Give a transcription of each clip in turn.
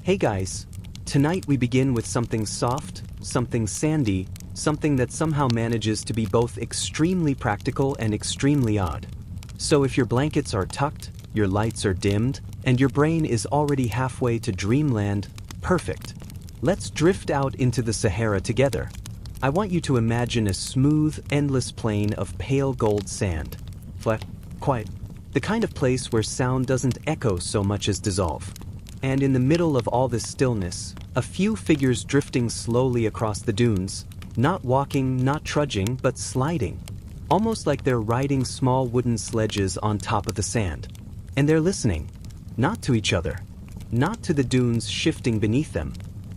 Hey guys, tonight we begin with something soft, something sandy, something that somehow manages to be both extremely practical and extremely odd. So if your blankets are tucked, your lights are dimmed, and your brain is already halfway to dreamland, perfect. Let's drift out into the Sahara together. I want you to imagine a smooth, endless plain of pale gold sand. Flat, quiet. The kind of place where sound doesn't echo so much as dissolve. And in the middle of all this stillness, a few figures drifting slowly across the dunes, not walking, not trudging, but sliding. Almost like they're riding small wooden sledges on top of the sand. And they're listening, not to each other, not to the dunes shifting beneath them,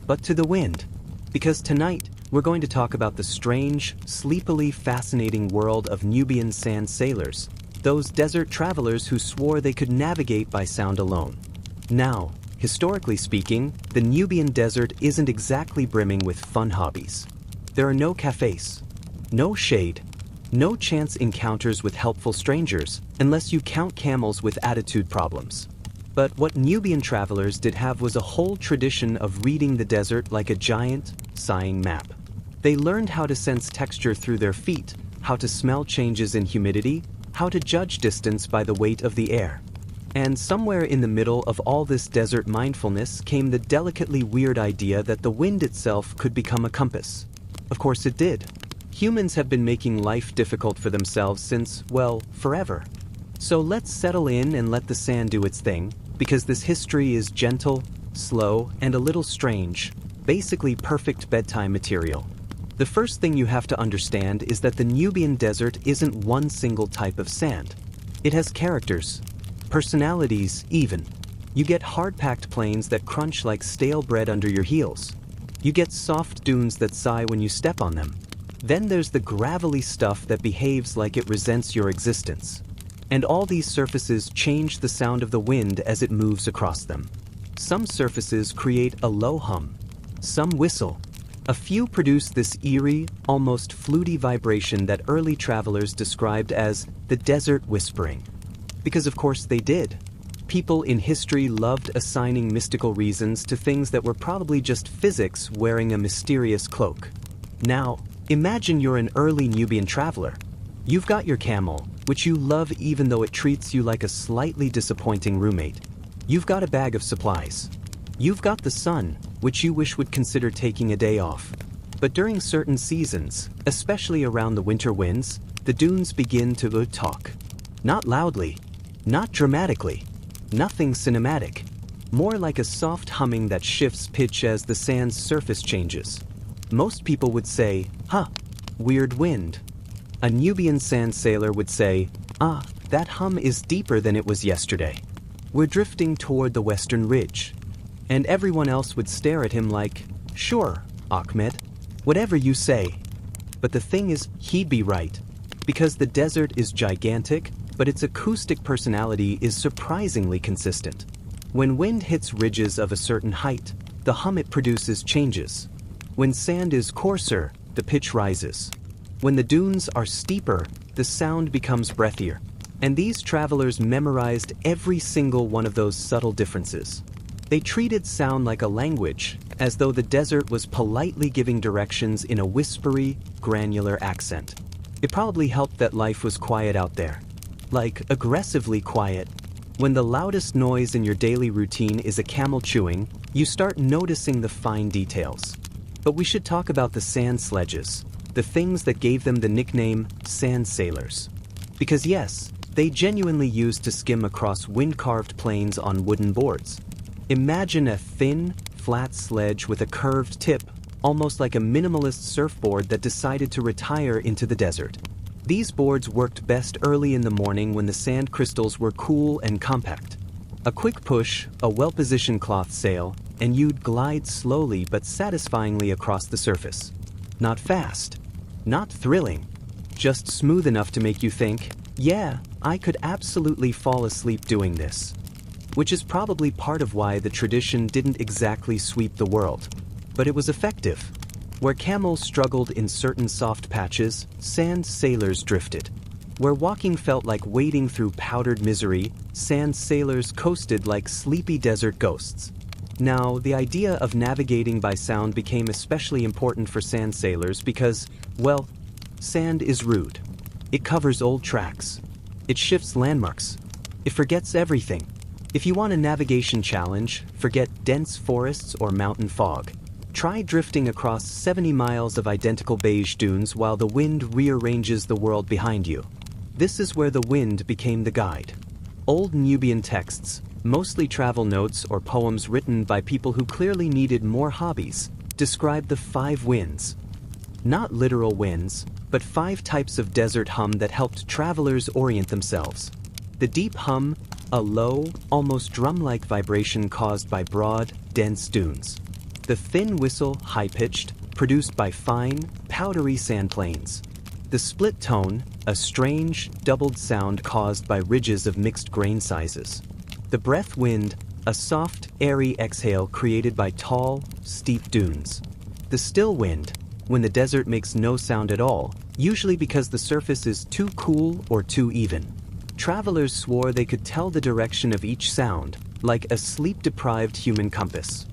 but to the wind. Because tonight, we're going to talk about the strange, sleepily fascinating world of Nubian sand sailors, those desert travelers who swore they could navigate by sound alone. Now, historically speaking, the Nubian desert isn't exactly brimming with fun hobbies. There are no cafes, no shade, no chance encounters with helpful strangers, unless you count camels with attitude problems. But what Nubian travelers did have was a whole tradition of reading the desert like a giant, sighing map. They learned how to sense texture through their feet, how to smell changes in humidity, how to judge distance by the weight of the air. And somewhere in the middle of all this desert mindfulness came the delicately weird idea that the wind itself could become a compass. Of course it did. Humans have been making life difficult for themselves since, well, forever. So let's settle in and let the sand do its thing, because this history is gentle, slow, and a little strange, basically perfect bedtime material. The first thing you have to understand is that the Nubian desert isn't one single type of sand. It has characters, personalities even. You get hard-packed plains that crunch like stale bread under your heels. You get soft dunes that sigh when you step on them. Then there's the gravelly stuff that behaves like it resents your existence. And all these surfaces change the sound of the wind as it moves across them. Some surfaces create a low hum. Some whistle. A few produce this eerie, almost fluty vibration that early travelers described as the desert whispering. Because of course they did. People in history loved assigning mystical reasons to things that were probably just physics wearing a mysterious cloak. Now, imagine you're an early Nubian traveler. You've got your camel, which you love even though it treats you like a slightly disappointing roommate. You've got a bag of supplies. You've got the sun, which you wish would consider taking a day off. But during certain seasons, especially around the winter winds, the dunes begin to talk. Not loudly, not dramatically, nothing cinematic. More like a soft humming that shifts pitch as the sand's surface changes. Most people would say, huh, weird wind. A Nubian sand sailor would say, ah, that hum is deeper than it was yesterday. We're drifting toward the western ridge. And everyone else would stare at him like, sure, Ahmed, whatever you say. But the thing is, he'd be right. Because the desert is gigantic, but its acoustic personality is surprisingly consistent. When wind hits ridges of a certain height, the hum it produces changes. When sand is coarser, the pitch rises. When the dunes are steeper, the sound becomes breathier. And these travelers memorized every single one of those subtle differences. They treated sound like a language, as though the desert was politely giving directions in a whispery, granular accent. It probably helped that life was quiet out there. Like, aggressively quiet. When the loudest noise in your daily routine is a camel chewing, you start noticing the fine details. But we should talk about the sand sledges, the things that gave them the nickname sand sailors. Because yes, they genuinely used to skim across wind-carved plains on wooden boards. Imagine a thin, flat sledge with a curved tip, almost like a minimalist surfboard that decided to retire into the desert. These boards worked best early in the morning when the sand crystals were cool and compact. A quick push, a well-positioned cloth sail, and you'd glide slowly but satisfyingly across the surface. Not fast, not thrilling, just smooth enough to make you think, yeah, I could absolutely fall asleep doing this. Which is probably part of why the tradition didn't exactly sweep the world. But it was effective. Where camels struggled in certain soft patches, sand sailors drifted. Where walking felt like wading through powdered misery, sand sailors coasted like sleepy desert ghosts. Now, the idea of navigating by sound became especially important for sand sailors because, well, sand is rude. It covers old tracks. It shifts landmarks. It forgets everything. If you want a navigation challenge, forget dense forests or mountain fog. Try drifting across 70 miles of identical beige dunes while the wind rearranges the world behind you. This is where the wind became the guide. Old Nubian texts, mostly travel notes or poems written by people who clearly needed more hobbies, describe the 5 winds. Not literal winds, but 5 types of desert hum that helped travelers orient themselves. The deep hum, a low, almost drum-like vibration caused by broad, dense dunes. The thin whistle, high-pitched, produced by fine, powdery sand plains. The split tone, a strange, doubled sound caused by ridges of mixed grain sizes. The breath wind, a soft, airy exhale created by tall, steep dunes. The still wind, when the desert makes no sound at all, usually because the surface is too cool or too even. Travelers swore they could tell the direction of each sound, like a sleep-deprived human compass.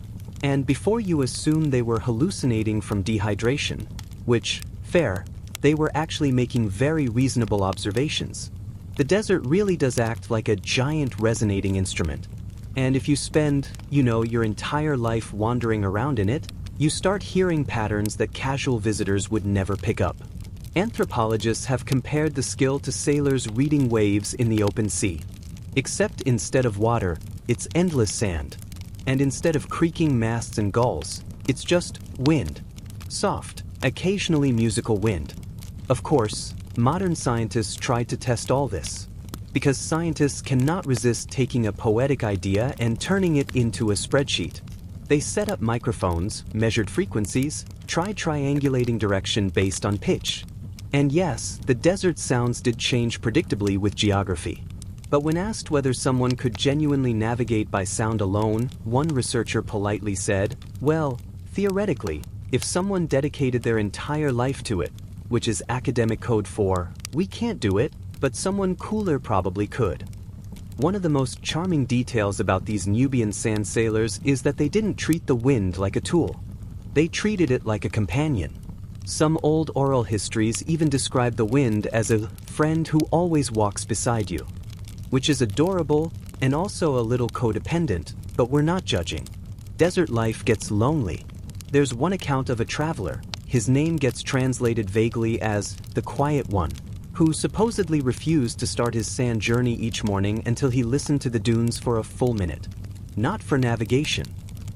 And before you assume they were hallucinating from dehydration, which, fair, they were actually making very reasonable observations. The desert really does act like a giant resonating instrument. And if you spend, your entire life wandering around in it, you start hearing patterns that casual visitors would never pick up. Anthropologists have compared the skill to sailors reading waves in the open sea. Except instead of water, it's endless sand. And instead of creaking masts and gulls, it's just wind. Soft, occasionally musical wind. Of course, modern scientists tried to test all this. Because scientists cannot resist taking a poetic idea and turning it into a spreadsheet. They set up microphones, measured frequencies, tried triangulating direction based on pitch. And yes, the desert sounds did change predictably with geography. But when asked whether someone could genuinely navigate by sound alone, one researcher politely said, well, theoretically, if someone dedicated their entire life to it, which is academic code for, we can't do it, but someone cooler probably could. One of the most charming details about these Nubian sand sailors is that they didn't treat the wind like a tool. They treated it like a companion. Some old oral histories even describe the wind as a friend who always walks beside you. Which is adorable and also a little codependent, but we're not judging. Desert life gets lonely. There's one account of a traveler, his name gets translated vaguely as the Quiet One, who supposedly refused to start his sand journey each morning until he listened to the dunes for a full minute. Not for navigation,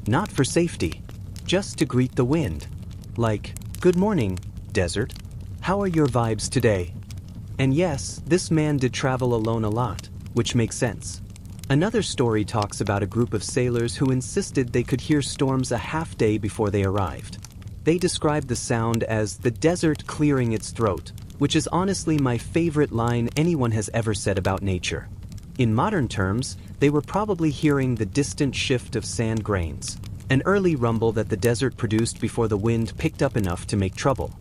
not for safety, just to greet the wind. Like, good morning, desert. How are your vibes today? And yes, this man did travel alone a lot, which makes sense. Another story talks about a group of sailors who insisted they could hear storms a half day before they arrived. They described the sound as the desert clearing its throat, which is honestly my favorite line anyone has ever said about nature. In modern terms, they were probably hearing the distant shift of sand grains, an early rumble that the desert produced before the wind picked up enough to make trouble.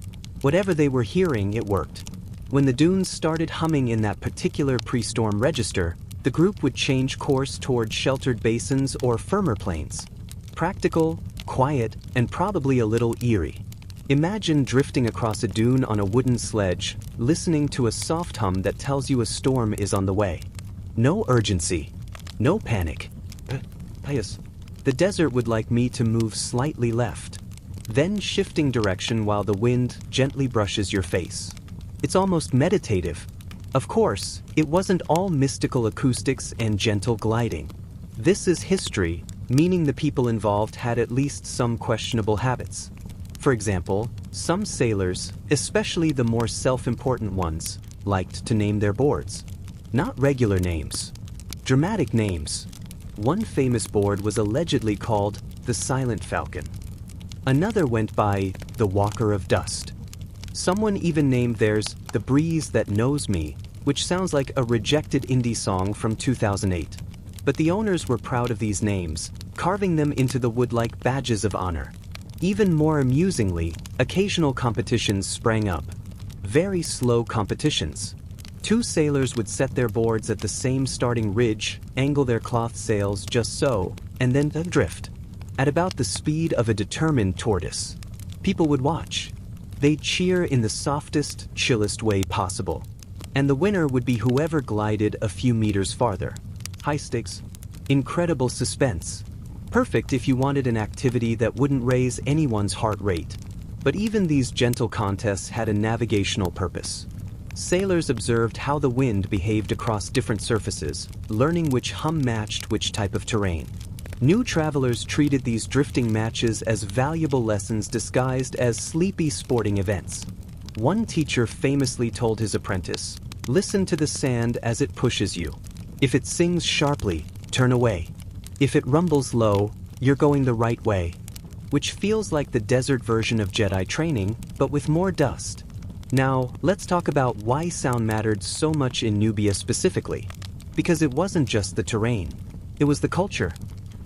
Whatever they were hearing, it worked. When the dunes started humming in that particular pre-storm register, the group would change course toward sheltered basins or firmer plains. Practical, quiet, and probably a little eerie. Imagine drifting across a dune on a wooden sledge, listening to a soft hum that tells you a storm is on the way. No urgency. No panic. The desert would like me to move slightly left, then shifting direction while the wind gently brushes your face. It's almost meditative. Of course, it wasn't all mystical acoustics and gentle gliding. This is history, meaning the people involved had at least some questionable habits. For example, some sailors, especially the more self-important ones, liked to name their boards. Not regular names. Dramatic names. One famous board was allegedly called the Silent Falcon. Another went by the Walker of Dust. Someone even named theirs The Breeze That Knows Me, which sounds like a rejected indie song from 2008. But the owners were proud of these names, carving them into the wood like badges of honor. Even more amusingly, occasional competitions sprang up. Very slow competitions. 2 sailors would set their boards at the same starting ridge, angle their cloth sails just so, and then drift. at about the speed of a determined tortoise. People would watch. They'd cheer in the softest, chillest way possible. And the winner would be whoever glided a few meters farther. High stakes. Incredible suspense. Perfect if you wanted an activity that wouldn't raise anyone's heart rate. But even these gentle contests had a navigational purpose. Sailors observed how the wind behaved across different surfaces, learning which hum matched which type of terrain. New travelers treated these drifting matches as valuable lessons disguised as sleepy sporting events. One teacher famously told his apprentice, "Listen to the sand as it pushes you. If it sings sharply, turn away. If it rumbles low, you're going the right way." Which feels like the desert version of Jedi training, but with more dust. Now, let's talk about why sound mattered so much in Nubia specifically. Because it wasn't just the terrain. It was the culture.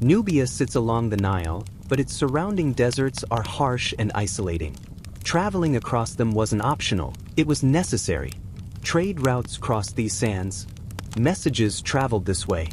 Nubia sits along the Nile, but its surrounding deserts are harsh and isolating. Traveling across them wasn't optional, it was necessary. Trade routes crossed these sands. Messages traveled this way.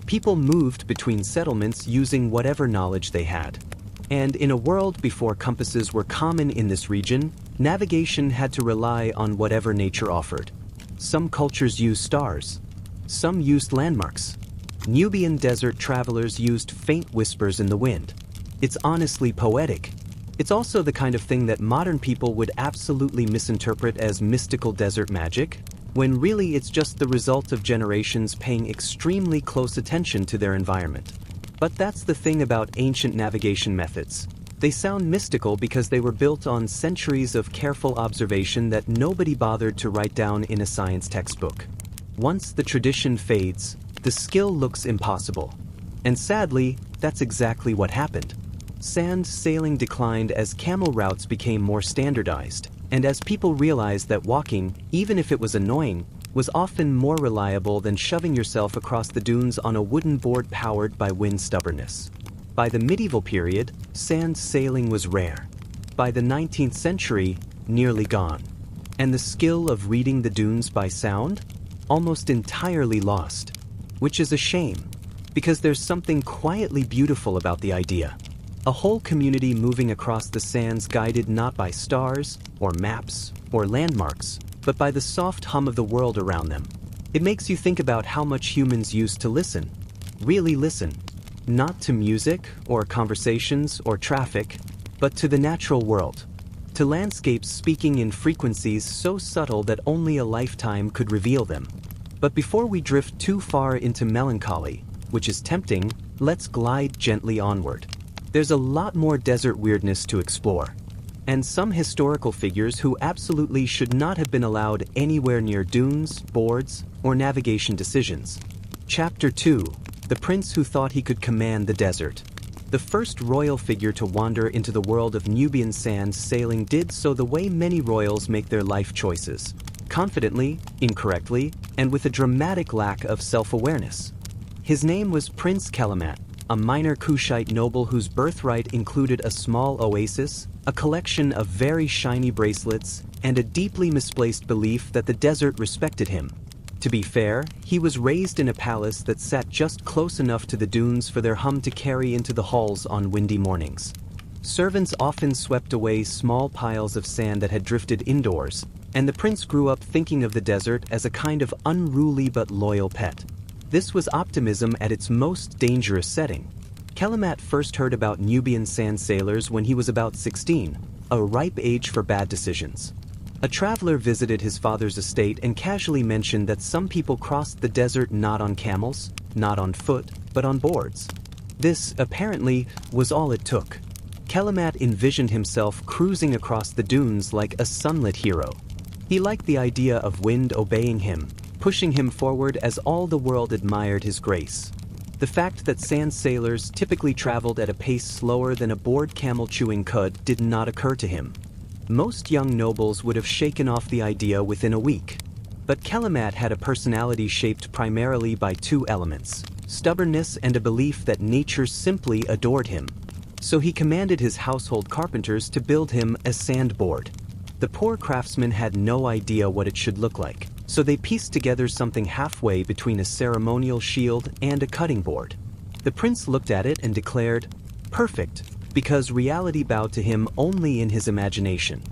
People moved between settlements using whatever knowledge they had. And in a world before compasses were common in this region, navigation had to rely on whatever nature offered. Some cultures used stars. Some used landmarks. Nubian desert travelers used faint whispers in the wind. It's honestly poetic. It's also the kind of thing that modern people would absolutely misinterpret as mystical desert magic, when really it's just the result of generations paying extremely close attention to their environment. But that's the thing about ancient navigation methods. They sound mystical because they were built on centuries of careful observation that nobody bothered to write down in a science textbook. Once the tradition fades, the skill looks impossible. And sadly, that's exactly what happened. Sand sailing declined as camel routes became more standardized, and as people realized that walking, even if it was annoying, was often more reliable than shoving yourself across the dunes on a wooden board powered by wind stubbornness. By the medieval period, sand sailing was rare. By the 19th century, nearly gone. And the skill of reading the dunes by sound? Almost entirely lost. Which is a shame, because there's something quietly beautiful about the idea. A whole community moving across the sands guided not by stars, or maps, or landmarks, but by the soft hum of the world around them. It makes you think about how much humans used to listen. Really listen. Not to music, or conversations, or traffic, but to the natural world. To landscapes speaking in frequencies so subtle that only a lifetime could reveal them. But before we drift too far into melancholy, which is tempting, let's glide gently onward. There's a lot more desert weirdness to explore. And some historical figures who absolutely should not have been allowed anywhere near dunes, boards, or navigation decisions. Chapter 2. The Prince Who Thought He Could Command the Desert. The first royal figure to wander into the world of Nubian sand sailing did so the way many royals make their life choices. Confidently, incorrectly, and with a dramatic lack of self-awareness. His name was Prince Kelamat, a minor Kushite noble whose birthright included a small oasis, a collection of very shiny bracelets, and a deeply misplaced belief that the desert respected him. To be fair, he was raised in a palace that sat just close enough to the dunes for their hum to carry into the halls on windy mornings. Servants often swept away small piles of sand that had drifted indoors, and the prince grew up thinking of the desert as a kind of unruly but loyal pet. This was optimism at its most dangerous setting. Kelamat first heard about Nubian sand sailors when he was about 16, a ripe age for bad decisions. A traveler visited his father's estate and casually mentioned that some people crossed the desert not on camels, not on foot, but on boards. This, apparently, was all it took. Kelamat envisioned himself cruising across the dunes like a sunlit hero. He liked the idea of wind obeying him, pushing him forward as all the world admired his grace. The fact that sand sailors typically traveled at a pace slower than a bored camel chewing cud did not occur to him. Most young nobles would have shaken off the idea within a week. But Kelamat had a personality shaped primarily by two elements: stubbornness and a belief that nature simply adored him. So he commanded his household carpenters to build him a sandboard. The poor craftsmen had no idea what it should look like, so they pieced together something halfway between a ceremonial shield and a cutting board. The prince looked at it and declared, Perfect, because reality bowed to him only in his imagination.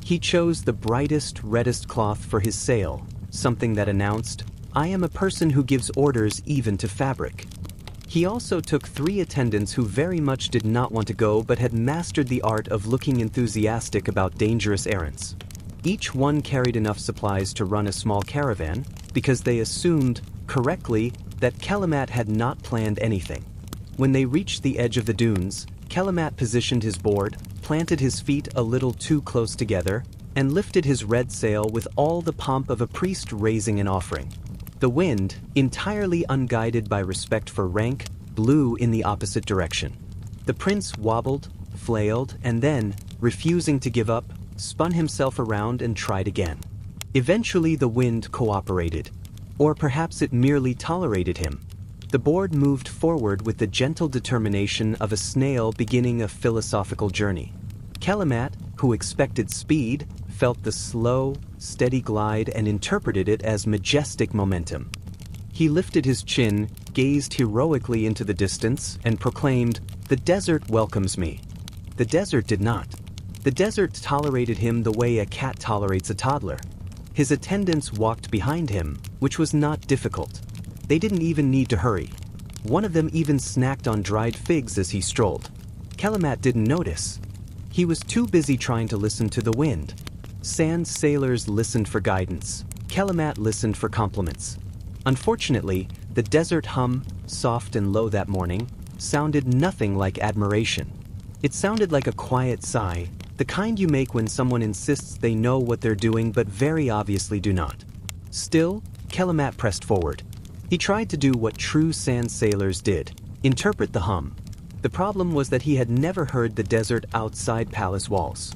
He chose the brightest, reddest cloth for his sail, something that announced, "I am a person who gives orders even to fabric." He also took 3 attendants who very much did not want to go but had mastered the art of looking enthusiastic about dangerous errands. Each one carried enough supplies to run a small caravan, because they assumed, correctly, that Kalamat had not planned anything. When they reached the edge of the dunes, Kalamat positioned his board, planted his feet a little too close together, and lifted his red sail with all the pomp of a priest raising an offering. The wind, entirely unguided by respect for rank, blew in the opposite direction. The prince wobbled, flailed, and then, refusing to give up, spun himself around and tried again. Eventually the wind cooperated. Or perhaps it merely tolerated him. The board moved forward with the gentle determination of a snail beginning a philosophical journey. Kalamat, who expected speed, felt the slow, steady glide and interpreted it as majestic momentum. He lifted his chin, gazed heroically into the distance, and proclaimed, "The desert welcomes me." The desert did not. The desert tolerated him the way a cat tolerates a toddler. His attendants walked behind him, which was not difficult. They didn't even need to hurry. One of them even snacked on dried figs as he strolled. Kalamat didn't notice. He was too busy trying to listen to the wind. Sand sailors listened for guidance. Kalamat listened for compliments. Unfortunately, the desert hum, soft and low that morning, sounded nothing like admiration. It sounded like a quiet sigh, the kind you make when someone insists they know what they're doing but very obviously do not. Still, Kalamat pressed forward. He tried to do what true sand sailors did, interpret the hum. The problem was that he had never heard the desert outside palace walls.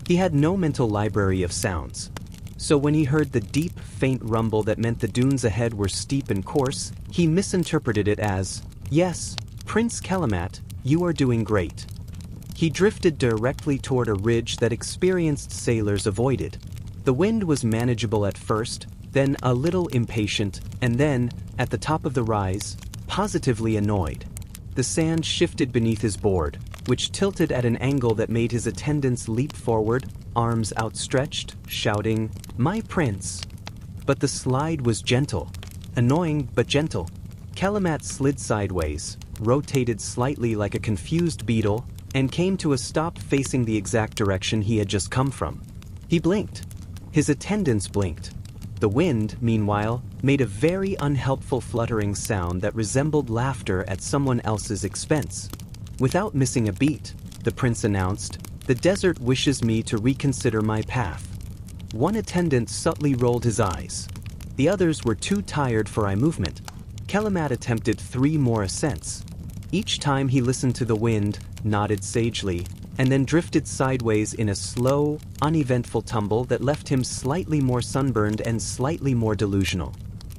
He had no mental library of sounds. So when he heard the deep, faint rumble that meant the dunes ahead were steep and coarse, he misinterpreted it as, "Yes, Prince Kalamat, you are doing great." He drifted directly toward a ridge that experienced sailors avoided. The wind was manageable at first, then a little impatient, and then, at the top of the rise, positively annoyed. The sand shifted beneath his board, which tilted at an angle that made his attendants leap forward, arms outstretched, shouting, "My prince!" But the slide was gentle. Annoying, but gentle. Kalamat slid sideways, rotated slightly like a confused beetle, and came to a stop facing the exact direction he had just come from. He blinked. His attendants blinked. The wind, meanwhile, made a very unhelpful fluttering sound that resembled laughter at someone else's expense. Without missing a beat, the prince announced, "The desert wishes me to reconsider my path." One attendant subtly rolled his eyes. The others were too tired for eye movement. Kalamat attempted 3 more ascents. Each time he listened to the wind, nodded sagely, and then drifted sideways in a slow, uneventful tumble that left him slightly more sunburned and slightly more delusional.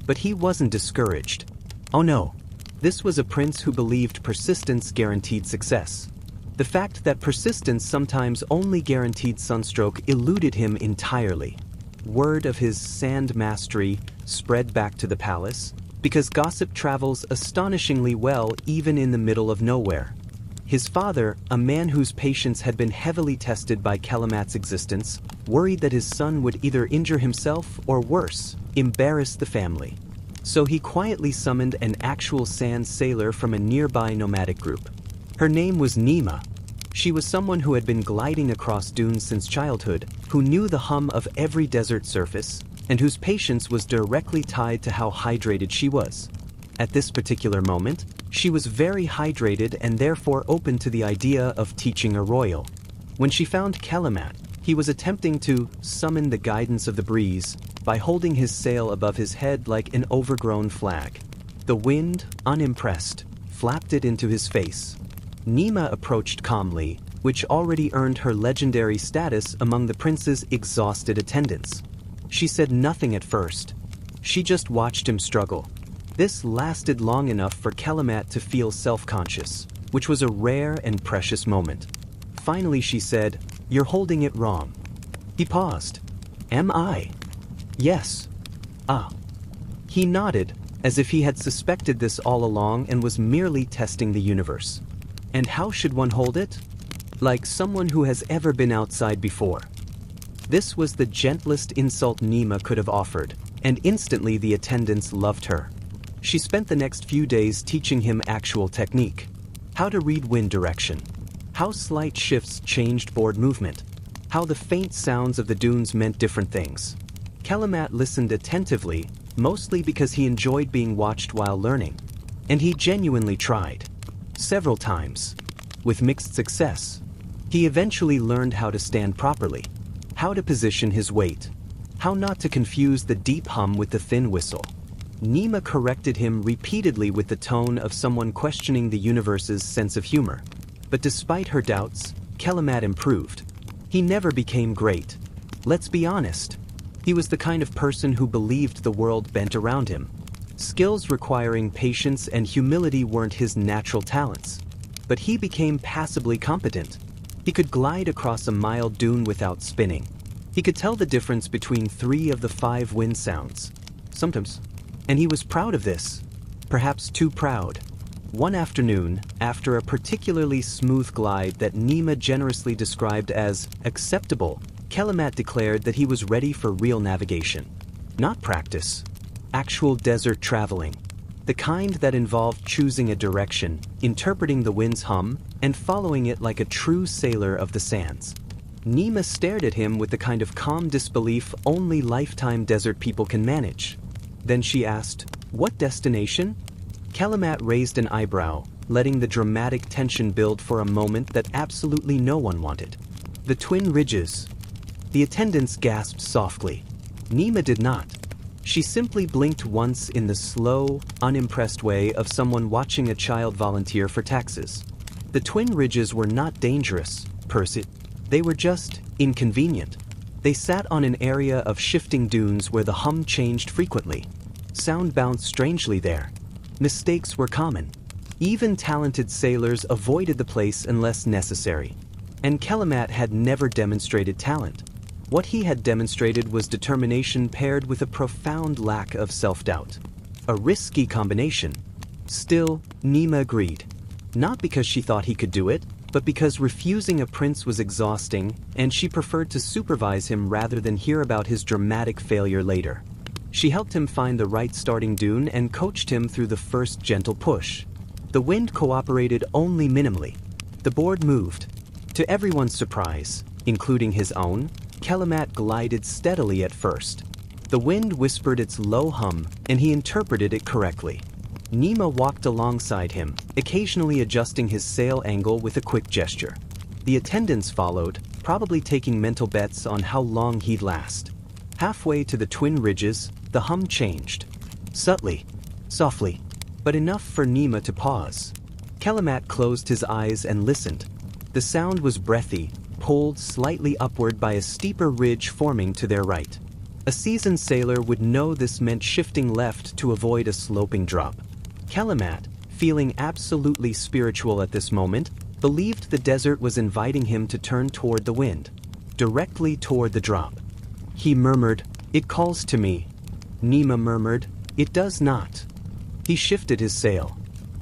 But he wasn't discouraged. Oh no. This was a prince who believed persistence guaranteed success. The fact that persistence sometimes only guaranteed sunstroke eluded him entirely. Word of his sand mastery spread back to the palace, because gossip travels astonishingly well even in the middle of nowhere. His father, a man whose patience had been heavily tested by Kalamat's existence, worried that his son would either injure himself or worse, embarrass the family. So he quietly summoned an actual sand sailor from a nearby nomadic group. Her name was Nima. She was someone who had been gliding across dunes since childhood, who knew the hum of every desert surface, and whose patience was directly tied to how hydrated she was. At this particular moment, she was very hydrated and therefore open to the idea of teaching a royal. When she found Kalamat, he was attempting to summon the guidance of the breeze by holding his sail above his head like an overgrown flag. The wind, unimpressed, flapped it into his face. Nima approached calmly, which already earned her legendary status among the prince's exhausted attendants. She said nothing at first. She just watched him struggle. This lasted long enough for Kalamat to feel self-conscious, which was a rare and precious moment. Finally she said, "You're holding it wrong." He paused. "Am I?" "Yes." "Ah." He nodded, as if he had suspected this all along and was merely testing the universe. And how should one hold it? Like someone who has ever been outside before. This was the gentlest insult Nima could have offered, and instantly the attendants loved her. She spent the next few days teaching him actual technique. How to read wind direction. How slight shifts changed board movement. How the faint sounds of the dunes meant different things. Kalimat listened attentively, mostly because he enjoyed being watched while learning. And he genuinely tried. Several times. With mixed success. He eventually learned how to stand properly. How to position his weight. How not to confuse the deep hum with the thin whistle. Nima corrected him repeatedly with the tone of someone questioning the universe's sense of humor. But despite her doubts, Kalimat improved. He never became great. Let's be honest. He was the kind of person who believed the world bent around him. Skills requiring patience and humility weren't his natural talents. But he became passably competent. He could glide across a mile dune without spinning. He could tell the difference between 3 of the 5 wind sounds. Sometimes. And he was proud of this. Perhaps too proud. One afternoon, after a particularly smooth glide that Nima generously described as acceptable, Kalimat declared that he was ready for real navigation. Not practice. Actual desert traveling. The kind that involved choosing a direction, interpreting the wind's hum, and following it like a true sailor of the sands. Nima stared at him with the kind of calm disbelief only lifetime desert people can manage. Then she asked, "What destination?" Kalimat raised an eyebrow, letting the dramatic tension build for a moment that absolutely no one wanted. The Twin Ridges. The attendants gasped softly. Nima did not. She simply blinked once in the slow, unimpressed way of someone watching a child volunteer for taxes. The Twin Ridges were not dangerous, per se. They were just inconvenient. They sat on an area of shifting dunes where the hum changed frequently. Sound bounced strangely there. Mistakes were common. Even talented sailors avoided the place unless necessary. And Kalimat had never demonstrated talent. What he had demonstrated was determination paired with a profound lack of self-doubt. A risky combination. Still, Nima agreed. Not because she thought he could do it, but because refusing a prince was exhausting, and she preferred to supervise him rather than hear about his dramatic failure later. She helped him find the right starting dune and coached him through the first gentle push. The wind cooperated only minimally. The board moved. To everyone's surprise, including his own, Kalimat glided steadily at first. The wind whispered its low hum, and he interpreted it correctly. Nima walked alongside him, occasionally adjusting his sail angle with a quick gesture. The attendants followed, probably taking mental bets on how long he'd last. Halfway to the Twin Ridges, the hum changed. Subtly, softly, but enough for Nima to pause. Kalimat closed his eyes and listened. The sound was breathy, pulled slightly upward by a steeper ridge forming to their right. A seasoned sailor would know this meant shifting left to avoid a sloping drop. Kalimat, feeling absolutely spiritual at this moment, believed the desert was inviting him to turn toward the wind, directly toward the drop. He murmured, "It calls to me." Nima murmured, "It does not." He shifted his sail.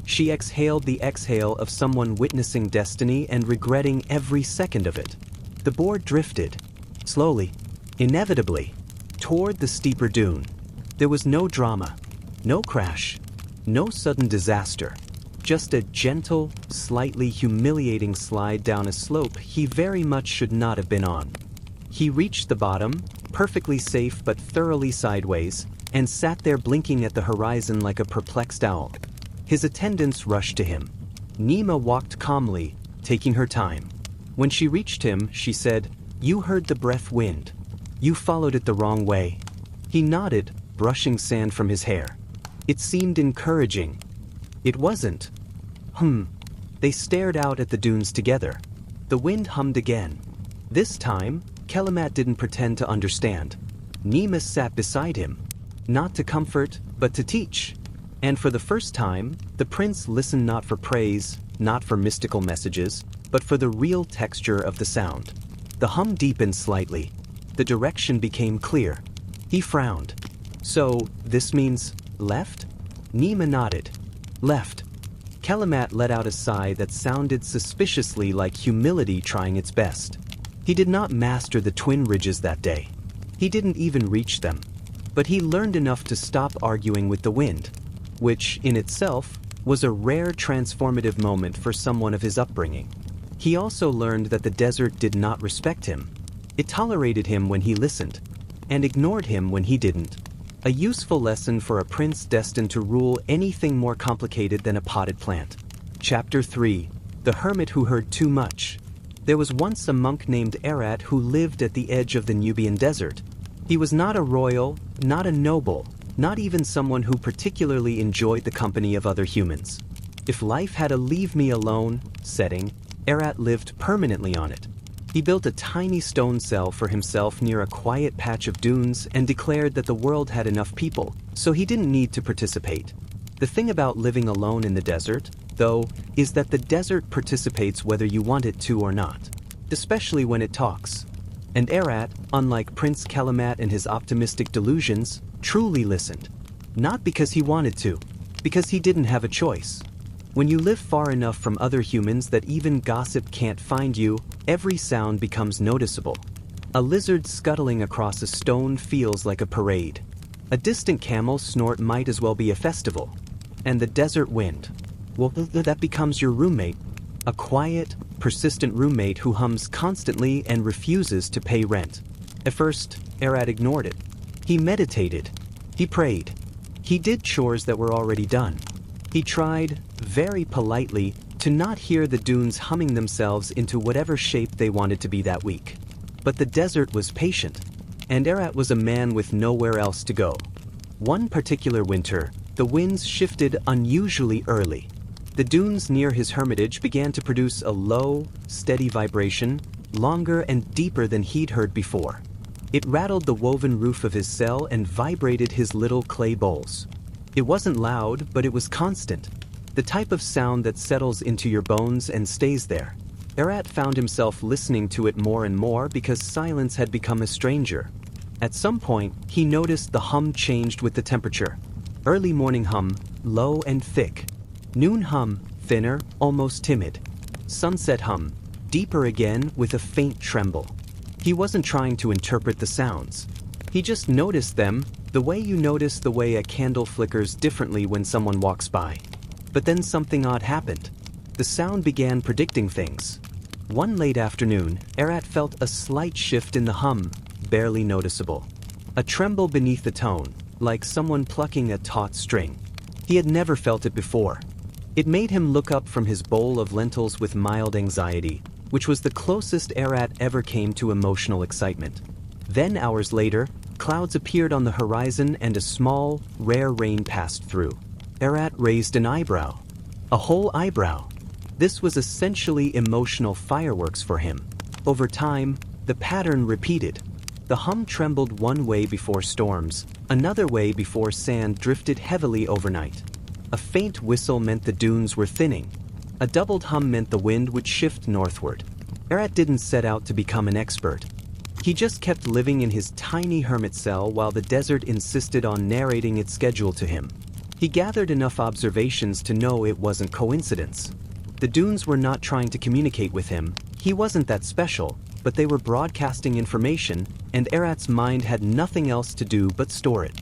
She exhaled the exhale of someone witnessing destiny and regretting every second of it. The board drifted, slowly, inevitably, toward the steeper dune. There was no drama, no crash, no sudden disaster, just a gentle, slightly humiliating slide down a slope he very much should not have been on. He reached the bottom, perfectly safe but thoroughly sideways, and sat there blinking at the horizon like a perplexed owl. His attendants rushed to him. Nima walked calmly, taking her time. When she reached him, she said, "You heard the breath wind. You followed it the wrong way." He nodded, brushing sand from his hair. It seemed encouraging. It wasn't. They stared out at the dunes together. The wind hummed again. This time, Kalimat didn't pretend to understand. Nima sat beside him. Not to comfort, but to teach. And for the first time, the prince listened not for praise, not for mystical messages, but for the real texture of the sound. The hum deepened slightly. The direction became clear. He frowned. "So, this means left?" Nima nodded. "Left." Kalamat let out a sigh that sounded suspiciously like humility trying its best. He did not master the twin ridges that day. He didn't even reach them. But he learned enough to stop arguing with the wind, which, in itself, was a rare transformative moment for someone of his upbringing. He also learned that the desert did not respect him. It tolerated him when he listened, and ignored him when he didn't. A useful lesson for a prince destined to rule anything more complicated than a potted plant. Chapter 3. The Hermit Who Heard Too Much. There was once a monk named Arat who lived at the edge of the Nubian desert. He was not a royal, not a noble, not even someone who particularly enjoyed the company of other humans. If life had a leave-me-alone setting, Arat lived permanently on it. He built a tiny stone cell for himself near a quiet patch of dunes and declared that the world had enough people, so he didn't need to participate. The thing about living alone in the desert, though, is that the desert participates whether you want it to or not, especially when it talks. And Arat, unlike Prince Kalamat and his optimistic delusions, truly listened. Not because he wanted to, because he didn't have a choice. When you live far enough from other humans that even gossip can't find you, every sound becomes noticeable. A lizard scuttling across a stone feels like a parade. A distant camel snort might as well be a festival. And the desert wind, well, that becomes your roommate. A quiet, persistent roommate who hums constantly and refuses to pay rent. At first, Arat ignored it. He meditated. He prayed. He did chores that were already done. He tried, very politely, to not hear the dunes humming themselves into whatever shape they wanted to be that week. But the desert was patient, and Arat was a man with nowhere else to go. One particular winter, the winds shifted unusually early. The dunes near his hermitage began to produce a low, steady vibration, longer and deeper than he'd heard before. It rattled the woven roof of his cell and vibrated his little clay bowls. It wasn't loud, but it was constant. The type of sound that settles into your bones and stays there. Arat found himself listening to it more and more because silence had become a stranger. At some point, he noticed the hum changed with the temperature. Early morning hum, low and thick. Noon hum, thinner, almost timid. Sunset hum, deeper again with a faint tremble. He wasn't trying to interpret the sounds. He just noticed them, the way you notice the way a candle flickers differently when someone walks by. But then something odd happened. The sound began predicting things. One late afternoon, Arat felt a slight shift in the hum, barely noticeable. A tremble beneath the tone, like someone plucking a taut string. He had never felt it before. It made him look up from his bowl of lentils with mild anxiety, which was the closest Arat ever came to emotional excitement. Then, hours later, clouds appeared on the horizon and a small, rare rain passed through. Arat raised an eyebrow. A whole eyebrow. This was essentially emotional fireworks for him. Over time, the pattern repeated. The hum trembled one way before storms, another way before sand drifted heavily overnight. A faint whistle meant the dunes were thinning. A doubled hum meant the wind would shift northward. Arat didn't set out to become an expert. He just kept living in his tiny hermit cell while the desert insisted on narrating its schedule to him. He gathered enough observations to know it wasn't coincidence. The dunes were not trying to communicate with him. He wasn't that special, but they were broadcasting information, and Arat's mind had nothing else to do but store it.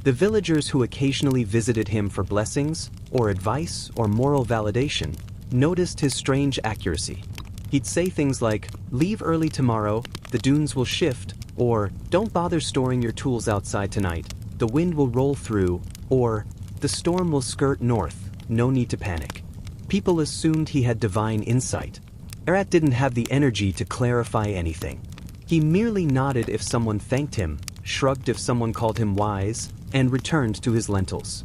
The villagers who occasionally visited him for blessings, or advice, or moral validation, noticed his strange accuracy. He'd say things like, "Leave early tomorrow, the dunes will shift," or "Don't bother storing your tools outside tonight, the wind will roll through," or "The storm will skirt north, no need to panic." People assumed he had divine insight. Arat didn't have the energy to clarify anything. He merely nodded if someone thanked him, shrugged if someone called him wise, and returned to his lentils.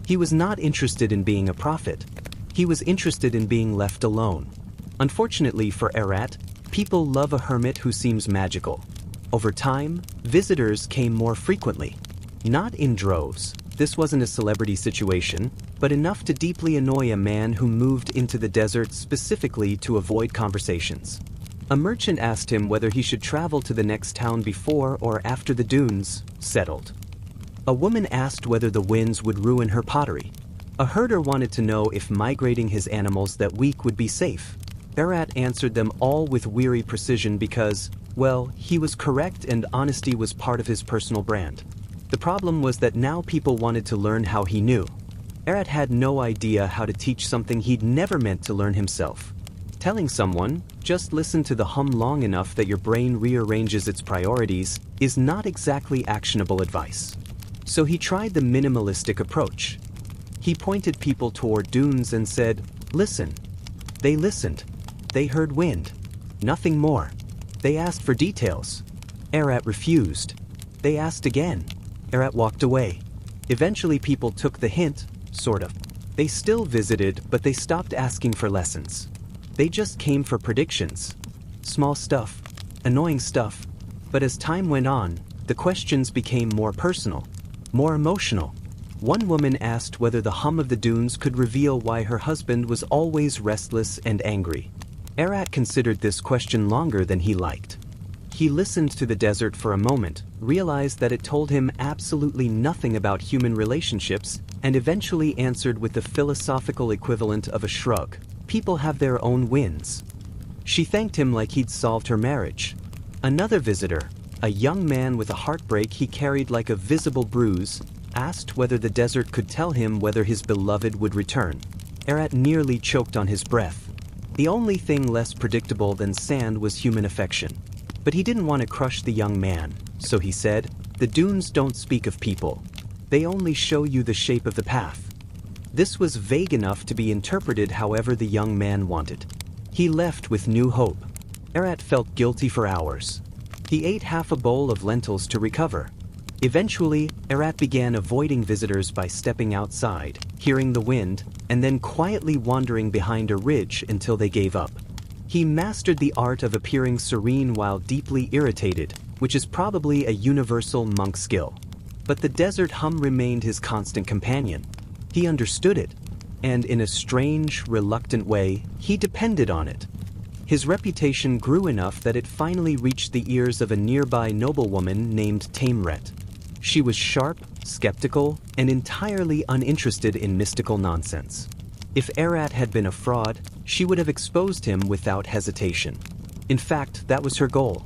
He was not interested in being a prophet. He was interested in being left alone. Unfortunately for Arat, people love a hermit who seems magical. Over time, visitors came more frequently. Not in droves. This wasn't a celebrity situation, but enough to deeply annoy a man who moved into the desert specifically to avoid conversations. A merchant asked him whether he should travel to the next town before or after the dunes settled. A woman asked whether the winds would ruin her pottery. A herder wanted to know if migrating his animals that week would be safe. Erat answered them all with weary precision because, well, he was correct and honesty was part of his personal brand. The problem was that now people wanted to learn how he knew. Erat had no idea how to teach something he'd never meant to learn himself. Telling someone, just listen to the hum long enough that your brain rearranges its priorities, is not exactly actionable advice. So he tried the minimalistic approach. He pointed people toward dunes and said, "Listen." They listened. They heard wind. Nothing more. They asked for details. Erat refused. They asked again. Erat walked away. Eventually people took the hint, sort of. They still visited, but they stopped asking for lessons. They just came for predictions. Small stuff. Annoying stuff. But as time went on, the questions became more personal. More emotional. One woman asked whether the hum of the dunes could reveal why her husband was always restless and angry. Erat considered this question longer than he liked. He listened to the desert for a moment, realized that it told him absolutely nothing about human relationships, and eventually answered with the philosophical equivalent of a shrug. People have their own winds. She thanked him like he'd solved her marriage. Another visitor, a young man with a heartbreak he carried like a visible bruise, asked whether the desert could tell him whether his beloved would return. Erat nearly choked on his breath. The only thing less predictable than sand was human affection. But he didn't want to crush the young man, so he said, "The dunes don't speak of people. They only show you the shape of the path." This was vague enough to be interpreted however the young man wanted. He left with new hope. Erat felt guilty for hours. He ate half a bowl of lentils to recover. Eventually, Erat began avoiding visitors by stepping outside, hearing the wind, and then quietly wandering behind a ridge until they gave up. He mastered the art of appearing serene while deeply irritated, which is probably a universal monk skill. But the desert hum remained his constant companion. He understood it, and in a strange, reluctant way, he depended on it. His reputation grew enough that it finally reached the ears of a nearby noblewoman named Tamret. She was sharp, skeptical, and entirely uninterested in mystical nonsense. If Erat had been a fraud, she would have exposed him without hesitation. In fact, that was her goal.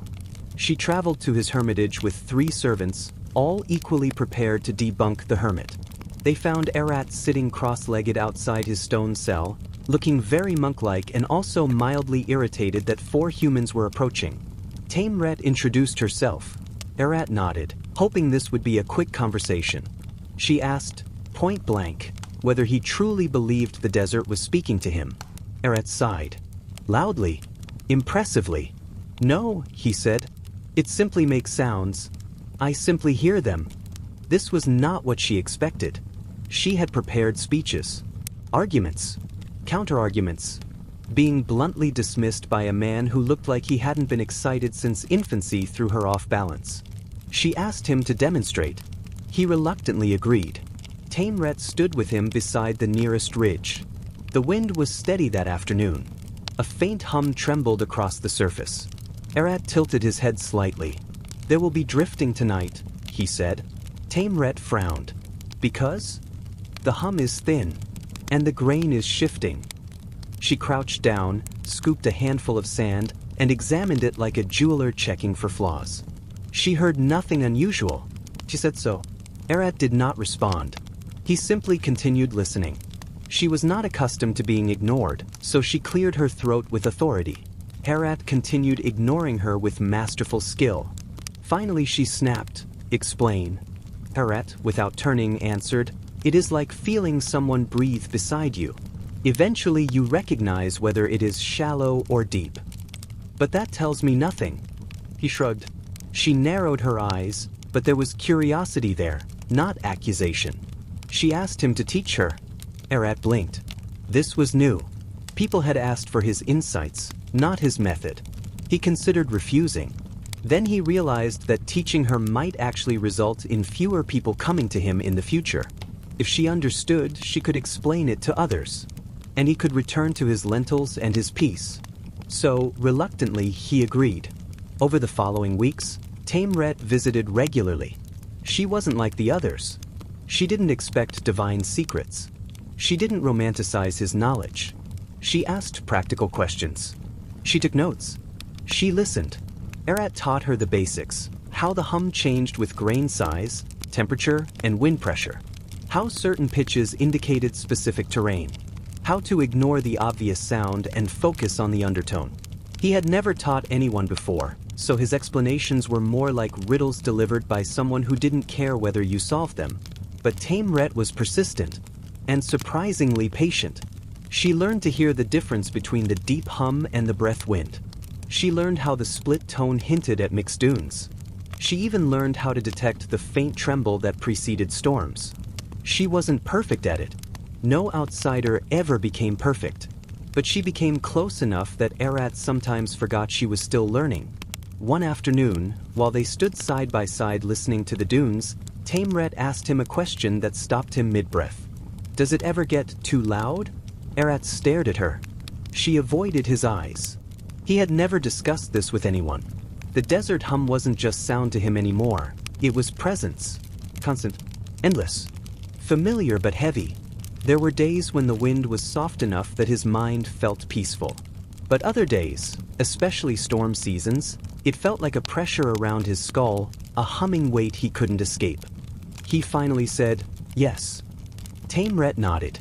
She traveled to his hermitage with 3 servants, all equally prepared to debunk the hermit. They found Erat sitting cross-legged outside his stone cell, looking very monk-like and also mildly irritated that 4 humans were approaching. Tamret introduced herself. Erat nodded, hoping this would be a quick conversation. She asked, point blank, whether he truly believed the desert was speaking to him. Erat sighed. Loudly. Impressively. "No," he said. "It simply makes sounds. I simply hear them." This was not what she expected. She had prepared speeches. Arguments. Counter-arguments. Being bluntly dismissed by a man who looked like he hadn't been excited since infancy threw her off balance. She asked him to demonstrate. He reluctantly agreed. Tamret stood with him beside the nearest ridge. The wind was steady that afternoon. A faint hum trembled across the surface. Erat tilted his head slightly. "There will be drifting tonight," he said. Tamret frowned. "Because?" "The hum is thin, and the grain is shifting." She crouched down, scooped a handful of sand, and examined it like a jeweler checking for flaws. She heard nothing unusual. She said so. Erat did not respond. He simply continued listening. She was not accustomed to being ignored, so she cleared her throat with authority. Erat continued ignoring her with masterful skill. Finally she snapped, "Explain." Erat, without turning, answered, "It is like feeling someone breathe beside you. Eventually you recognize whether it is shallow or deep." "But that tells me nothing." He shrugged. She narrowed her eyes, but there was curiosity there, not accusation. She asked him to teach her. Erat blinked. This was new. People had asked for his insights, not his method. He considered refusing. Then he realized that teaching her might actually result in fewer people coming to him in the future. If she understood, she could explain it to others. And he could return to his lentils and his peace. So, reluctantly, he agreed. Over the following weeks, Tamret visited regularly. She wasn't like the others. She didn't expect divine secrets. She didn't romanticize his knowledge. She asked practical questions. She took notes. She listened. Arat taught her the basics, how the hum changed with grain size, temperature, and wind pressure, how certain pitches indicated specific terrain, how to ignore the obvious sound and focus on the undertone. He had never taught anyone before, so his explanations were more like riddles delivered by someone who didn't care whether you solved them. But Tame Ret was persistent and surprisingly patient. She learned to hear the difference between the deep hum and the breath wind. She learned how the split tone hinted at mixed dunes. She even learned how to detect the faint tremble that preceded storms. She wasn't perfect at it. No outsider ever became perfect. But she became close enough that Arat sometimes forgot she was still learning. One afternoon, while they stood side by side listening to the dunes, Tame Ret asked him a question that stopped him mid-breath. "Does it ever get too loud?" Arat stared at her. She avoided his eyes. He had never discussed this with anyone. The desert hum wasn't just sound to him anymore. It was presence. Constant. Endless. Familiar but heavy. There were days when the wind was soft enough that his mind felt peaceful. But other days, especially storm seasons, it felt like a pressure around his skull, a humming weight he couldn't escape. He finally said, "Yes." Tame Ret nodded.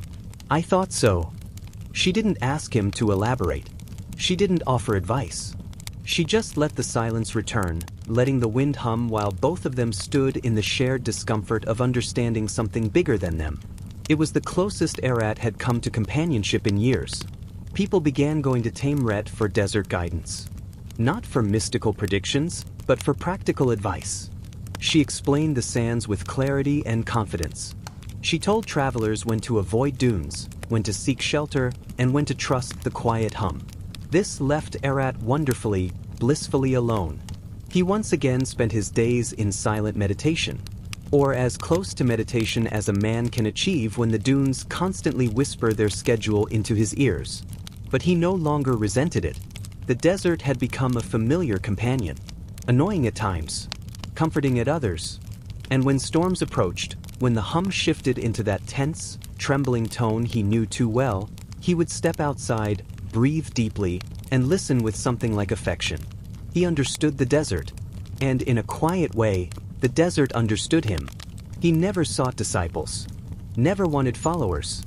"I thought so." She didn't ask him to elaborate. She didn't offer advice. She just let the silence return, letting the wind hum while both of them stood in the shared discomfort of understanding something bigger than them. It was the closest Arat had come to companionship in years. People began going to Tame Ret for desert guidance. Not for mystical predictions, but for practical advice. She explained the sands with clarity and confidence. She told travelers when to avoid dunes, when to seek shelter, and when to trust the quiet hum. This left Arat wonderfully, blissfully alone. He once again spent his days in silent meditation, or as close to meditation as a man can achieve when the dunes constantly whisper their schedule into his ears. But he no longer resented it. The desert had become a familiar companion, annoying at times, comforting at others. And when storms approached, when the hum shifted into that tense, trembling tone he knew too well, he would step outside, breathe deeply, and listen with something like affection. He understood the desert, and in a quiet way, the desert understood him. He never sought disciples, never wanted followers,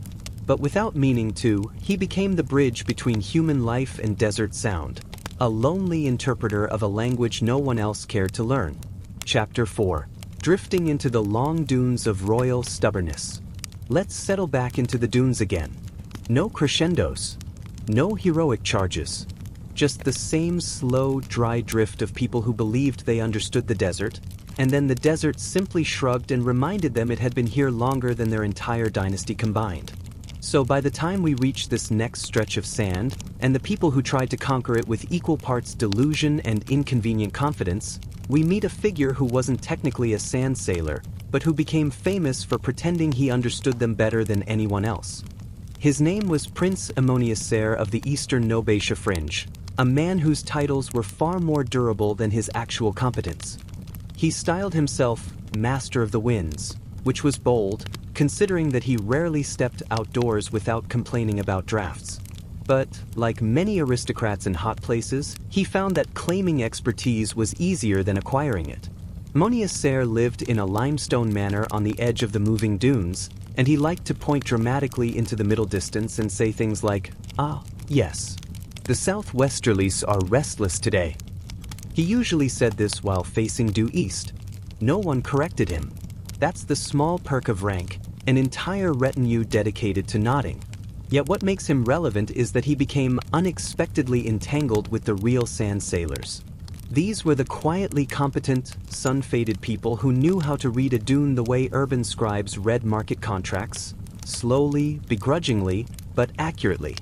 but without meaning to, he became the bridge between human life and desert sound, a lonely interpreter of a language no one else cared to learn. Chapter 4. Drifting into the long dunes of royal stubbornness. Let's settle back into the dunes again. No crescendos. No heroic charges. Just the same slow, dry drift of people who believed they understood the desert, and then the desert simply shrugged and reminded them it had been here longer than their entire dynasty combined. So by the time we reach this next stretch of sand, and the people who tried to conquer it with equal parts delusion and inconvenient confidence, we meet a figure who wasn't technically a sand sailor, but who became famous for pretending he understood them better than anyone else. His name was Prince Ammoniaser of the Eastern Nubia fringe, a man whose titles were far more durable than his actual competence. He styled himself Master of the Winds, which was bold, considering that he rarely stepped outdoors without complaining about drafts. But, like many aristocrats in hot places, he found that claiming expertise was easier than acquiring it. Ammoniaser lived in a limestone manor on the edge of the moving dunes, and he liked to point dramatically into the middle distance and say things like, "Ah, yes. The southwesterlies are restless today." He usually said this while facing due east. No one corrected him. That's the small perk of rank, an entire retinue dedicated to nodding. Yet what makes him relevant is that he became unexpectedly entangled with the real sand sailors. These were the quietly competent, sun-faded people who knew how to read a dune the way urban scribes read market contracts, slowly, begrudgingly, but accurately.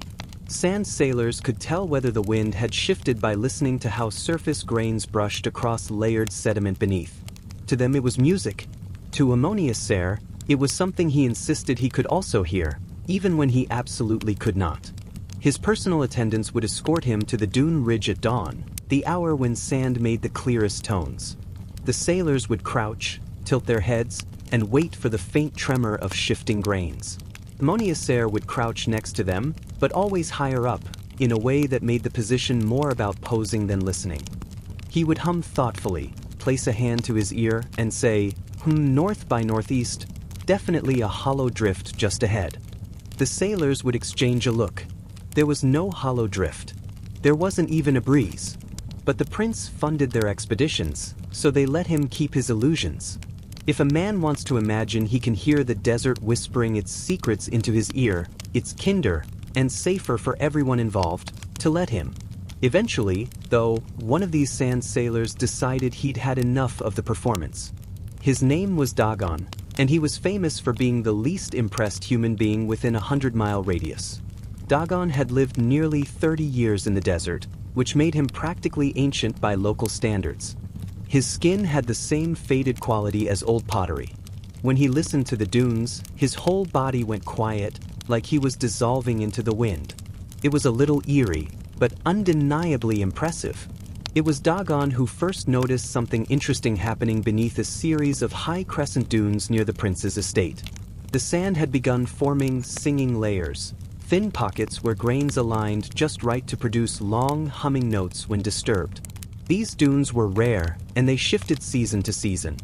Sand sailors could tell whether the wind had shifted by listening to how surface grains brushed across layered sediment beneath. To them it was music. To Ammoniaser, it was something he insisted he could also hear, even when he absolutely could not. His personal attendants would escort him to the dune ridge at dawn, the hour when sand made the clearest tones. The sailors would crouch, tilt their heads, and wait for the faint tremor of shifting grains. Ammoniasair would crouch next to them, but always higher up, in a way that made the position more about posing than listening. He would hum thoughtfully, place a hand to his ear, and say, north by northeast, definitely a hollow drift just ahead. The sailors would exchange a look. There was no hollow drift. There wasn't even a breeze. But the prince funded their expeditions, so they let him keep his illusions. If a man wants to imagine he can hear the desert whispering its secrets into his ear, it's kinder and safer for everyone involved to let him. Eventually, though, one of these sand sailors decided he'd had enough of the performance. His name was Dagon, and he was famous for being the least impressed human being within a 100-mile radius. Dagon had lived nearly 30 years in the desert, which made him practically ancient by local standards. His skin had the same faded quality as old pottery. When he listened to the dunes, his whole body went quiet, like he was dissolving into the wind. It was a little eerie, but undeniably impressive. It was Dagon who first noticed something interesting happening beneath a series of high crescent dunes near the prince's estate. The sand had begun forming singing layers, thin pockets where grains aligned just right to produce long, humming notes when disturbed. These dunes were rare, and they shifted season to season.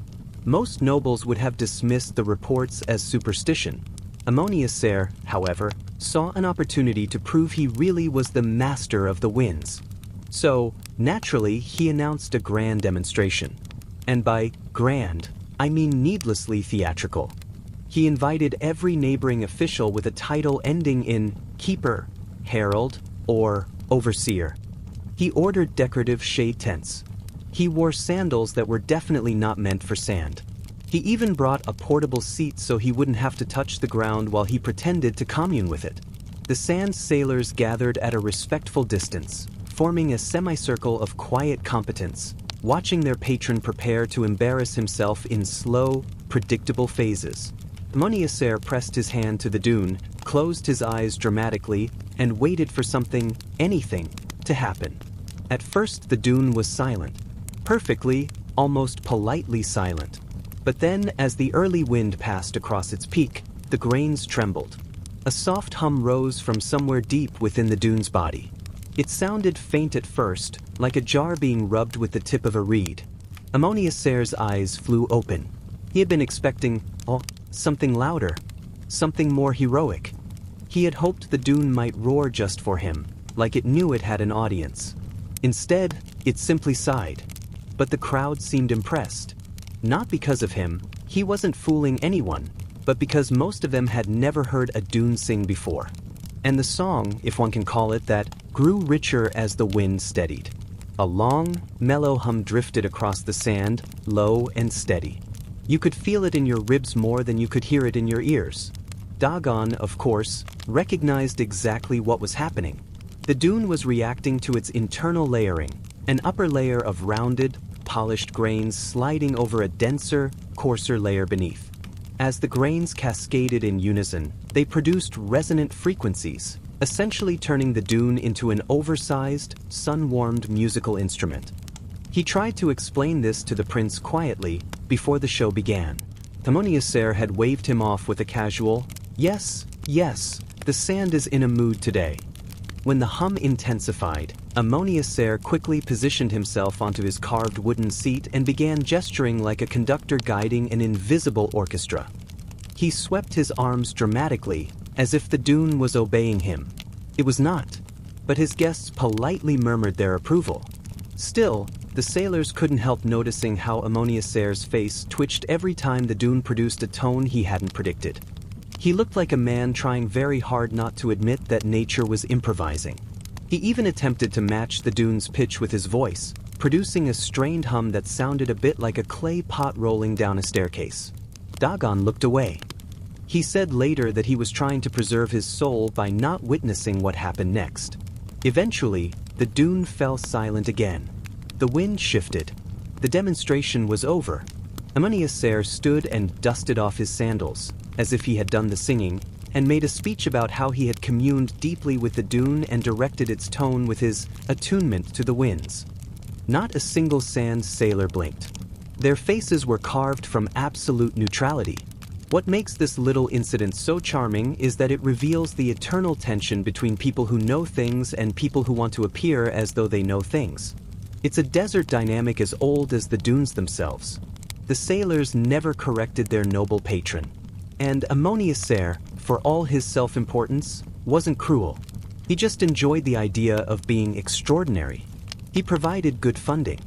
Most nobles would have dismissed the reports as superstition. Ammoniasair, however, saw an opportunity to prove he really was the master of the winds. So, naturally, he announced a grand demonstration. And by grand, I mean needlessly theatrical. He invited every neighboring official with a title ending in keeper, herald, or overseer. He ordered decorative shade tents. He wore sandals that were definitely not meant for sand. He even brought a portable seat so he wouldn't have to touch the ground while he pretended to commune with it. The sand sailors gathered at a respectful distance, forming a semicircle of quiet competence, watching their patron prepare to embarrass himself in slow, predictable phases. Ammoniasair pressed his hand to the dune, closed his eyes dramatically, and waited for something, anything, to happen. At first the dune was silent. Perfectly, almost politely silent. But then, as the early wind passed across its peak, the grains trembled. A soft hum rose from somewhere deep within the dune's body. It sounded faint at first, like a jar being rubbed with the tip of a reed. Ammoniasair's eyes flew open. He had been expecting, something louder, something more heroic. He had hoped the dune might roar just for him, like it knew it had an audience. Instead, it simply sighed. But the crowd seemed impressed. Not because of him, he wasn't fooling anyone, but because most of them had never heard a dune sing before. And the song, if one can call it that, grew richer as the wind steadied. A long, mellow hum drifted across the sand, low and steady. You could feel it in your ribs more than you could hear it in your ears. Dagon, of course, recognized exactly what was happening. The dune was reacting to its internal layering, an upper layer of rounded, polished grains sliding over a denser, coarser layer beneath. As the grains cascaded in unison, they produced resonant frequencies, essentially turning the dune into an oversized, sun-warmed musical instrument. He tried to explain this to the prince quietly before the show began. Ammoniasair had waved him off with a casual, "Yes, yes, the sand is in a mood today." When the hum intensified, Ammoniasair quickly positioned himself onto his carved wooden seat and began gesturing like a conductor guiding an invisible orchestra. He swept his arms dramatically, as if the dune was obeying him. It was not, but his guests politely murmured their approval. Still, the sailors couldn't help noticing how Ammoniasair's face twitched every time the dune produced a tone he hadn't predicted. He looked like a man trying very hard not to admit that nature was improvising. He even attempted to match the dune's pitch with his voice, producing a strained hum that sounded a bit like a clay pot rolling down a staircase. Dagon looked away. He said later that he was trying to preserve his soul by not witnessing what happened next. Eventually, the dune fell silent again. The wind shifted. The demonstration was over. Ammoniasair stood and dusted off his sandals, as if he had done the singing, and made a speech about how he had communed deeply with the dune and directed its tone with his attunement to the winds. Not a single sand sailor blinked. Their faces were carved from absolute neutrality. What makes this little incident so charming is that it reveals the eternal tension between people who know things and people who want to appear as though they know things. It's a desert dynamic as old as the dunes themselves. The sailors never corrected their noble patron. And Ammoniacer, for all his self-importance, wasn't cruel. He just enjoyed the idea of being extraordinary. He provided good funding.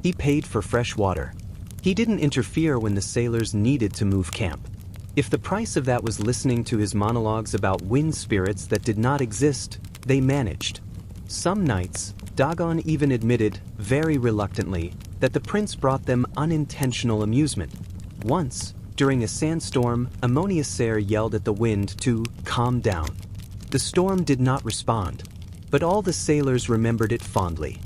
He paid for fresh water. He didn't interfere when the sailors needed to move camp. If the price of that was listening to his monologues about wind spirits that did not exist, they managed. Some nights, Dagon even admitted, very reluctantly, that the prince brought them unintentional amusement. Once, during a sandstorm, Ammoniacer yelled at the wind to calm down. The storm did not respond, but all the sailors remembered it fondly.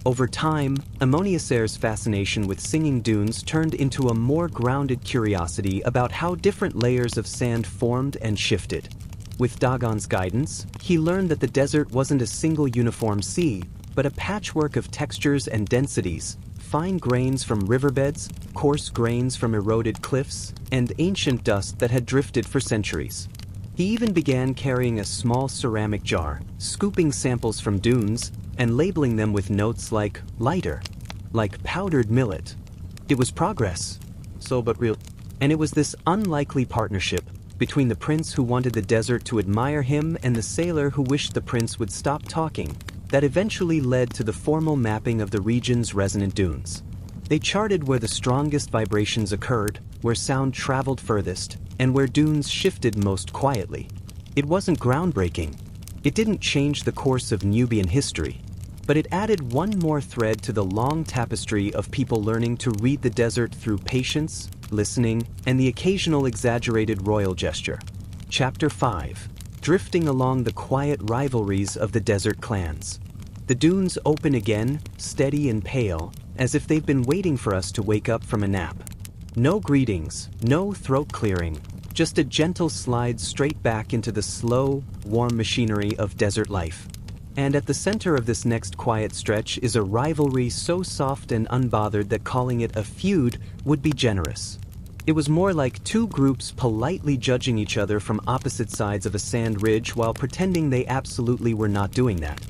Over time, Ammoniacer's fascination with singing dunes turned into a more grounded curiosity about how different layers of sand formed and shifted. With Dagon's guidance, he learned that the desert wasn't a single uniform sea, but a patchwork of textures and densities, fine grains from riverbeds, coarse grains from eroded cliffs, and ancient dust that had drifted for centuries. He even began carrying a small ceramic jar, scooping samples from dunes, and labeling them with notes like lighter, like powdered millet. It was progress, so but real. And it was this unlikely partnership between the prince who wanted the desert to admire him and the sailor who wished the prince would stop talking that eventually led to the formal mapping of the region's resonant dunes. They charted where the strongest vibrations occurred, where sound traveled furthest, and where dunes shifted most quietly. It wasn't groundbreaking. It didn't change the course of Nubian history, but it added one more thread to the long tapestry of people learning to read the desert through patience, listening, and the occasional exaggerated royal gesture. Chapter 5. Drifting along the quiet rivalries of the desert clans. The dunes open again, steady and pale, as if they've been waiting for us to wake up from a nap. No greetings, no throat clearing, just a gentle slide straight back into the slow, warm machinery of desert life. And at the center of this next quiet stretch is a rivalry so soft and unbothered that calling it a feud would be generous. It was more like two groups politely judging each other from opposite sides of a sand ridge while pretending they absolutely were not doing that.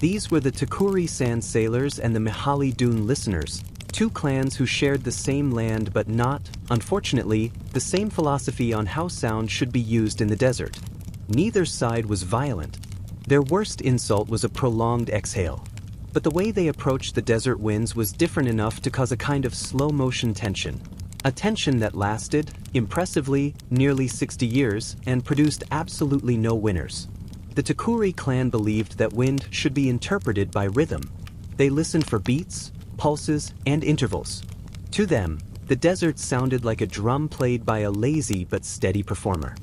These were the Takuri Sand Sailors and the Mihali Dune Listeners, two clans who shared the same land but not, unfortunately, the same philosophy on how sound should be used in the desert. Neither side was violent. Their worst insult was a prolonged exhale. But the way they approached the desert winds was different enough to cause a kind of slow-motion tension. A tension that lasted, impressively, nearly 60 years and produced absolutely no winners. The Takuri clan believed that wind should be interpreted by rhythm. They listened for beats, pulses, and intervals. To them, the desert sounded like a drum played by a lazy but steady performer.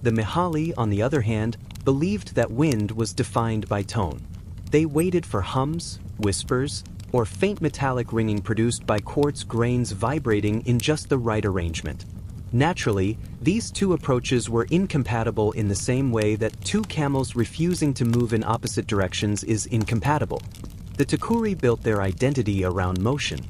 The Mihali, on the other hand, believed that wind was defined by tone. They waited for hums, whispers, or faint metallic ringing produced by quartz grains vibrating in just the right arrangement. Naturally, these two approaches were incompatible in the same way that two camels refusing to move in opposite directions is incompatible. The Takuri built their identity around motion.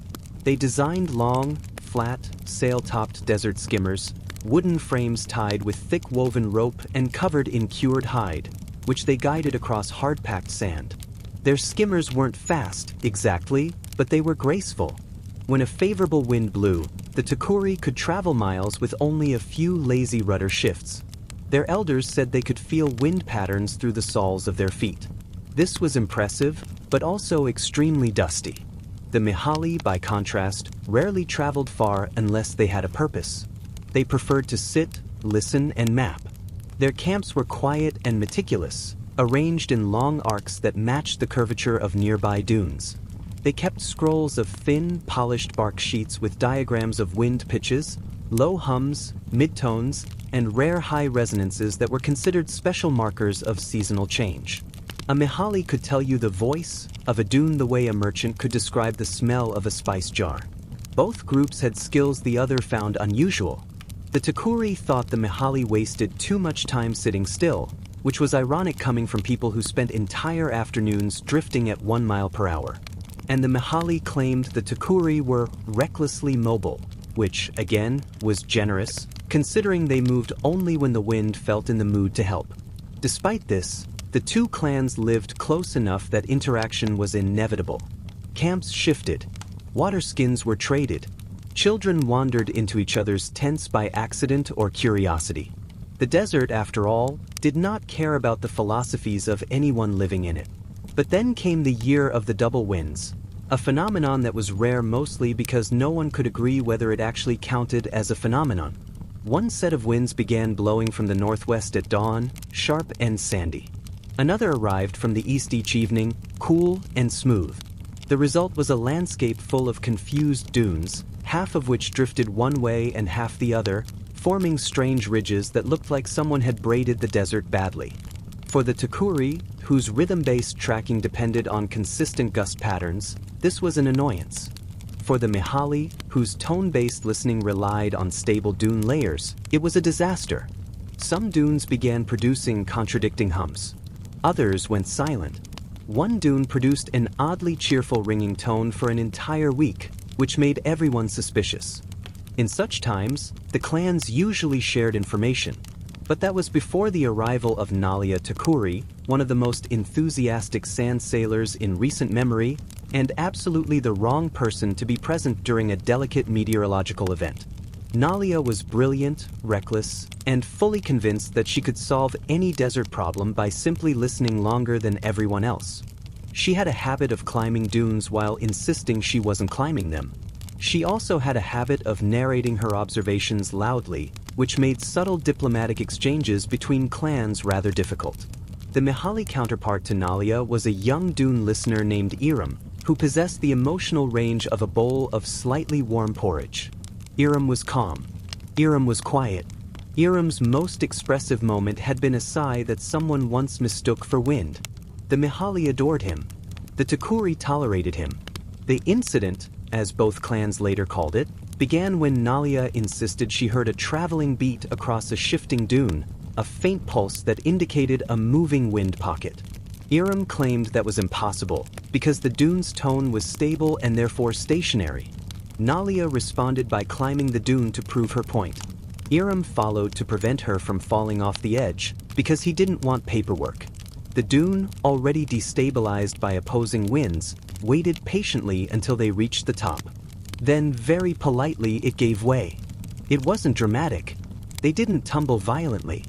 They designed long, flat, sail-topped desert skimmers, wooden frames tied with thick woven rope and covered in cured hide, which they guided across hard-packed sand. Their skimmers weren't fast, exactly, but they were graceful. When a favorable wind blew, the Takuri could travel miles with only a few lazy rudder shifts. Their elders said they could feel wind patterns through the soles of their feet. This was impressive, but also extremely dusty. The Mihali, by contrast, rarely traveled far unless they had a purpose. They preferred to sit, listen, and map. Their camps were quiet and meticulous, arranged in long arcs that matched the curvature of nearby dunes. They kept scrolls of thin, polished bark sheets with diagrams of wind pitches, low hums, midtones, and rare high resonances that were considered special markers of seasonal change. A Mihali could tell you the voice of a dune the way a merchant could describe the smell of a spice jar. Both groups had skills the other found unusual. The Takuri thought the Mihali wasted too much time sitting still, which was ironic coming from people who spent entire afternoons drifting at 1 mile per hour. And the Mihali claimed the Takuri were recklessly mobile, which, again, was generous, considering they moved only when the wind felt in the mood to help. Despite this, the two clans lived close enough that interaction was inevitable. Camps shifted, water skins were traded, children wandered into each other's tents by accident or curiosity. The desert, after all, did not care about the philosophies of anyone living in it. But then came the year of the double winds, a phenomenon that was rare mostly because no one could agree whether it actually counted as a phenomenon. One set of winds began blowing from the northwest at dawn, sharp and sandy. Another arrived from the east each evening, cool and smooth. The result was a landscape full of confused dunes, half of which drifted one way and half the other, forming strange ridges that looked like someone had braided the desert badly. For the Takuri, whose rhythm-based tracking depended on consistent gust patterns, this was an annoyance. For the Mihali, whose tone-based listening relied on stable dune layers, it was a disaster. Some dunes began producing contradicting hums. Others went silent. One dune produced an oddly cheerful ringing tone for an entire week, which made everyone suspicious. In such times, the clans usually shared information, but that was before the arrival of Nalia Takuri, one of the most enthusiastic sand sailors in recent memory, and absolutely the wrong person to be present during a delicate meteorological event. Nalia was brilliant, reckless, and fully convinced that she could solve any desert problem by simply listening longer than everyone else. She had a habit of climbing dunes while insisting she wasn't climbing them. She also had a habit of narrating her observations loudly, which made subtle diplomatic exchanges between clans rather difficult. The Mihali counterpart to Nalia was a young dune listener named Iram, who possessed the emotional range of a bowl of slightly warm porridge. Iram was calm. Iram was quiet. Iram's most expressive moment had been a sigh that someone once mistook for wind. The Mihali adored him. The Takuri tolerated him. The incident, as both clans later called it, began when Nalia insisted she heard a traveling beat across a shifting dune, a faint pulse that indicated a moving wind pocket. Iram claimed that was impossible, because the dune's tone was stable and therefore stationary. Nalia responded by climbing the dune to prove her point. Iram followed to prevent her from falling off the edge, because he didn't want paperwork. The dune, already destabilized by opposing winds, waited patiently until they reached the top. Then, very politely, it gave way. It wasn't dramatic. They didn't tumble violently.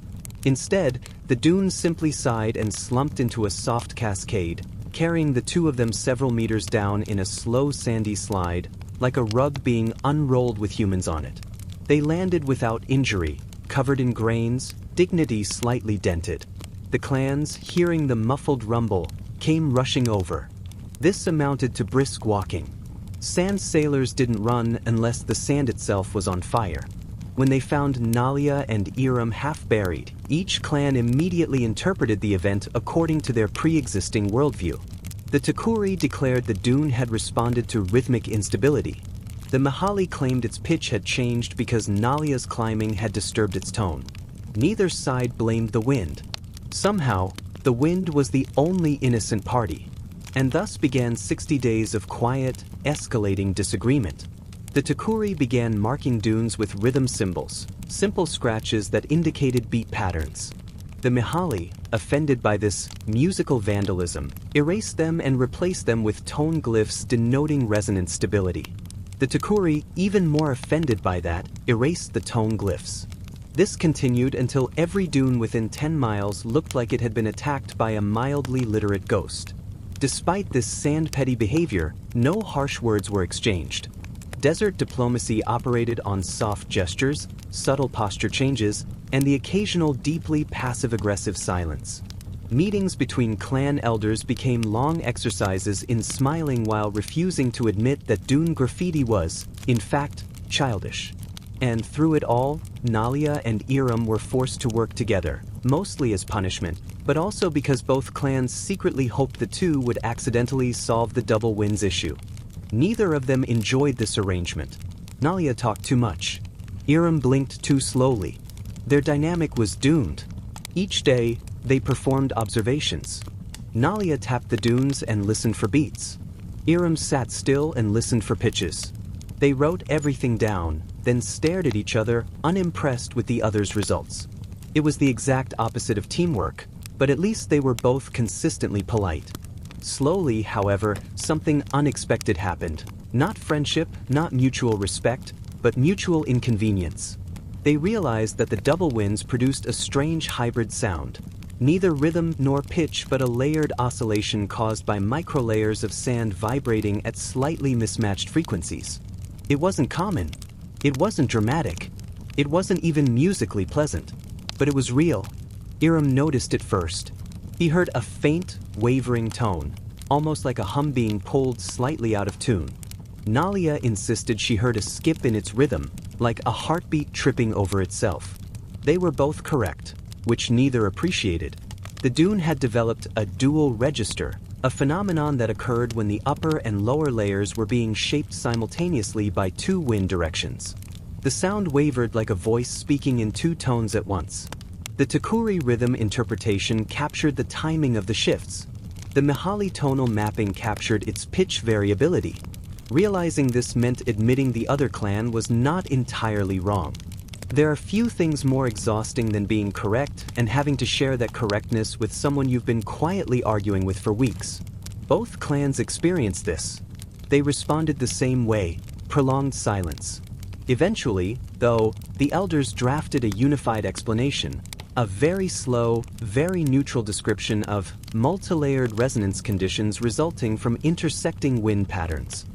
Instead, the dune simply sighed and slumped into a soft cascade, carrying the two of them several meters down in a slow sandy slide, like a rug being unrolled with humans on it. They landed without injury, covered in grains, dignity slightly dented. The clans, hearing the muffled rumble, came rushing over. This amounted to brisk walking. Sand sailors didn't run unless the sand itself was on fire. When they found Nalia and Iram half-buried, each clan immediately interpreted the event according to their pre-existing worldview. The Takuri declared the dune had responded to rhythmic instability. The Mihali claimed its pitch had changed because Nalia's climbing had disturbed its tone. Neither side blamed the wind. Somehow, the wind was the only innocent party, and thus began 60 days of quiet, escalating disagreement. The Takuri began marking dunes with rhythm symbols, simple scratches that indicated beat patterns. The Mihali, offended by this musical vandalism, erased them and replaced them with tone glyphs denoting resonant stability. The Takuri, even more offended by that, erased the tone glyphs. This continued until every dune within 10 miles looked like it had been attacked by a mildly literate ghost. Despite this sand-petty behavior, no harsh words were exchanged. Desert diplomacy operated on soft gestures, subtle posture changes, and the occasional deeply passive-aggressive silence. Meetings between clan elders became long exercises in smiling while refusing to admit that dune graffiti was, in fact, childish. And through it all, Nalia and Iram were forced to work together, mostly as punishment, but also because both clans secretly hoped the two would accidentally solve the double winds issue. Neither of them enjoyed this arrangement. Nalia talked too much. Iram blinked too slowly. Their dynamic was doomed. Each day, they performed observations. Nalia tapped the dunes and listened for beats. Iram sat still and listened for pitches. They wrote everything down, then stared at each other, unimpressed with the other's results. It was the exact opposite of teamwork, but at least they were both consistently polite. Slowly, however, something unexpected happened. Not friendship, not mutual respect, but mutual inconvenience. They realized that the double winds produced a strange hybrid sound. Neither rhythm nor pitch, but a layered oscillation caused by microlayers of sand vibrating at slightly mismatched frequencies. It wasn't common. It wasn't dramatic. It wasn't even musically pleasant. But it was real. Iram noticed it first. He heard a faint, wavering tone, almost like a hum being pulled slightly out of tune. Nalia insisted she heard a skip in its rhythm, like a heartbeat tripping over itself. They were both correct, which neither appreciated. The dune had developed a dual register, a phenomenon that occurred when the upper and lower layers were being shaped simultaneously by two wind directions. The sound wavered like a voice speaking in two tones at once. The Takuri rhythm interpretation captured the timing of the shifts. The Mihali tonal mapping captured its pitch variability. Realizing this meant admitting the other clan was not entirely wrong. There are few things more exhausting than being correct and having to share that correctness with someone you've been quietly arguing with for weeks. Both clans experienced this. They responded the same way, prolonged silence. Eventually, though, the elders drafted a unified explanation, a very slow, very neutral description of multilayered resonance conditions resulting from intersecting wind patterns.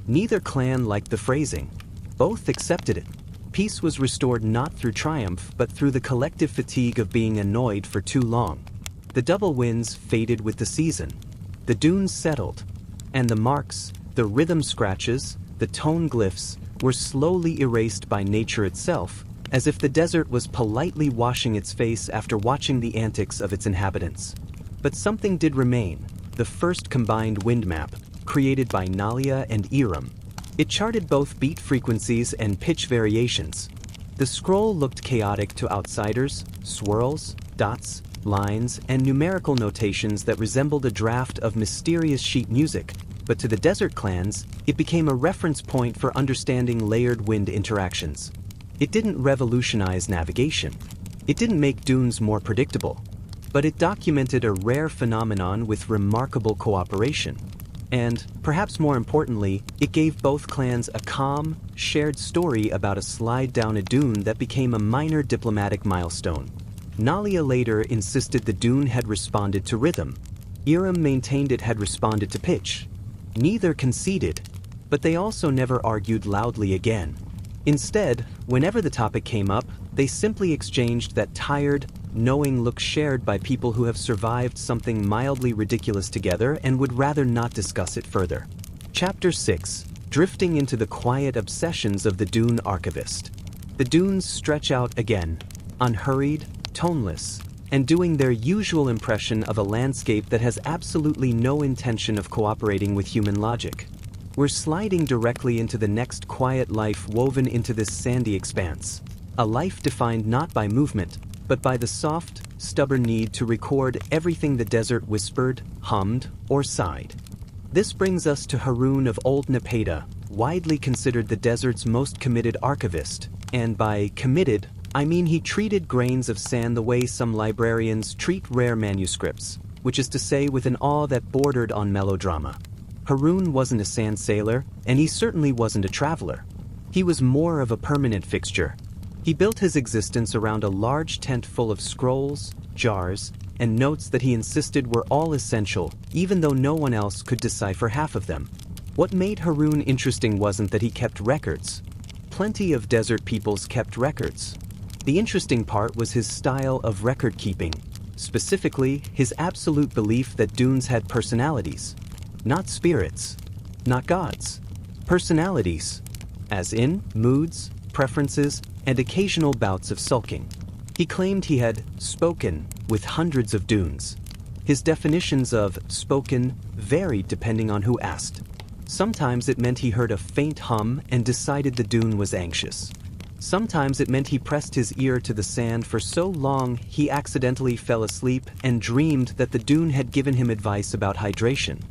Neither clan liked the phrasing. Both accepted it. Peace was restored not through triumph, but through the collective fatigue of being annoyed for too long. The double winds faded with the season. The dunes settled. And the marks, the rhythm scratches, the tone glyphs, were slowly erased by nature itself, as if the desert was politely washing its face after watching the antics of its inhabitants. But something did remain, the first combined wind map, created by Nalia and Iram. It charted both beat frequencies and pitch variations. The scroll looked chaotic to outsiders, swirls, dots, lines, and numerical notations that resembled a draft of mysterious sheet music, but to the desert clans, it became a reference point for understanding layered wind interactions. It didn't revolutionize navigation. It didn't make dunes more predictable, but it documented a rare phenomenon with remarkable cooperation. And, perhaps more importantly, it gave both clans a calm, shared story about a slide down a dune that became a minor diplomatic milestone. Nalia later insisted the dune had responded to rhythm. Iram maintained it had responded to pitch. Neither conceded, but they also never argued loudly again. Instead, whenever the topic came up, they simply exchanged that tired, knowing look shared by people who have survived something mildly ridiculous together and would rather not discuss it further. Chapter 6. Drifting into the quiet obsessions of the dune archivist. The dunes stretch out again, unhurried, toneless, and doing their usual impression of a landscape that has absolutely no intention of cooperating with human logic. We're sliding directly into the next quiet life woven into this sandy expanse. A life defined not by movement, but by the soft, stubborn need to record everything the desert whispered, hummed, or sighed. This brings us to Haroun of Old Nepeta, widely considered the desert's most committed archivist, and by committed, I mean he treated grains of sand the way some librarians treat rare manuscripts, which is to say with an awe that bordered on melodrama. Haroun wasn't a sand sailor, and he certainly wasn't a traveler. He was more of a permanent fixture. He built his existence around a large tent full of scrolls, jars, and notes that he insisted were all essential, even though no one else could decipher half of them. What made Haroun interesting wasn't that he kept records. Plenty of desert peoples kept records. The interesting part was his style of record-keeping, specifically his absolute belief that dunes had personalities. Not spirits, not gods. Personalities, as in moods, preferences, and occasional bouts of sulking. He claimed he had spoken with hundreds of dunes. His definitions of spoken varied depending on who asked. Sometimes it meant he heard a faint hum and decided the dune was anxious. Sometimes it meant he pressed his ear to the sand for so long he accidentally fell asleep and dreamed that the dune had given him advice about hydration.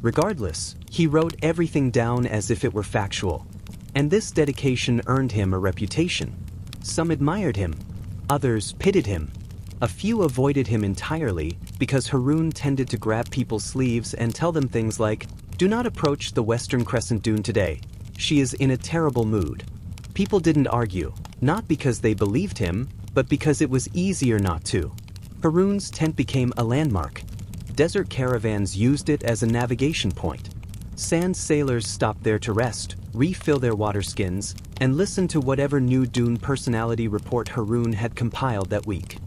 Regardless, he wrote everything down as if it were factual. And this dedication earned him a reputation. Some admired him, others pitied him. A few avoided him entirely because Haroun tended to grab people's sleeves and tell them things like, "Do not approach the Western Crescent Dune today. She is in a terrible mood." People didn't argue, not because they believed him, but because it was easier not to. Haroun's tent became a landmark. Desert caravans used it as a navigation point. Sand sailors stopped there to rest, refill their water skins, and listen to whatever new Dune personality report Haroun had compiled that week.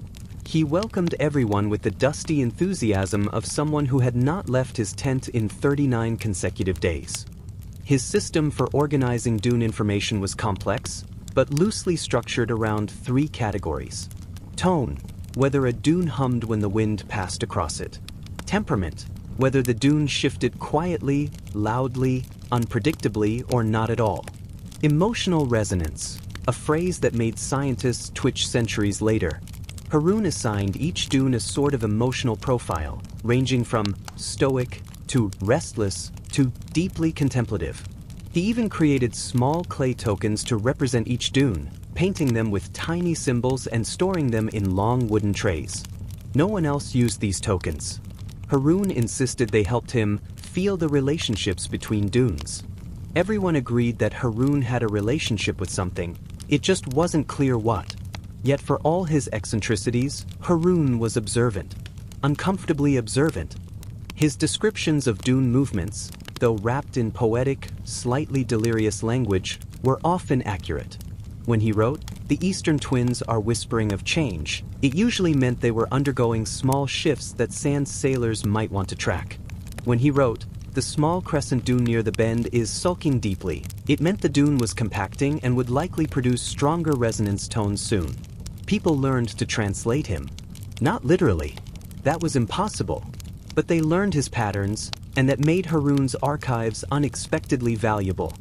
He welcomed everyone with the dusty enthusiasm of someone who had not left his tent in 39 consecutive days. His system for organizing Dune information was complex, but loosely structured around 3 categories. Tone, whether a dune hummed when the wind passed across it. Temperament, whether the dune shifted quietly, loudly, unpredictably, or not at all. Emotional resonance, a phrase that made scientists twitch centuries later. Haroun assigned each dune a sort of emotional profile, ranging from stoic to restless to deeply contemplative. He even created small clay tokens to represent each dune, painting them with tiny symbols and storing them in long wooden trays. No one else used these tokens. Haroun insisted they helped him feel the relationships between dunes. Everyone agreed that Haroun had a relationship with something, it just wasn't clear what. Yet for all his eccentricities, Haroun was observant. Uncomfortably observant. His descriptions of dune movements, though wrapped in poetic, slightly delirious language, were often accurate. When he wrote, "The Eastern Twins are whispering of change," it usually meant they were undergoing small shifts that sand sailors might want to track. When he wrote, "The small crescent dune near the bend is sulking deeply," it meant the dune was compacting and would likely produce stronger resonance tones soon. People learned to translate him. Not literally. That was impossible. But they learned his patterns, and that made Haroun's archives unexpectedly valuable.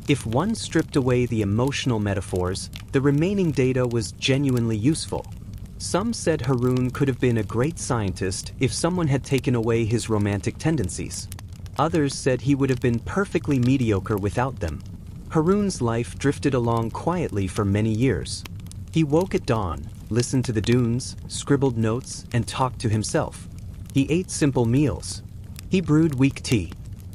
If one stripped away the emotional metaphors, the remaining data was genuinely useful. Some said Haroun could have been a great scientist if someone had taken away his romantic tendencies. Others said he would have been perfectly mediocre without them. Haroun's life drifted along quietly for many years. He woke at dawn, listened to the dunes, scribbled notes, and talked to himself. He ate simple meals. He brewed weak tea.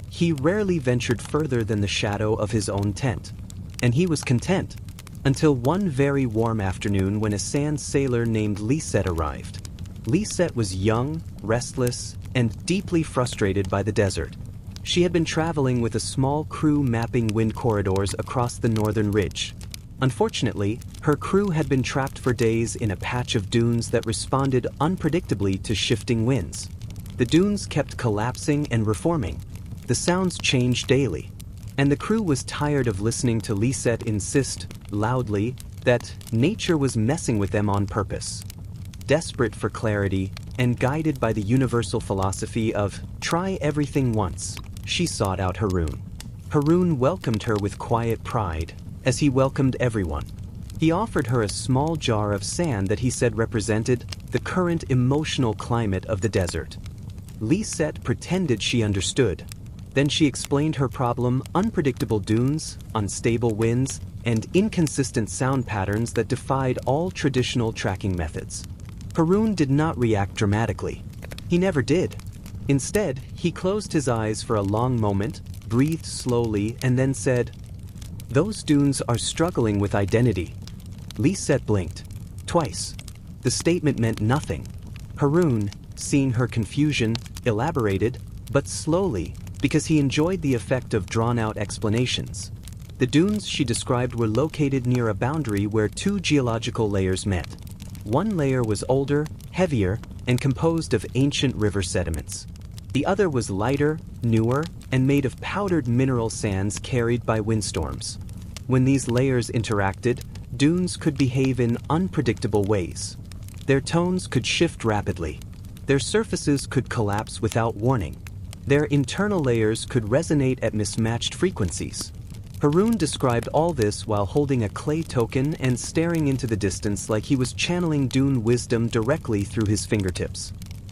He rarely ventured further than the shadow of his own tent. And he was content, until one very warm afternoon when a sand sailor named Lisette arrived. Lisette was young, restless, and deeply frustrated by the desert. She had been traveling with a small crew mapping wind corridors across the northern ridge. Unfortunately, her crew had been trapped for days in a patch of dunes that responded unpredictably to shifting winds. The dunes kept collapsing and reforming. The sounds changed daily, and the crew was tired of listening to Lisette insist, loudly, that nature was messing with them on purpose. Desperate for clarity, and guided by the universal philosophy of try everything once, she sought out Haroun. Haroun welcomed her with quiet pride, as he welcomed everyone. He offered her a small jar of sand that he said represented the current emotional climate of the desert. Lisette pretended she understood. Then she explained her problem: unpredictable dunes, unstable winds, and inconsistent sound patterns that defied all traditional tracking methods. Haroun did not react dramatically. He never did. Instead, he closed his eyes for a long moment, breathed slowly, and then said, "Those dunes are struggling with identity." Lisette blinked. Twice. The statement meant nothing. Haroun, seeing her confusion, elaborated, but slowly, because he enjoyed the effect of drawn-out explanations. The dunes she described were located near a boundary where 2 geological layers met. One layer was older, heavier, and composed of ancient river sediments. The other was lighter, newer, and made of powdered mineral sands carried by windstorms. When these layers interacted, dunes could behave in unpredictable ways. Their tones could shift rapidly. Their surfaces could collapse without warning. Their internal layers could resonate at mismatched frequencies. Haroun described all this while holding a clay token and staring into the distance like he was channeling dune wisdom directly through his fingertips.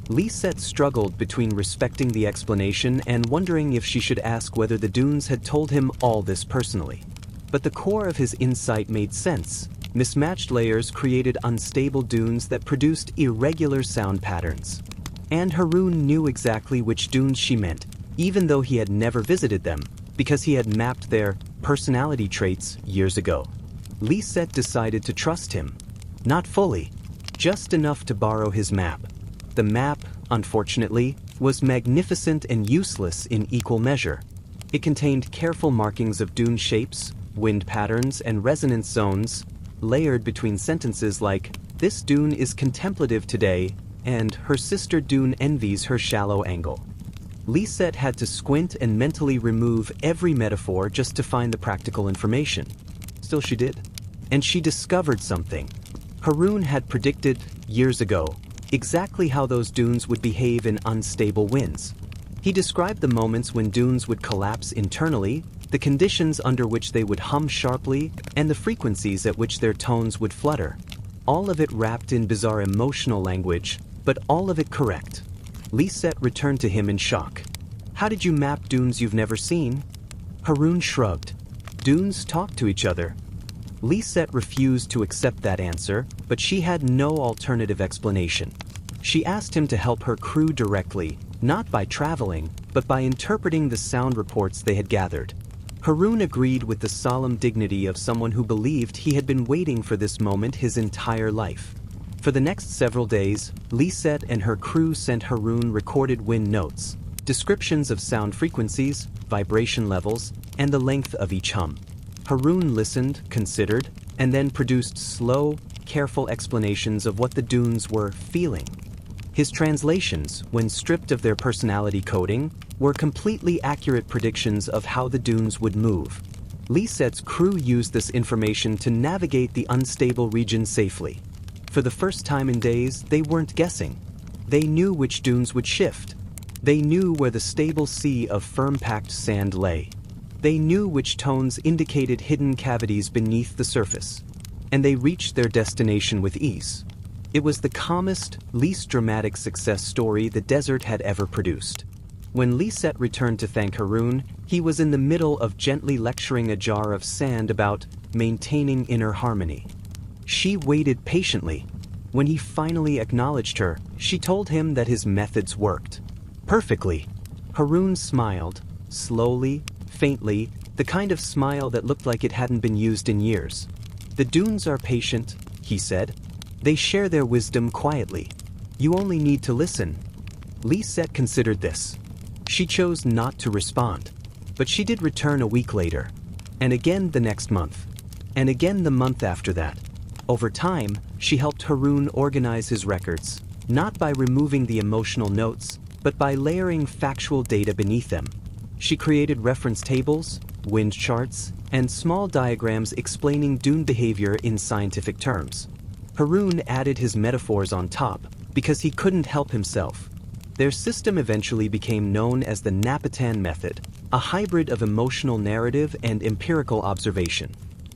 Lisette struggled between respecting the explanation and wondering if she should ask whether the dunes had told him all this personally. But the core of his insight made sense. Mismatched layers created unstable dunes that produced irregular sound patterns. And Haroon knew exactly which dunes she meant, even though he had never visited them, because he had mapped their personality traits years ago. Lisette decided to trust him. Not fully, just enough to borrow his map. The map, unfortunately, was magnificent and useless in equal measure. It contained careful markings of dune shapes, wind patterns, and resonance zones, layered between sentences like, "This dune is contemplative today," and "Her sister dune envies her shallow angle." Lisette had to squint and mentally remove every metaphor just to find the practical information. Still she did. And she discovered something. Haroon had predicted, years ago, exactly how those dunes would behave in unstable winds. He described the moments when dunes would collapse internally, the conditions under which they would hum sharply, and the frequencies at which their tones would flutter. All of it wrapped in bizarre emotional language, but all of it correct. Lisette returned to him in shock. "How did you map dunes you've never seen?" Haroon shrugged. "Dunes talk to each other." Lisette refused to accept that answer, but she had no alternative explanation. She asked him to help her crew directly, not by traveling, but by interpreting the sound reports they had gathered. Haroon agreed with the solemn dignity of someone who believed he had been waiting for this moment his entire life. For the next several days, Lisette and her crew sent Haroon recorded wind notes, descriptions of sound frequencies, vibration levels, and the length of each hum. Haroon listened, considered, and then produced slow, careful explanations of what the dunes were feeling. His translations, when stripped of their personality coding, were completely accurate predictions of how the dunes would move. Lisette's crew used this information to navigate the unstable region safely. For the first time in days, they weren't guessing. They knew which dunes would shift. They knew where the stable sea of firm-packed sand lay. They knew which tones indicated hidden cavities beneath the surface. And they reached their destination with ease. It was the calmest, least dramatic success story the desert had ever produced. When Lisette returned to thank Haroon, he was in the middle of gently lecturing a jar of sand about maintaining inner harmony. She waited patiently. When he finally acknowledged her, she told him that his methods worked. Perfectly. Haroon smiled, slowly, faintly, the kind of smile that looked like it hadn't been used in years. "The dunes are patient," he said. "They share their wisdom quietly. You only need to listen." Lisette considered this. She chose not to respond. But she did return a week later. And again the next month. And again the month after that. Over time, she helped Haroon organize his records, not by removing the emotional notes, but by layering factual data beneath them. She created reference tables, wind charts, and small diagrams explaining dune behavior in scientific terms. Haroon added his metaphors on top because he couldn't help himself. Their system eventually became known as the Napatan method, a hybrid of emotional narrative and empirical observation.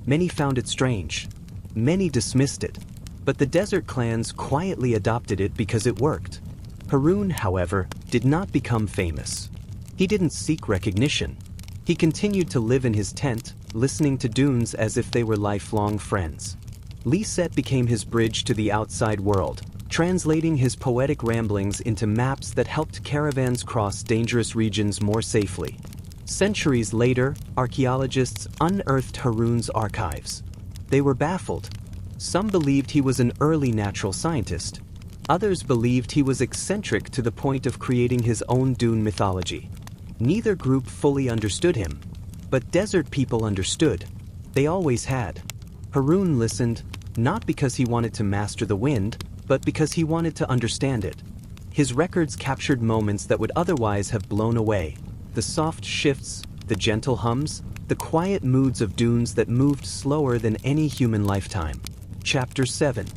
Many found it strange. Many dismissed it. But the desert clans quietly adopted it because it worked. Haroon, however, did not become famous. He didn't seek recognition. He continued to live in his tent, listening to dunes as if they were lifelong friends. Lisette became his bridge to the outside world, translating his poetic ramblings into maps that helped caravans cross dangerous regions more safely. Centuries later, archaeologists unearthed Haroon's archives. They were baffled. Some believed he was an early natural scientist. Others believed he was eccentric to the point of creating his own dune mythology. Neither group fully understood him. But desert people understood. They always had. Haroon listened, not because he wanted to master the wind, but because he wanted to understand it. His records captured moments that would otherwise have blown away. The soft shifts, the gentle hums, the quiet moods of dunes that moved slower than any human lifetime. Chapter 7.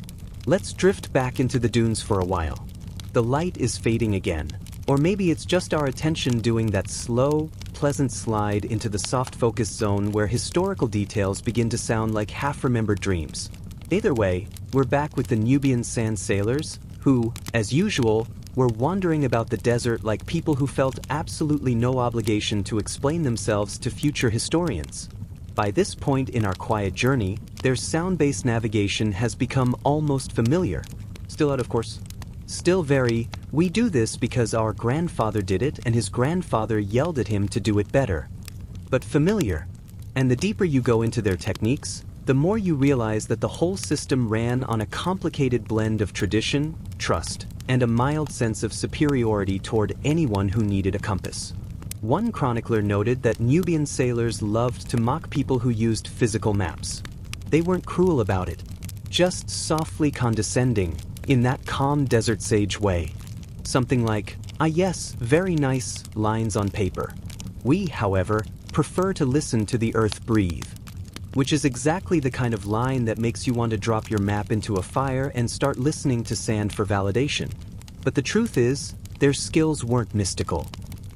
Let's drift back into the dunes for a while. The light is fading again. Or maybe it's just our attention doing that slow, pleasant slide into the soft focus zone where historical details begin to sound like half-remembered dreams. Either way, we're back with the Nubian sand sailors, who, as usual, were wandering about the desert like people who felt absolutely no obligation to explain themselves to future historians. By this point in our quiet journey, their sound-based navigation has become almost familiar. Still out, of course. Still very, we do this because our grandfather did it and his grandfather yelled at him to do it better. But familiar. And the deeper you go into their techniques, the more you realize that the whole system ran on a complicated blend of tradition, trust, and a mild sense of superiority toward anyone who needed a compass. One chronicler noted that Nubian sailors loved to mock people who used physical maps. They weren't cruel about it, just softly condescending, in that calm desert sage way. Something like, "Ah yes, very nice," lines on paper. We, however, prefer to listen to the earth breathe. Which is exactly the kind of line that makes you want to drop your map into a fire and start listening to sand for validation. But the truth is, their skills weren't mystical.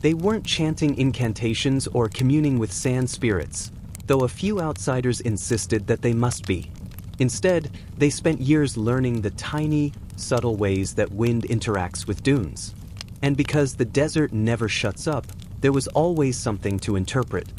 They weren't chanting incantations or communing with sand spirits, though a few outsiders insisted that they must be. Instead, they spent years learning the tiny, subtle ways that wind interacts with dunes. And because the desert never shuts up, there was always something to interpret.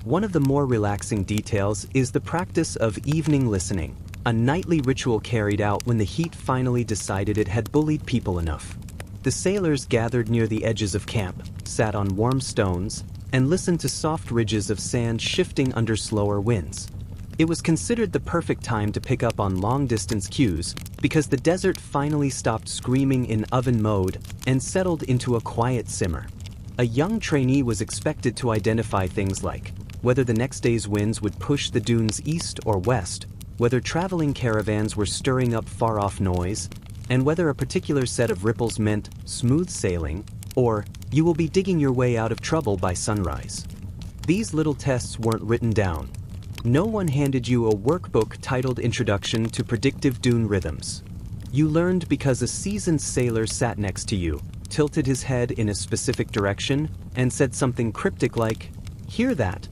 One of the more relaxing details is the practice of evening listening, a nightly ritual carried out when the heat finally decided it had bullied people enough. The sailors gathered near the edges of camp, sat on warm stones, and listened to soft ridges of sand shifting under slower winds. It was considered the perfect time to pick up on long-distance cues because the desert finally stopped screaming in oven mode and settled into a quiet simmer. A young trainee was expected to identify things like whether the next day's winds would push the dunes east or west, whether traveling caravans were stirring up far-off noise, and whether a particular set of ripples meant smooth sailing or you will be digging your way out of trouble by sunrise. These little tests weren't written down. No one handed you a workbook titled Introduction to Predictive Dune Rhythms. You learned because a seasoned sailor sat next to you, tilted his head in a specific direction, and said something cryptic like, "Hear that?"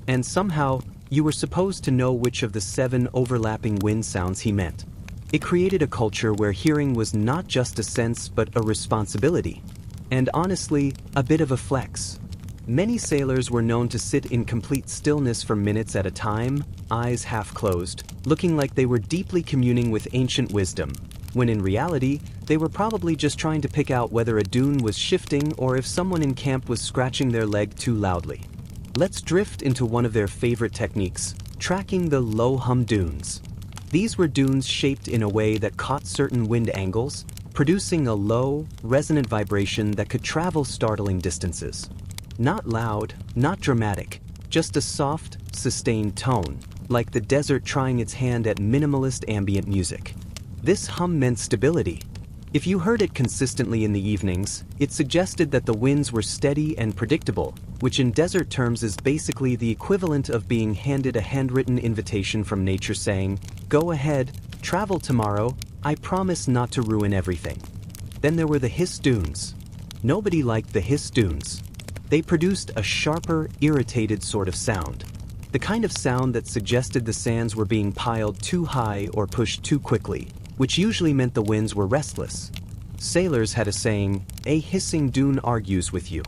And somehow, you were supposed to know which of the 7 overlapping wind sounds he meant. It created a culture where hearing was not just a sense but a responsibility. And honestly, a bit of a flex. Many sailors were known to sit in complete stillness for minutes at a time, eyes half closed, looking like they were deeply communing with ancient wisdom, when in reality, they were probably just trying to pick out whether a dune was shifting or if someone in camp was scratching their leg too loudly. Let's drift into one of their favorite techniques, tracking the low-hum dunes. These were dunes shaped in a way that caught certain wind angles, producing a low, resonant vibration that could travel startling distances. Not loud, not dramatic, just a soft, sustained tone, like the desert trying its hand at minimalist ambient music. This hum meant stability. If you heard it consistently in the evenings, it suggested that the winds were steady and predictable, which in desert terms is basically the equivalent of being handed a handwritten invitation from nature saying, "Go ahead, travel tomorrow, I promise not to ruin everything." Then there were the hiss dunes. Nobody liked the hiss dunes. They produced a sharper, irritated sort of sound. The kind of sound that suggested the sands were being piled too high or pushed too quickly, which usually meant the winds were restless. Sailors had a saying, "A hissing dune argues with you."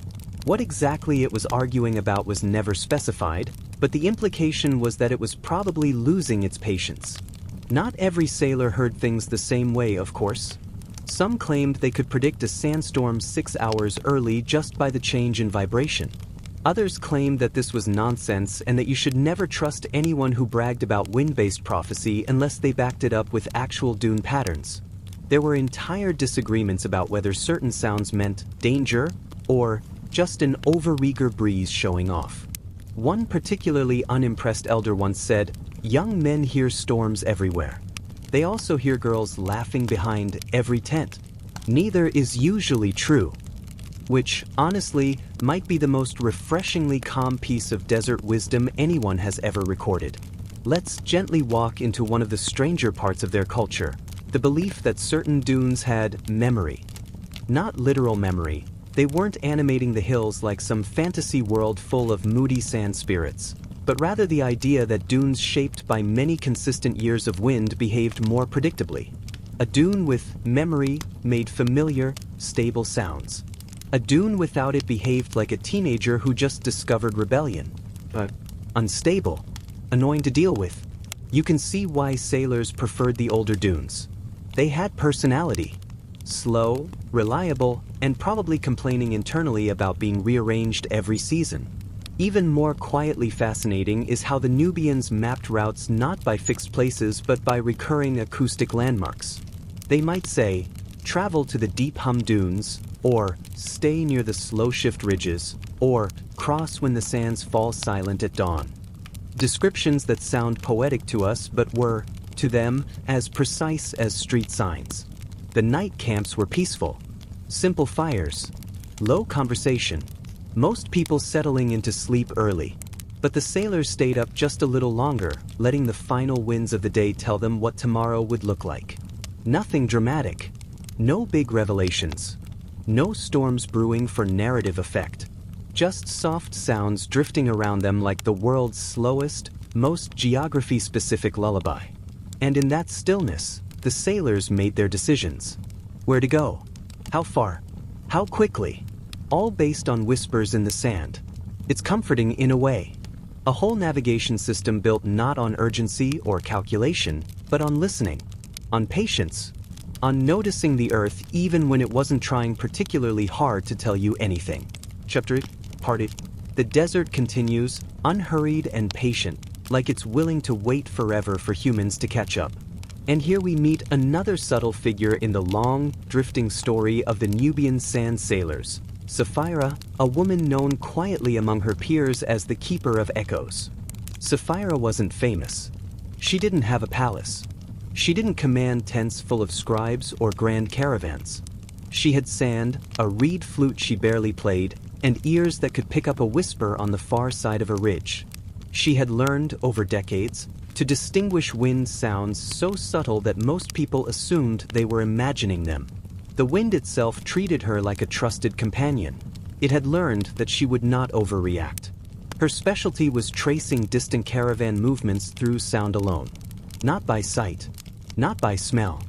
What exactly it was arguing about was never specified, but the implication was that it was probably losing its patience. Not every sailor heard things the same way, of course. Some claimed they could predict a sandstorm 6 hours early just by the change in vibration. Others claimed that this was nonsense and that you should never trust anyone who bragged about wind-based prophecy unless they backed it up with actual dune patterns. There were entire disagreements about whether certain sounds meant danger or just an overeager breeze showing off. One particularly unimpressed elder once said, "Young men hear storms everywhere. They also hear girls laughing behind every tent. Neither is usually true." Which, honestly, might be the most refreshingly calm piece of desert wisdom anyone has ever recorded. Let's gently walk into one of the stranger parts of their culture, the belief that certain dunes had memory. Not literal memory. They weren't animating the hills like some fantasy world full of moody sand spirits, but rather the idea that dunes shaped by many consistent years of wind behaved more predictably. A dune with memory made familiar, stable sounds. A dune without it behaved like a teenager who just discovered rebellion. But unstable. annoying to deal with. You can see why sailors preferred the older dunes. They had personality. Slow, reliable, and probably complaining internally about being rearranged every season. Even more quietly fascinating is how the Nubians mapped routes not by fixed places but by recurring acoustic landmarks. They might say, travel to the deep hum dunes, or stay near the slow shift ridges, or cross when the sands fall silent at dawn. Descriptions that sound poetic to us but were, to them, as precise as street signs. The night camps were peaceful. Simple fires. Low conversation. Most people settling into sleep early. But the sailors stayed up just a little longer, letting the final winds of the day tell them what tomorrow would look like. Nothing dramatic. No big revelations. No storms brewing for narrative effect. Just soft sounds drifting around them like the world's slowest, most geography-specific lullaby. And in that stillness, the sailors made their decisions. Where to go? How far? How quickly? All based on whispers in the sand. It's comforting in a way. A whole navigation system built not on urgency or calculation, but on listening, on patience, on noticing the earth even when it wasn't trying particularly hard to tell you anything. Chapter parted. The desert continues, unhurried and patient, like it's willing to wait forever for humans to catch up. And here we meet another subtle figure in the long, drifting story of the Nubian sand sailors. Sapphira, a woman known quietly among her peers as the keeper of echoes. Sapphira wasn't famous. She didn't have a palace. She didn't command tents full of scribes or grand caravans. She had sand, a reed flute she barely played, and ears that could pick up a whisper on the far side of a ridge. She had learned, over decades, to distinguish wind sounds so subtle that most people assumed they were imagining them. The wind itself treated her like a trusted companion. It had learned that she would not overreact. Her specialty was tracing distant caravan movements through sound alone. Not by sight, not by smell,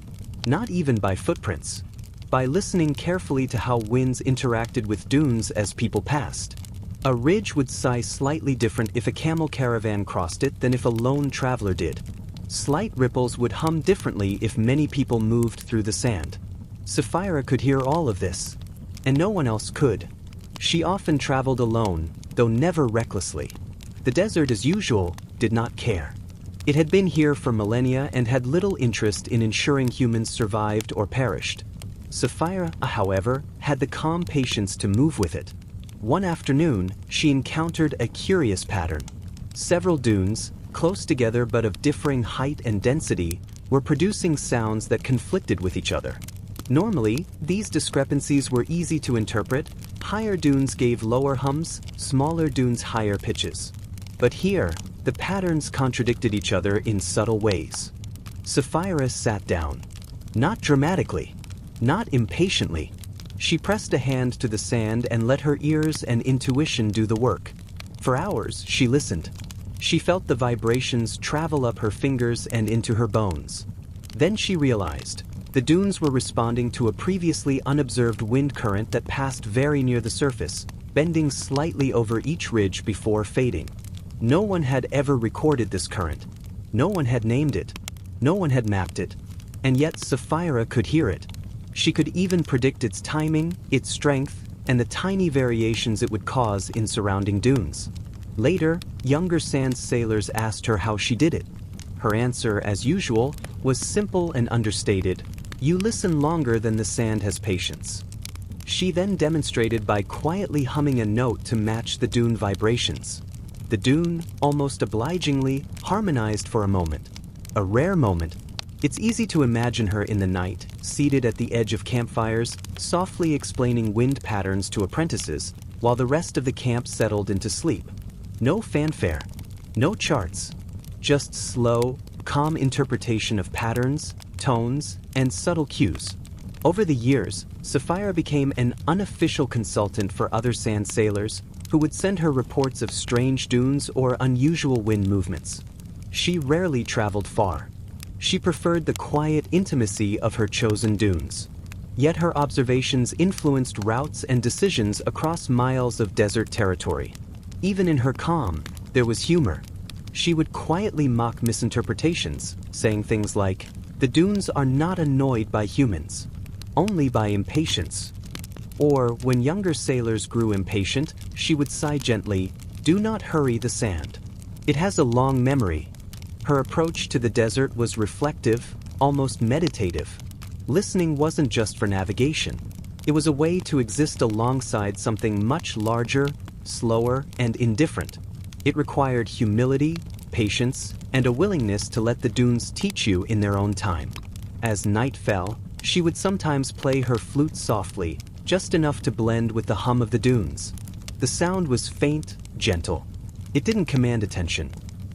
not even by footprints. By listening carefully to how winds interacted with dunes as people passed. A ridge would sigh slightly different if a camel caravan crossed it than if a lone traveler did. Slight ripples would hum differently if many people moved through the sand. Sapphira could hear all of this, and no one else could. She often traveled alone, though never recklessly. The desert, as usual, did not care. It had been here for millennia and had little interest in ensuring humans survived or perished. Sapphira, however, had the calm patience to move with it. One afternoon, she encountered a curious pattern. Several dunes, close together but of differing height and density, were producing sounds that conflicted with each other. Normally, these discrepancies were easy to interpret. Higher dunes gave lower hums, smaller dunes higher pitches. But here, the patterns contradicted each other in subtle ways. Sapphira sat down. Not dramatically, not impatiently. She pressed a hand to the sand and let her ears and intuition do the work. For hours, she listened. She felt the vibrations travel up her fingers and into her bones. Then she realized. The dunes were responding to a previously unobserved wind current that passed very near the surface, bending slightly over each ridge before fading. No one had ever recorded this current. No one had named it. No one had mapped it. And yet Sapphira could hear it. She could even predict its timing, its strength, and the tiny variations it would cause in surrounding dunes. Later, younger sand sailors asked her how she did it. Her answer, as usual, was simple and understated. You listen longer than the sand has patience. She then demonstrated by quietly humming a note to match the dune vibrations. The dune, almost obligingly, harmonized for a moment. A rare moment. It's easy to imagine her in the night, seated at the edge of campfires, softly explaining wind patterns to apprentices, while the rest of the camp settled into sleep. No fanfare, no charts, just slow, calm interpretation of patterns, tones, and subtle cues. Over the years, Sapphira became an unofficial consultant for other sand sailors, who would send her reports of strange dunes or unusual wind movements. She rarely traveled far. She preferred the quiet intimacy of her chosen dunes. Yet her observations influenced routes and decisions across miles of desert territory. Even in her calm, there was humor. She would quietly mock misinterpretations, saying things like, "The dunes are not annoyed by humans, only by impatience." Or, when younger sailors grew impatient, she would sigh gently, "Do not hurry the sand. It has a long memory." Her approach to the desert was reflective, almost meditative. Listening wasn't just for navigation. It was a way to exist alongside something much larger, slower, and indifferent. It required humility, patience, and a willingness to let the dunes teach you in their own time. As night fell, she would sometimes play her flute softly, just enough to blend with the hum of the dunes. The sound was faint, gentle. It didn't command attention.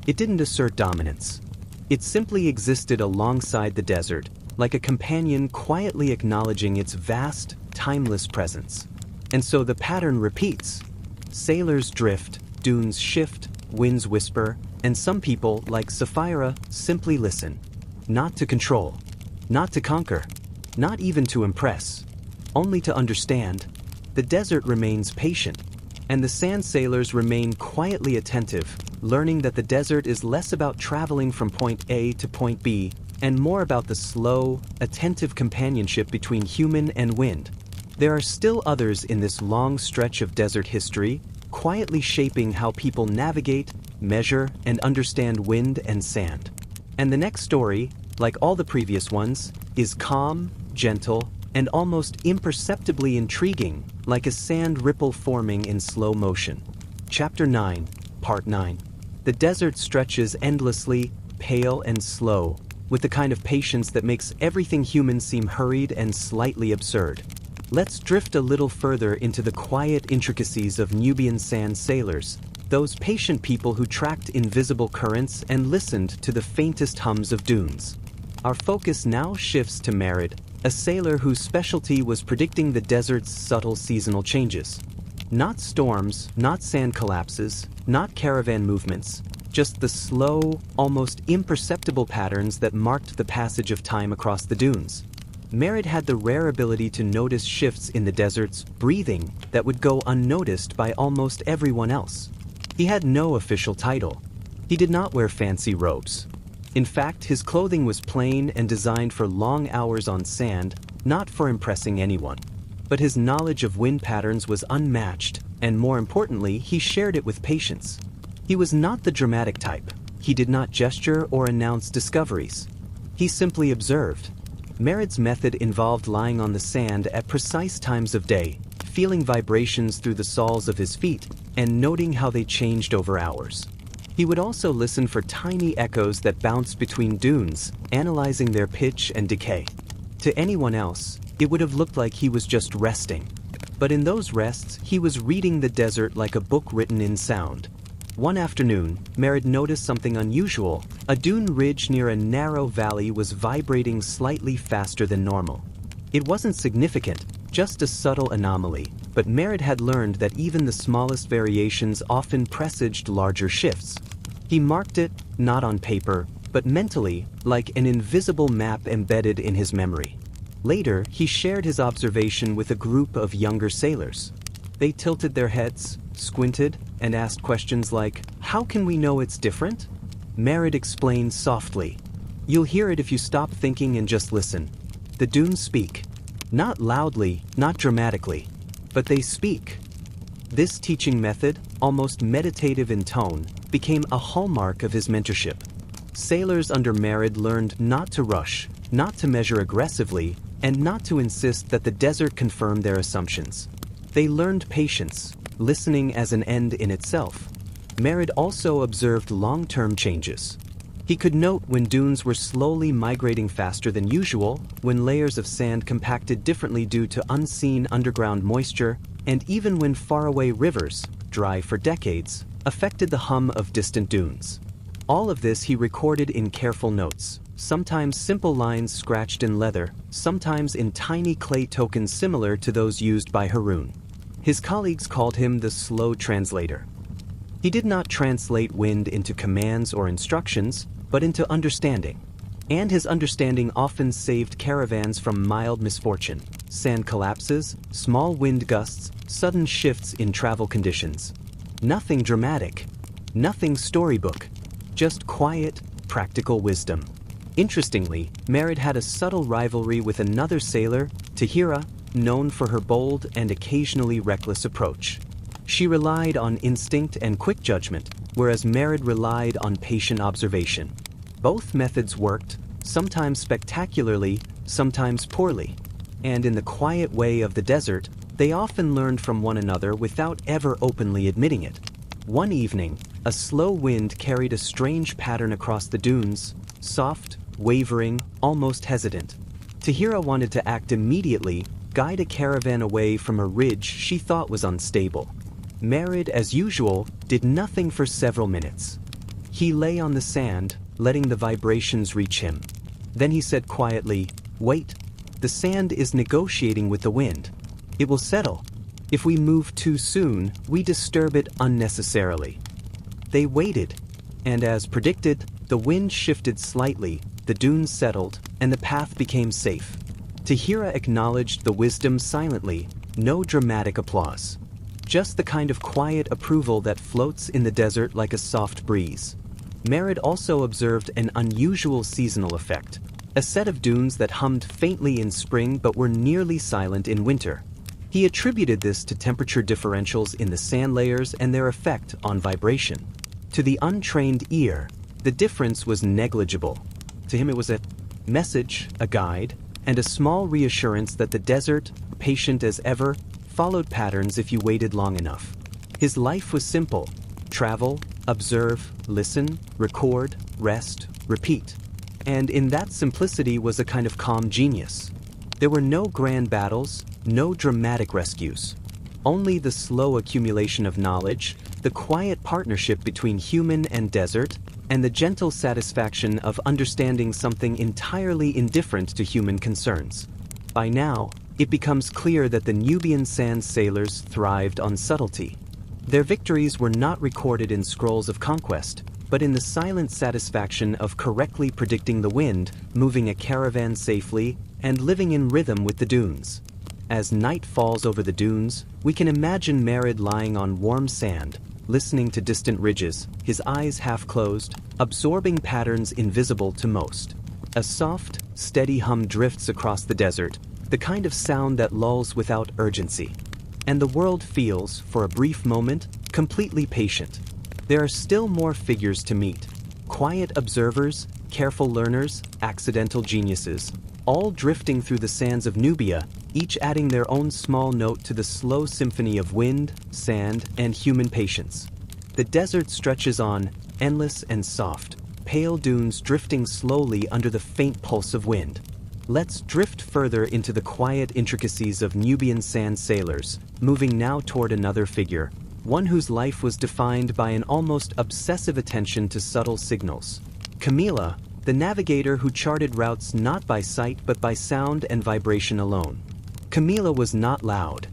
It didn't assert dominance. It simply existed alongside the desert, like a companion quietly acknowledging its vast, timeless presence. And so the pattern repeats. Sailors drift, dunes shift, winds whisper, and some people, like Sapphira, simply listen. Not to control, not to conquer, not even to impress, only to understand. The desert remains patient, and the sand sailors remain quietly attentive, learning that the desert is less about traveling from point A to point B, and more about the slow, attentive companionship between human and wind. There are still others in this long stretch of desert history, quietly shaping how people navigate, measure, and understand wind and sand. And the next story, like all the previous ones, is calm, gentle, and almost imperceptibly intriguing, like a sand ripple forming in slow motion. Chapter 9, Part 9. The desert stretches endlessly, pale and slow, with the kind of patience that makes everything human seem hurried and slightly absurd. Let's drift a little further into the quiet intricacies of Nubian sand sailors, those patient people who tracked invisible currents and listened to the faintest hums of dunes. Our focus now shifts to Merid, a sailor whose specialty was predicting the desert's subtle seasonal changes. Not storms, not sand collapses, not caravan movements, just the slow, almost imperceptible patterns that marked the passage of time across the dunes. Merid had the rare ability to notice shifts in the desert's breathing that would go unnoticed by almost everyone else. He had no official title. He did not wear fancy robes. In fact, his clothing was plain and designed for long hours on sand, not for impressing anyone. But his knowledge of wind patterns was unmatched, and more importantly, he shared it with patience. He was not the dramatic type. He did not gesture or announce discoveries. He simply observed. Merid's method involved lying on the sand at precise times of day, feeling vibrations through the soles of his feet, and noting how they changed over hours. He would also listen for tiny echoes that bounced between dunes, analyzing their pitch and decay. To anyone else, it would have looked like he was just resting. But in those rests, he was reading the desert like a book written in sound. One afternoon, Merid noticed something unusual. A dune ridge near a narrow valley was vibrating slightly faster than normal. It wasn't significant, just a subtle anomaly, but Merid had learned that even the smallest variations often presaged larger shifts. He marked it, not on paper, but mentally, like an invisible map embedded in his memory. Later, he shared his observation with a group of younger sailors. They tilted their heads, squinted, and asked questions like, "How can we know it's different?" Merid explained softly, "You'll hear it if you stop thinking and just listen. The dunes speak. Not loudly, not dramatically, but they speak." This teaching method, almost meditative in tone, became a hallmark of his mentorship. Sailors under Merid learned not to rush, not to measure aggressively, and not to insist that the desert confirm their assumptions. They learned patience, listening as an end in itself. Merid also observed long-term changes. He could note when dunes were slowly migrating faster than usual, when layers of sand compacted differently due to unseen underground moisture, and even when faraway rivers, dry for decades, affected the hum of distant dunes. All of this he recorded in careful notes, sometimes simple lines scratched in leather, sometimes in tiny clay tokens similar to those used by Haroun. His colleagues called him the slow translator. He did not translate wind into commands or instructions, but into understanding. And his understanding often saved caravans from mild misfortune, sand collapses, small wind gusts, sudden shifts in travel conditions. Nothing dramatic, nothing storybook, just quiet, practical wisdom. Interestingly, Merid had a subtle rivalry with another sailor, Tahira, known for her bold and occasionally reckless approach. She relied on instinct and quick judgment, whereas Merid relied on patient observation. Both methods worked, sometimes spectacularly, sometimes poorly. And in the quiet way of the desert, they often learned from one another without ever openly admitting it. One evening, a slow wind carried a strange pattern across the dunes, soft, wavering, almost hesitant. Tahira wanted to act immediately, guide a caravan away from a ridge she thought was unstable. Merid, as usual, did nothing for several minutes. He lay on the sand, letting the vibrations reach him. Then he said quietly, "Wait, the sand is negotiating with the wind. It will settle. If we move too soon, we disturb it unnecessarily." They waited, and as predicted, the wind shifted slightly, the dunes settled, and the path became safe. Tahira acknowledged the wisdom silently, no dramatic applause. Just the kind of quiet approval that floats in the desert like a soft breeze. Merid also observed an unusual seasonal effect, a set of dunes that hummed faintly in spring but were nearly silent in winter. He attributed this to temperature differentials in the sand layers and their effect on vibration. To the untrained ear, the difference was negligible. To him it was a message, a guide, and a small reassurance that the desert, patient as ever, followed patterns if you waited long enough. His life was simple: travel, observe, listen, record, rest, repeat. And in that simplicity was a kind of calm genius. There were no grand battles, no dramatic rescues. Only the slow accumulation of knowledge, the quiet partnership between human and desert, and the gentle satisfaction of understanding something entirely indifferent to human concerns. By now, it becomes clear that the Nubian sand sailors thrived on subtlety. Their victories were not recorded in scrolls of conquest, but in the silent satisfaction of correctly predicting the wind, moving a caravan safely, and living in rhythm with the dunes. As night falls over the dunes, we can imagine Merid lying on warm sand, listening to distant ridges, his eyes half closed, absorbing patterns invisible to most. A soft, steady hum drifts across the desert, the kind of sound that lulls without urgency. And the world feels, for a brief moment, completely patient. There are still more figures to meet. Quiet observers, careful learners, accidental geniuses, all drifting through the sands of Nubia, each adding their own small note to the slow symphony of wind, sand, and human patience. The desert stretches on, endless and soft, pale dunes drifting slowly under the faint pulse of wind. Let's drift further into the quiet intricacies of Nubian sand sailors, moving now toward another figure, one whose life was defined by an almost obsessive attention to subtle signals. Camila, the navigator who charted routes not by sight but by sound and vibration alone. Camila was not loud.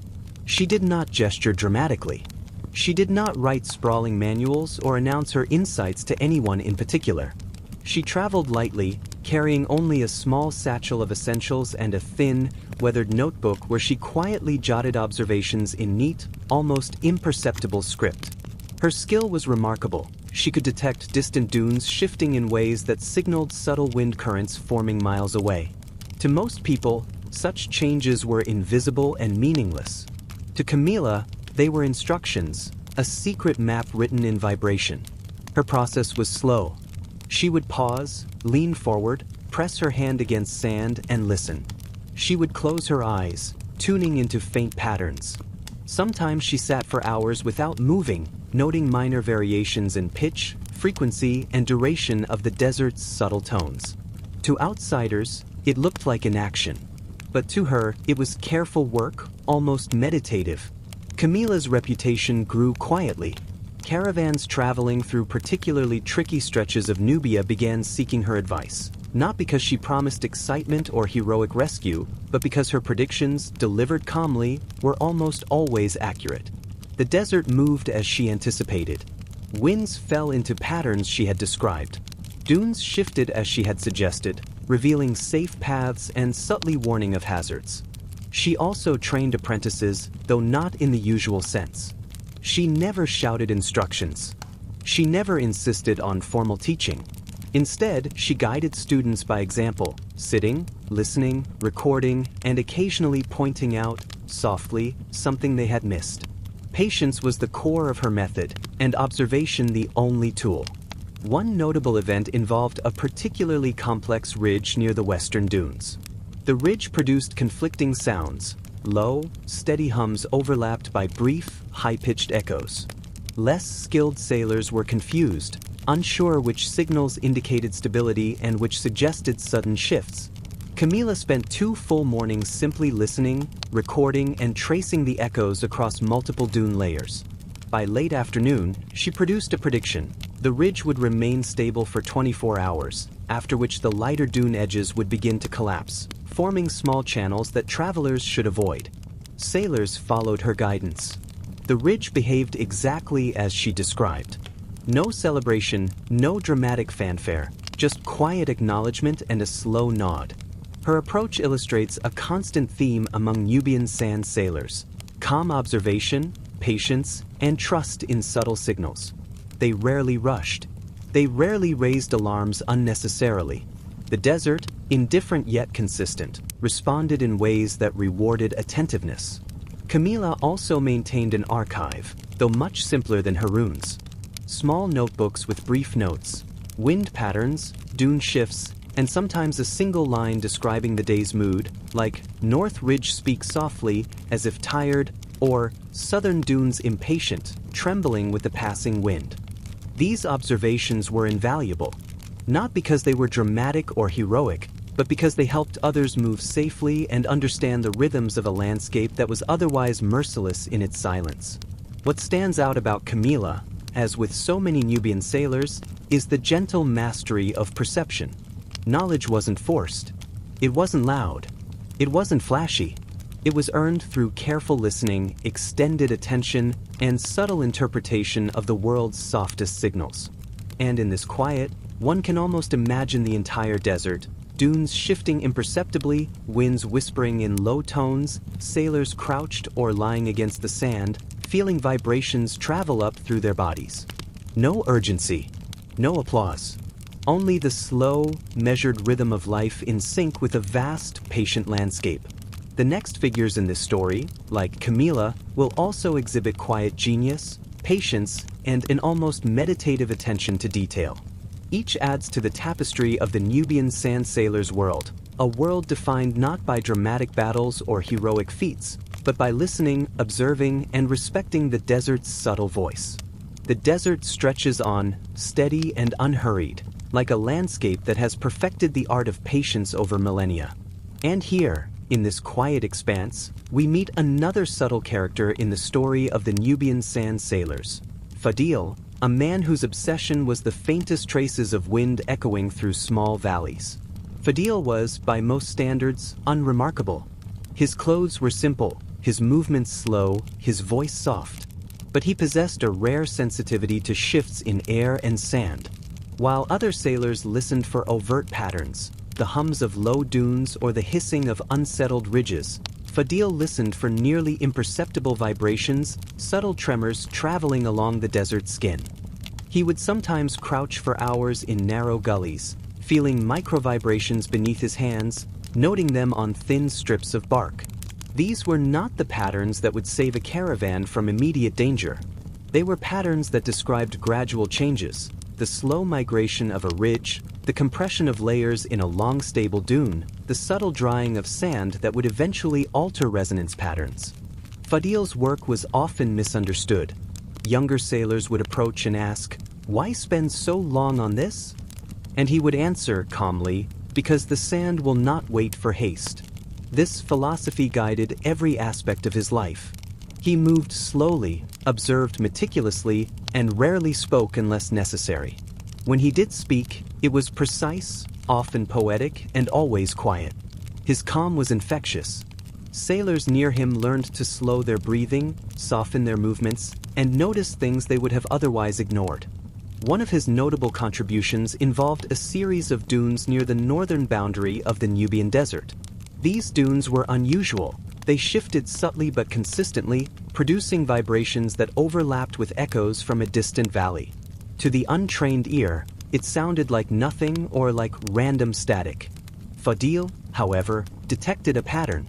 She did not gesture dramatically. She did not write sprawling manuals or announce her insights to anyone in particular. She traveled lightly, carrying only a small satchel of essentials and a thin, weathered notebook where she quietly jotted observations in neat, almost imperceptible script. Her skill was remarkable. She could detect distant dunes shifting in ways that signaled subtle wind currents forming miles away. To most people, such changes were invisible and meaningless. To Camila, they were instructions, a secret map written in vibration. Her process was slow. She would pause, lean forward, press her hand against sand, and listen. She would close her eyes, tuning into faint patterns. Sometimes she sat for hours without moving, noting minor variations in pitch, frequency, and duration of the desert's subtle tones. To outsiders, it looked like inaction. But to her, it was careful work, almost meditative. Camila's reputation grew quietly. Caravans traveling through particularly tricky stretches of Nubia began seeking her advice, not because she promised excitement or heroic rescue, but because her predictions, delivered calmly, were almost always accurate. The desert moved as she anticipated. Winds fell into patterns she had described. Dunes shifted as she had suggested, revealing safe paths and subtly warning of hazards. She also trained apprentices, though not in the usual sense. She never shouted instructions. She never insisted on formal teaching. Instead, she guided students by example, sitting, listening, recording, and occasionally pointing out, softly, something they had missed. Patience was the core of her method, and observation the only tool. One notable event involved a particularly complex ridge near the western dunes. The ridge produced conflicting sounds. Low, steady hums overlapped by brief, high-pitched echoes. Less skilled sailors were confused, unsure which signals indicated stability and which suggested sudden shifts. Camila spent 2 full mornings simply listening, recording, and tracing the echoes across multiple dune layers. By late afternoon, she produced a prediction. The ridge would remain stable for 24 hours, after which the lighter dune edges would begin to collapse, forming small channels that travelers should avoid. Sailors followed her guidance. The ridge behaved exactly as she described. No celebration, no dramatic fanfare, just quiet acknowledgement and a slow nod. Her approach illustrates a constant theme among Nubian sand sailors: calm observation, patience, and trust in subtle signals. They rarely rushed. They rarely raised alarms unnecessarily. The desert, indifferent yet consistent, responded in ways that rewarded attentiveness. Camila also maintained an archive, though much simpler than Haroun's. Small notebooks with brief notes, wind patterns, dune shifts, and sometimes a single line describing the day's mood, like "North Ridge speaks softly, as if tired," or "Southern dunes impatient, trembling with the passing wind." These observations were invaluable, not because they were dramatic or heroic, but because they helped others move safely and understand the rhythms of a landscape that was otherwise merciless in its silence. What stands out about Camila, as with so many Nubian sailors, is the gentle mastery of perception. Knowledge wasn't forced. It wasn't loud. It wasn't flashy. It was earned through careful listening, extended attention, and subtle interpretation of the world's softest signals. And in this quiet, one can almost imagine the entire desert, dunes shifting imperceptibly, winds whispering in low tones, sailors crouched or lying against the sand, feeling vibrations travel up through their bodies. No urgency, no applause. Only the slow, measured rhythm of life in sync with a vast, patient landscape. The next figures in this story, like Camila, will also exhibit quiet genius, patience, and an almost meditative attention to detail. Each adds to the tapestry of the Nubian sand sailor's world, a world defined not by dramatic battles or heroic feats, but by listening, observing, and respecting the desert's subtle voice. The desert stretches on, steady and unhurried, like a landscape that has perfected the art of patience over millennia. And here, in this quiet expanse, we meet another subtle character in the story of the Nubian sand sailors. Fadil, a man whose obsession was the faintest traces of wind echoing through small valleys. Fadil was, by most standards, unremarkable. His clothes were simple, his movements slow, his voice soft. But he possessed a rare sensitivity to shifts in air and sand. While other sailors listened for overt patterns, the hums of low dunes or the hissing of unsettled ridges, Fadil listened for nearly imperceptible vibrations, subtle tremors traveling along the desert skin. He would sometimes crouch for hours in narrow gullies, feeling micro-vibrations beneath his hands, noting them on thin strips of bark. These were not the patterns that would save a caravan from immediate danger. They were patterns that described gradual changes, the slow migration of a ridge, the compression of layers in a long stable dune, the subtle drying of sand that would eventually alter resonance patterns. Fadil's work was often misunderstood. Younger sailors would approach and ask, "Why spend so long on this?" And he would answer calmly, "Because the sand will not wait for haste." This philosophy guided every aspect of his life. He moved slowly, observed meticulously, and rarely spoke unless necessary. When he did speak, it was precise, often poetic, and always quiet. His calm was infectious. Sailors near him learned to slow their breathing, soften their movements, and notice things they would have otherwise ignored. One of his notable contributions involved a series of dunes near the northern boundary of the Nubian desert. These dunes were unusual. They shifted subtly but consistently, producing vibrations that overlapped with echoes from a distant valley. To the untrained ear, it sounded like nothing or like random static. Fadil, however, detected a pattern.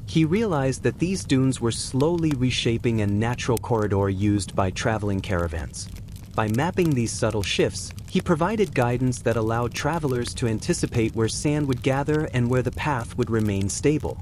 He realized that these dunes were slowly reshaping a natural corridor used by traveling caravans. By mapping these subtle shifts, he provided guidance that allowed travelers to anticipate where sand would gather and where the path would remain stable.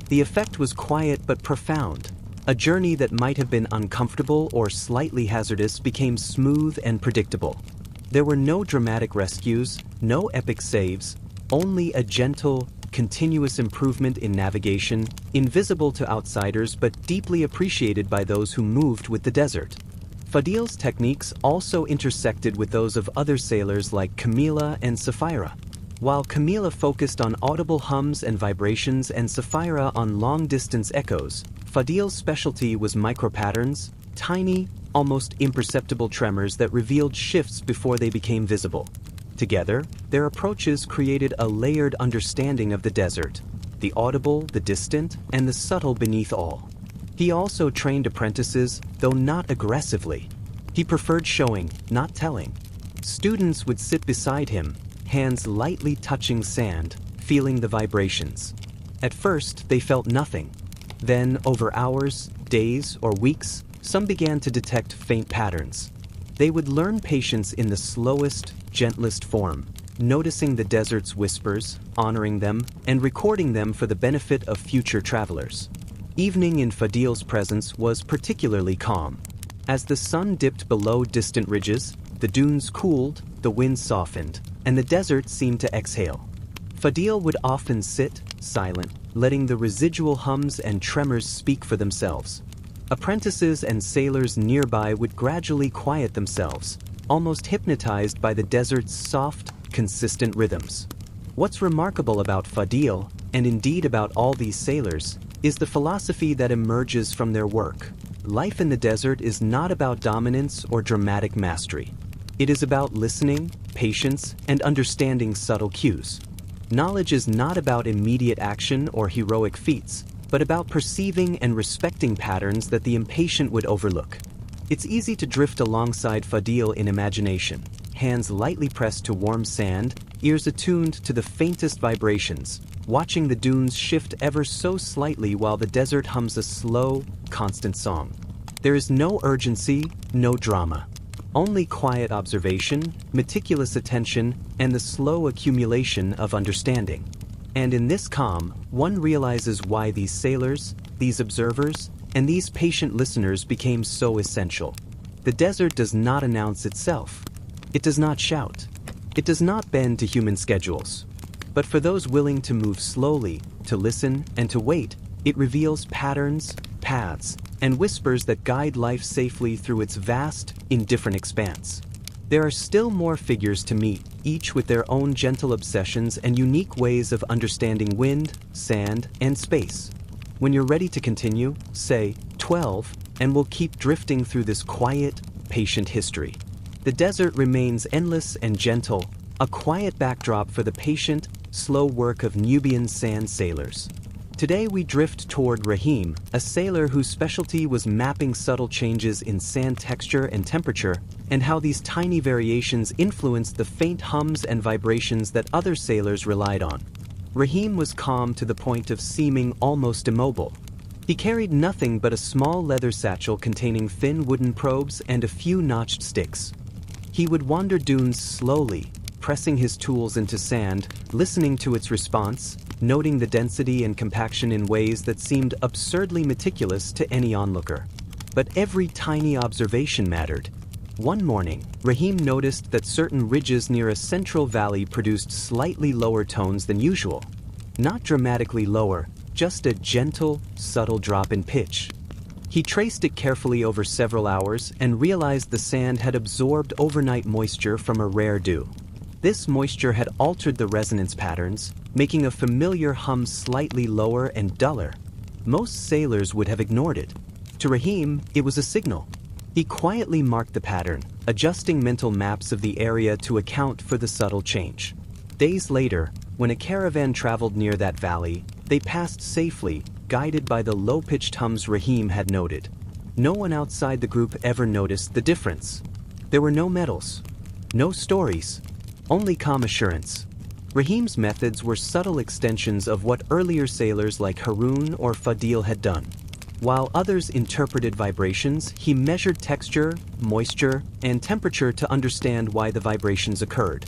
The effect was quiet but profound. A journey that might have been uncomfortable or slightly hazardous became smooth and predictable. There were no dramatic rescues, no epic saves, only a gentle, continuous improvement in navigation, invisible to outsiders but deeply appreciated by those who moved with the desert. Fadil's techniques also intersected with those of other sailors like Camila and Sapphira. While Camila focused on audible hums and vibrations and Sapphira on long-distance echoes, Fadil's specialty was micropatterns, tiny, almost imperceptible tremors that revealed shifts before they became visible. Together, their approaches created a layered understanding of the desert, the audible, the distant, and the subtle beneath all. He also trained apprentices, though not aggressively. He preferred showing, not telling. Students would sit beside him, hands lightly touching sand, feeling the vibrations. At first, they felt nothing. Then, over hours, days, or weeks, some began to detect faint patterns. They would learn patience in the slowest, gentlest form, noticing the desert's whispers, honoring them, and recording them for the benefit of future travelers. Evening in Fadil's presence was particularly calm. As the sun dipped below distant ridges, the dunes cooled, the wind softened, and the desert seemed to exhale. Fadil would often sit, silent, letting the residual hums and tremors speak for themselves. Apprentices and sailors nearby would gradually quiet themselves, almost hypnotized by the desert's soft, consistent rhythms. What's remarkable about Fadil, and indeed about all these sailors, is the philosophy that emerges from their work. Life in the desert is not about dominance or dramatic mastery. It is about listening, patience, and understanding subtle cues. Knowledge is not about immediate action or heroic feats, but about perceiving and respecting patterns that the impatient would overlook. It's easy to drift alongside Fadil in imagination, hands lightly pressed to warm sand, ears attuned to the faintest vibrations, watching the dunes shift ever so slightly while the desert hums a slow, constant song. There is no urgency, no drama. Only quiet observation, meticulous attention, and the slow accumulation of understanding. And in this calm, one realizes why these sailors, these observers, and these patient listeners became so essential. The desert does not announce itself. It does not shout. It does not bend to human schedules. But for those willing to move slowly, to listen, and to wait, it reveals patterns, paths, and whispers that guide life safely through its vast, indifferent expanse. There are still more figures to meet, each with their own gentle obsessions and unique ways of understanding wind, sand, and space. When you're ready to continue, say 12, and we'll keep drifting through this quiet, patient history. The desert remains endless and gentle, a quiet backdrop for the patient, slow work of Nubian sand sailors. Today we drift toward Rahim, a sailor whose specialty was mapping subtle changes in sand texture and temperature, and how these tiny variations influenced the faint hums and vibrations that other sailors relied on. Rahim was calm to the point of seeming almost immobile. He carried nothing but a small leather satchel containing thin wooden probes and a few notched sticks. He would wander dunes slowly, pressing his tools into sand, listening to its response, noting the density and compaction in ways that seemed absurdly meticulous to any onlooker. But every tiny observation mattered. One morning, Rahim noticed that certain ridges near a central valley produced slightly lower tones than usual. Not dramatically lower, just a gentle, subtle drop in pitch. He traced it carefully over several hours and realized the sand had absorbed overnight moisture from a rare dew. This moisture had altered the resonance patterns, making a familiar hum slightly lower and duller. Most sailors would have ignored it. To Rahim, it was a signal. He quietly marked the pattern, adjusting mental maps of the area to account for the subtle change. Days later, when a caravan traveled near that valley, they passed safely, guided by the low-pitched hums Rahim had noted. No one outside the group ever noticed the difference. There were no medals, No stories. Only calm assurance. Rahim's methods were subtle extensions of what earlier sailors like Harun or Fadil had done. While others interpreted vibrations, he measured texture, moisture, and temperature to understand why the vibrations occurred.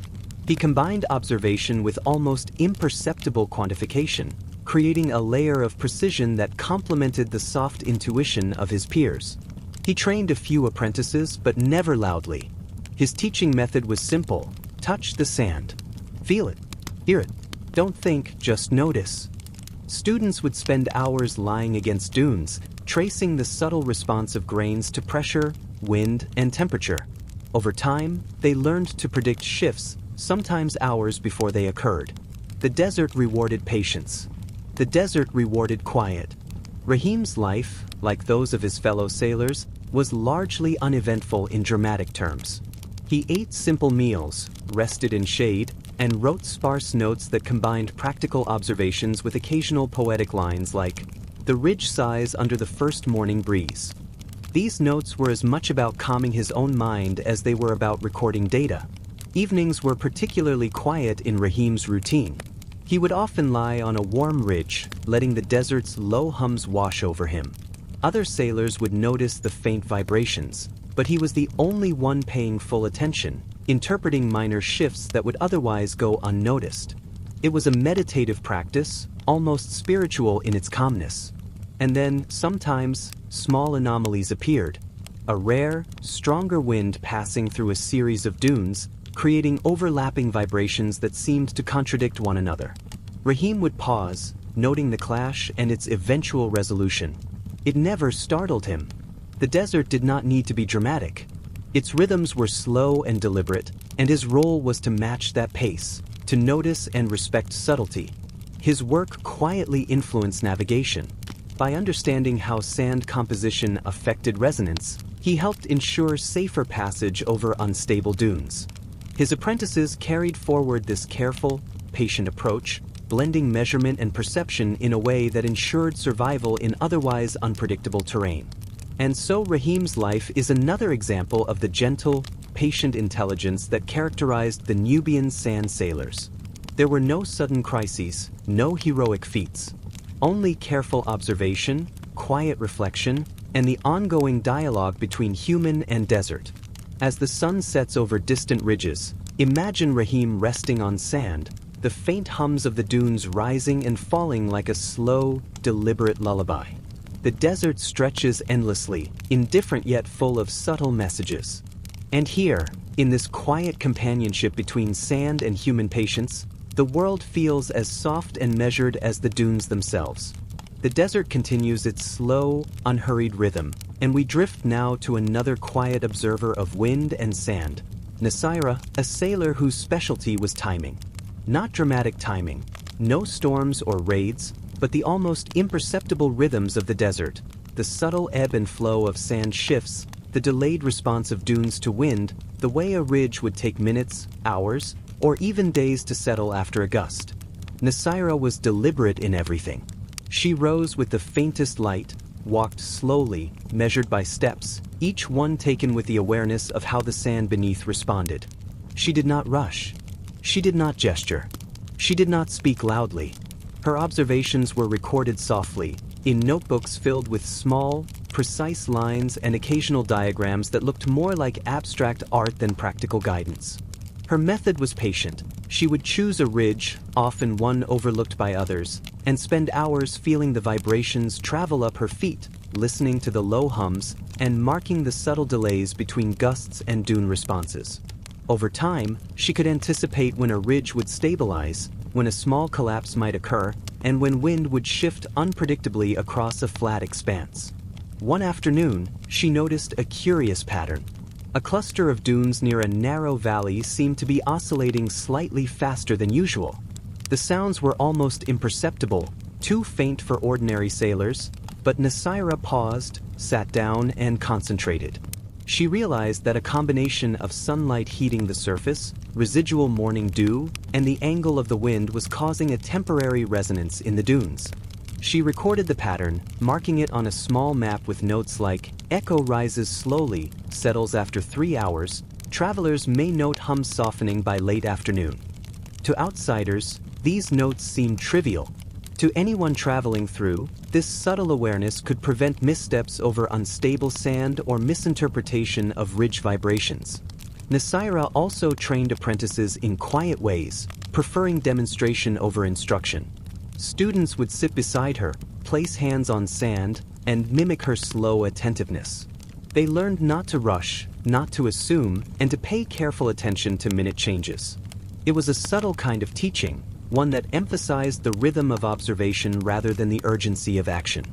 He combined observation with almost imperceptible quantification, creating a layer of precision that complemented the soft intuition of his peers. He trained a few apprentices, but never loudly. His teaching method was simple: touch the sand. Feel it. Hear it. Don't think, just notice. Students would spend hours lying against dunes, tracing the subtle response of grains to pressure, wind, and temperature. Over time, they learned to predict shifts, sometimes hours before they occurred. The desert rewarded patience. The desert rewarded quiet. Rahim's life, like those of his fellow sailors, was largely uneventful in dramatic terms. He ate simple meals, rested in shade, and wrote sparse notes that combined practical observations with occasional poetic lines like, "The ridge sighs under the first morning breeze." These notes were as much about calming his own mind as they were about recording data. Evenings were particularly quiet in Rahim's routine. He would often lie on a warm ridge, letting the desert's low hums wash over him. Other sailors would notice the faint vibrations, but he was the only one paying full attention, interpreting minor shifts that would otherwise go unnoticed. It was a meditative practice, almost spiritual in its calmness. And then, sometimes, small anomalies appeared. A rare, stronger wind passing through a series of dunes, creating overlapping vibrations that seemed to contradict one another. Rahim would pause, noting the clash and its eventual resolution. It never startled him. The desert did not need to be dramatic. Its rhythms were slow and deliberate, and his role was to match that pace, to notice and respect subtlety. His work quietly influenced navigation. By understanding how sand composition affected resonance, he helped ensure safer passage over unstable dunes. His apprentices carried forward this careful, patient approach, blending measurement and perception in a way that ensured survival in otherwise unpredictable terrain. And so Rahim's life is another example of the gentle, patient intelligence that characterized the Nubian sand sailors. There were no sudden crises, no heroic feats. Only careful observation, quiet reflection, and the ongoing dialogue between human and desert. As the sun sets over distant ridges, imagine Rahim resting on sand, the faint hums of the dunes rising and falling like a slow, deliberate lullaby. The desert stretches endlessly, indifferent yet full of subtle messages. And here, in this quiet companionship between sand and human patience, the world feels as soft and measured as the dunes themselves. The desert continues its slow, unhurried rhythm, and we drift now to another quiet observer of wind and sand, Nasira, a sailor whose specialty was timing. Not dramatic timing, no storms or raids, but the almost imperceptible rhythms of the desert, the subtle ebb and flow of sand shifts, the delayed response of dunes to wind, the way a ridge would take minutes, hours, or even days to settle after a gust. Nasira was deliberate in everything. She rose with the faintest light, walked slowly, measured by steps, each one taken with the awareness of how the sand beneath responded. She did not rush. She did not gesture. She did not speak loudly. Her observations were recorded softly, in notebooks filled with small, precise lines and occasional diagrams that looked more like abstract art than practical guidance. Her method was patient. She would choose a ridge, often one overlooked by others, and spend hours feeling the vibrations travel up her feet, listening to the low hums, and marking the subtle delays between gusts and dune responses. Over time, she could anticipate when a ridge would stabilize, when a small collapse might occur, and when wind would shift unpredictably across a flat expanse. One afternoon, she noticed a curious pattern. A cluster of dunes near a narrow valley seemed to be oscillating slightly faster than usual. The sounds were almost imperceptible, too faint for ordinary sailors, but Nasira paused, sat down, and concentrated. She realized that a combination of sunlight heating the surface, residual morning dew, and the angle of the wind was causing a temporary resonance in the dunes. She recorded the pattern, marking it on a small map with notes like, "Echo rises slowly, settles after 3 hours, travelers may note hums softening by late afternoon. To outsiders, these notes seem trivial. To anyone traveling through, this subtle awareness could prevent missteps over unstable sand or misinterpretation of ridge vibrations. Nasira also trained apprentices in quiet ways, preferring demonstration over instruction. Students would sit beside her, place hands on sand, and mimic her slow attentiveness. They learned not to rush, not to assume, and to pay careful attention to minute changes. It was a subtle kind of teaching, one that emphasized the rhythm of observation rather than the urgency of action.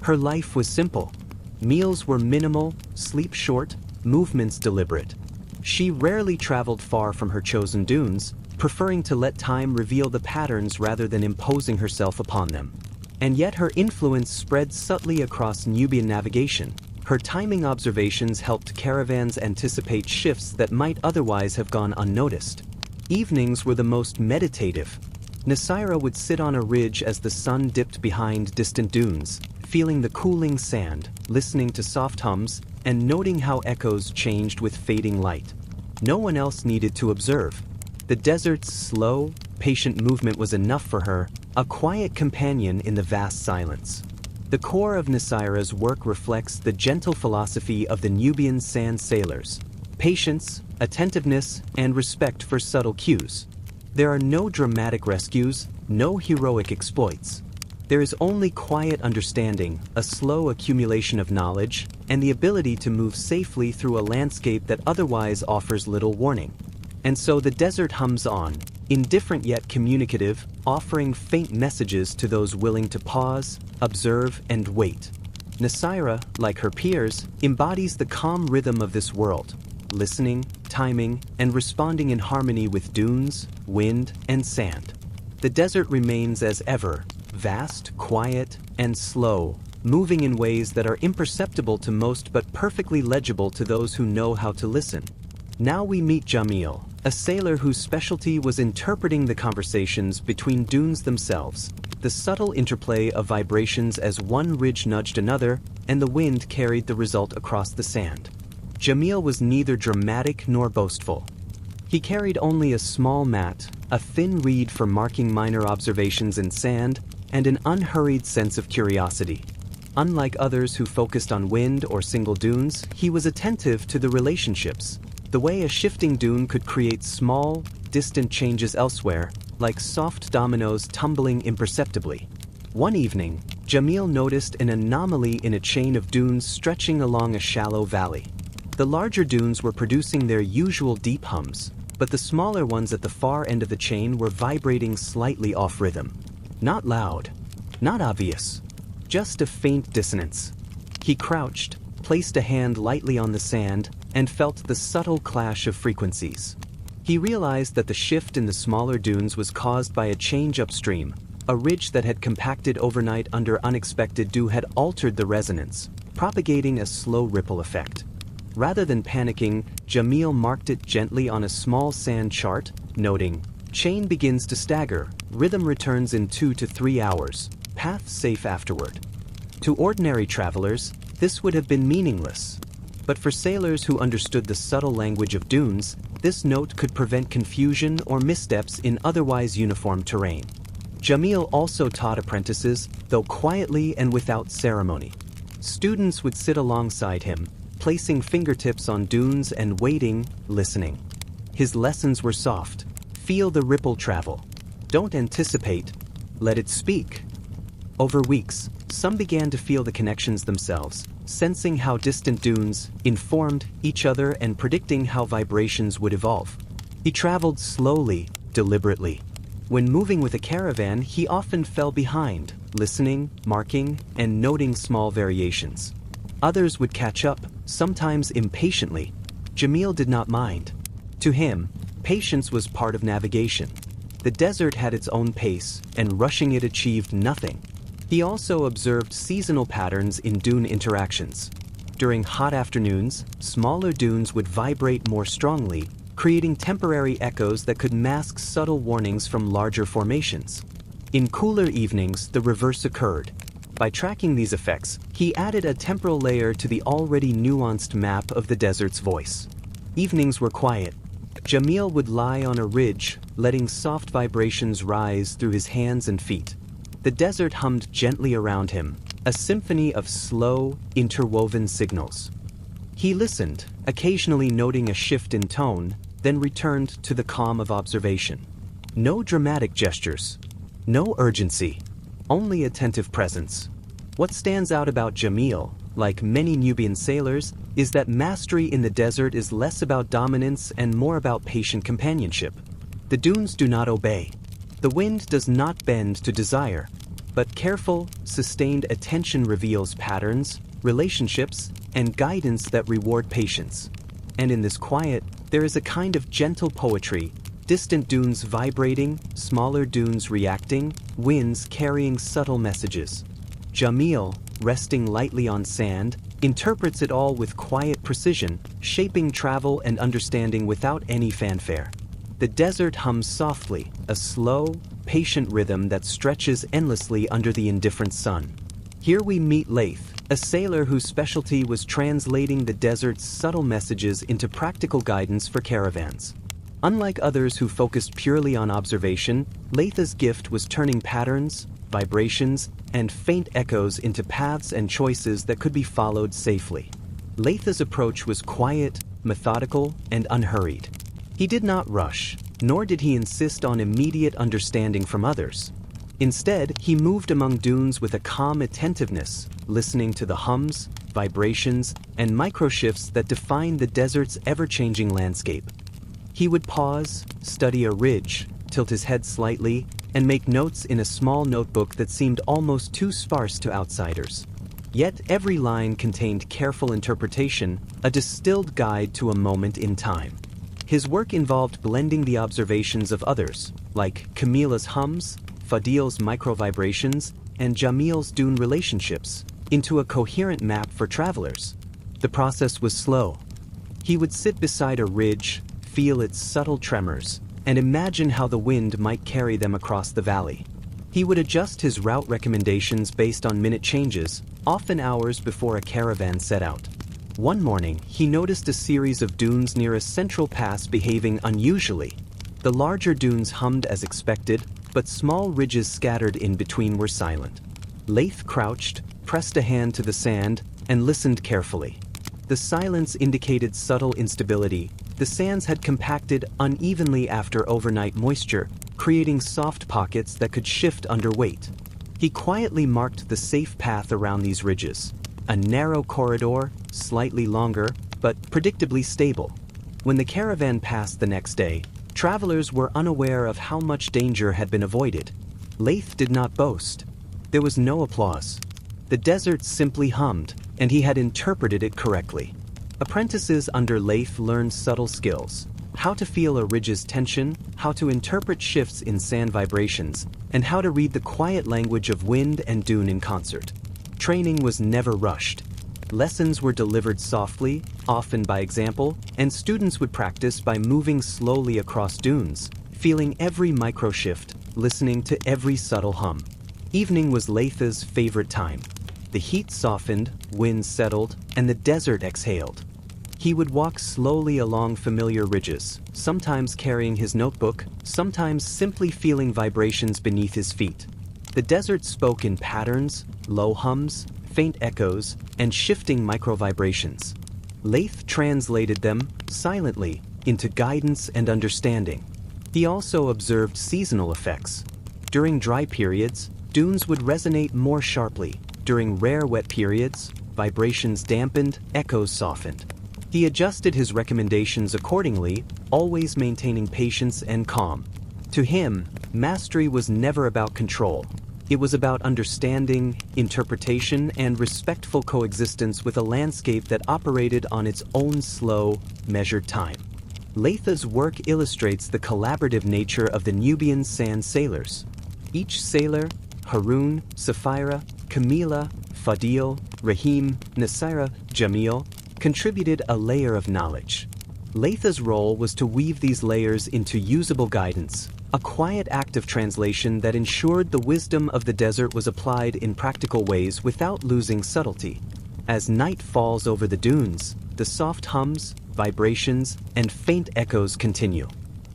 Her life was simple. Meals were minimal, sleep short, movements deliberate. She rarely traveled far from her chosen dunes, preferring to let time reveal the patterns rather than imposing herself upon them. And yet her influence spread subtly across Nubian navigation. Her timing observations helped caravans anticipate shifts that might otherwise have gone unnoticed. Evenings were the most meditative. Nasira would sit on a ridge as the sun dipped behind distant dunes, feeling the cooling sand, listening to soft hums, and noting how echoes changed with fading light. No one else needed to observe. The desert's slow, patient movement was enough for her, a quiet companion in the vast silence. The core of Nasira's work reflects the gentle philosophy of the Nubian sand sailors: patience, attentiveness, and respect for subtle cues. There are no dramatic rescues, no heroic exploits. There is only quiet understanding, a slow accumulation of knowledge, and the ability to move safely through a landscape that otherwise offers little warning. And so the desert hums on, indifferent yet communicative, offering faint messages to those willing to pause, observe, and wait. Nasira, like her peers, embodies the calm rhythm of this world, listening, timing, and responding in harmony with dunes, wind, and sand. The desert remains as ever, vast, quiet, and slow, moving in ways that are imperceptible to most but perfectly legible to those who know how to listen. Now we meet Jamil, a sailor whose specialty was interpreting the conversations between dunes themselves, the subtle interplay of vibrations as one ridge nudged another, and the wind carried the result across the sand. Jamil was neither dramatic nor boastful. He carried only a small mat, a thin reed for marking minor observations in sand, and an unhurried sense of curiosity. Unlike others who focused on wind or single dunes, he was attentive to the relationships, the way a shifting dune could create small, distant changes elsewhere, like soft dominoes tumbling imperceptibly. One evening, Jamil noticed an anomaly in a chain of dunes stretching along a shallow valley. The larger dunes were producing their usual deep hums, but the smaller ones at the far end of the chain were vibrating slightly off rhythm. Not loud, not obvious, just a faint dissonance. He crouched, placed a hand lightly on the sand, and felt the subtle clash of frequencies. He realized that the shift in the smaller dunes was caused by a change upstream. A ridge that had compacted overnight under unexpected dew had altered the resonance, propagating a slow ripple effect. Rather than panicking, Jamil marked it gently on a small sand chart, noting, "Chain begins to stagger, rhythm returns in 2 to 3 hours, path safe afterward." To ordinary travelers, this would have been meaningless. But for sailors who understood the subtle language of dunes, this note could prevent confusion or missteps in otherwise uniform terrain. Jamil also taught apprentices, though quietly and without ceremony. Students would sit alongside him, placing fingertips on dunes and waiting, listening. His lessons were soft. Feel the ripple travel. Don't anticipate. Let it speak. Over weeks, some began to feel the connections themselves, sensing how distant dunes informed each other and predicting how vibrations would evolve. He traveled slowly, deliberately. When moving with a caravan, he often fell behind, listening, marking, and noting small variations. Others would catch up, sometimes impatiently. Jamil did not mind. To him, patience was part of navigation. The desert had its own pace, and rushing it achieved nothing. He also observed seasonal patterns in dune interactions. During hot afternoons, smaller dunes would vibrate more strongly, creating temporary echoes that could mask subtle warnings from larger formations. In cooler evenings, the reverse occurred. By tracking these effects, he added a temporal layer to the already nuanced map of the desert's voice. Evenings were quiet. Jamil would lie on a ridge, letting soft vibrations rise through his hands and feet. The desert hummed gently around him, a symphony of slow, interwoven signals. He listened, occasionally noting a shift in tone, then returned to the calm of observation. No dramatic gestures. No urgency. Only attentive presence. What stands out about Jamil, like many Nubian sailors, is that mastery in the desert is less about dominance and more about patient companionship. The dunes do not obey. The wind does not bend to desire. But careful, sustained attention reveals patterns, relationships, and guidance that reward patience. And in this quiet, there is a kind of gentle poetry, distant dunes vibrating, smaller dunes reacting, winds carrying subtle messages. Jamil, resting lightly on sand, interprets it all with quiet precision, shaping travel and understanding without any fanfare. The desert hums softly, a slow, patient rhythm that stretches endlessly under the indifferent sun. Here we meet Laith, a sailor whose specialty was translating the desert's subtle messages into practical guidance for caravans. Unlike others who focused purely on observation, Laith's gift was turning patterns, vibrations, and faint echoes into paths and choices that could be followed safely. Laith's approach was quiet, methodical, and unhurried. He did not rush, nor did he insist on immediate understanding from others. Instead, he moved among dunes with a calm attentiveness, listening to the hums, vibrations, and microshifts that define the desert's ever-changing landscape. He would pause, study a ridge, tilt his head slightly, and make notes in a small notebook that seemed almost too sparse to outsiders. Yet every line contained careful interpretation, a distilled guide to a moment in time. His work involved blending the observations of others, like Camila's hums, Fadil's micro-vibrations, and Jamil's dune relationships, into a coherent map for travelers. The process was slow. He would sit beside a ridge, feel its subtle tremors, and imagine how the wind might carry them across the valley. He would adjust his route recommendations based on minute changes, often hours before a caravan set out. One morning, he noticed a series of dunes near a central pass behaving unusually. The larger dunes hummed as expected, but small ridges scattered in between were silent. Laith crouched, pressed a hand to the sand, and listened carefully. The silence indicated subtle instability. The sands had compacted unevenly after overnight moisture, creating soft pockets that could shift under weight. He quietly marked the safe path around these ridges. A narrow corridor, slightly longer, but predictably stable. When the caravan passed the next day, travelers were unaware of how much danger had been avoided. Laith did not boast. There was no applause. The desert simply hummed, and he had interpreted it correctly. Apprentices under Laith learned subtle skills: how to feel a ridge's tension, how to interpret shifts in sand vibrations, and how to read the quiet language of wind and dune in concert. Training was never rushed. Lessons were delivered softly, often by example, and students would practice by moving slowly across dunes, feeling every microshift, listening to every subtle hum. Evening was Laith's favorite time. The heat softened, winds settled, and the desert exhaled. He would walk slowly along familiar ridges, sometimes carrying his notebook, sometimes simply feeling vibrations beneath his feet. The desert spoke in patterns, low hums, faint echoes, and shifting micro-vibrations. Laith translated them, silently, into guidance and understanding. He also observed seasonal effects. During dry periods, dunes would resonate more sharply. During rare wet periods, vibrations dampened, echoes softened. He adjusted his recommendations accordingly, always maintaining patience and calm. To him, mastery was never about control. It was about understanding, interpretation, and respectful coexistence with a landscape that operated on its own slow, measured time. Laith's work illustrates the collaborative nature of the Nubian sand sailors. Each sailor, Harun, Safira, Camila, Fadil, Rahim, Nasira, Jamil, contributed a layer of knowledge. Laith's role was to weave these layers into usable guidance, a quiet act of translation that ensured the wisdom of the desert was applied in practical ways without losing subtlety. As night falls over the dunes, the soft hums, vibrations, and faint echoes continue.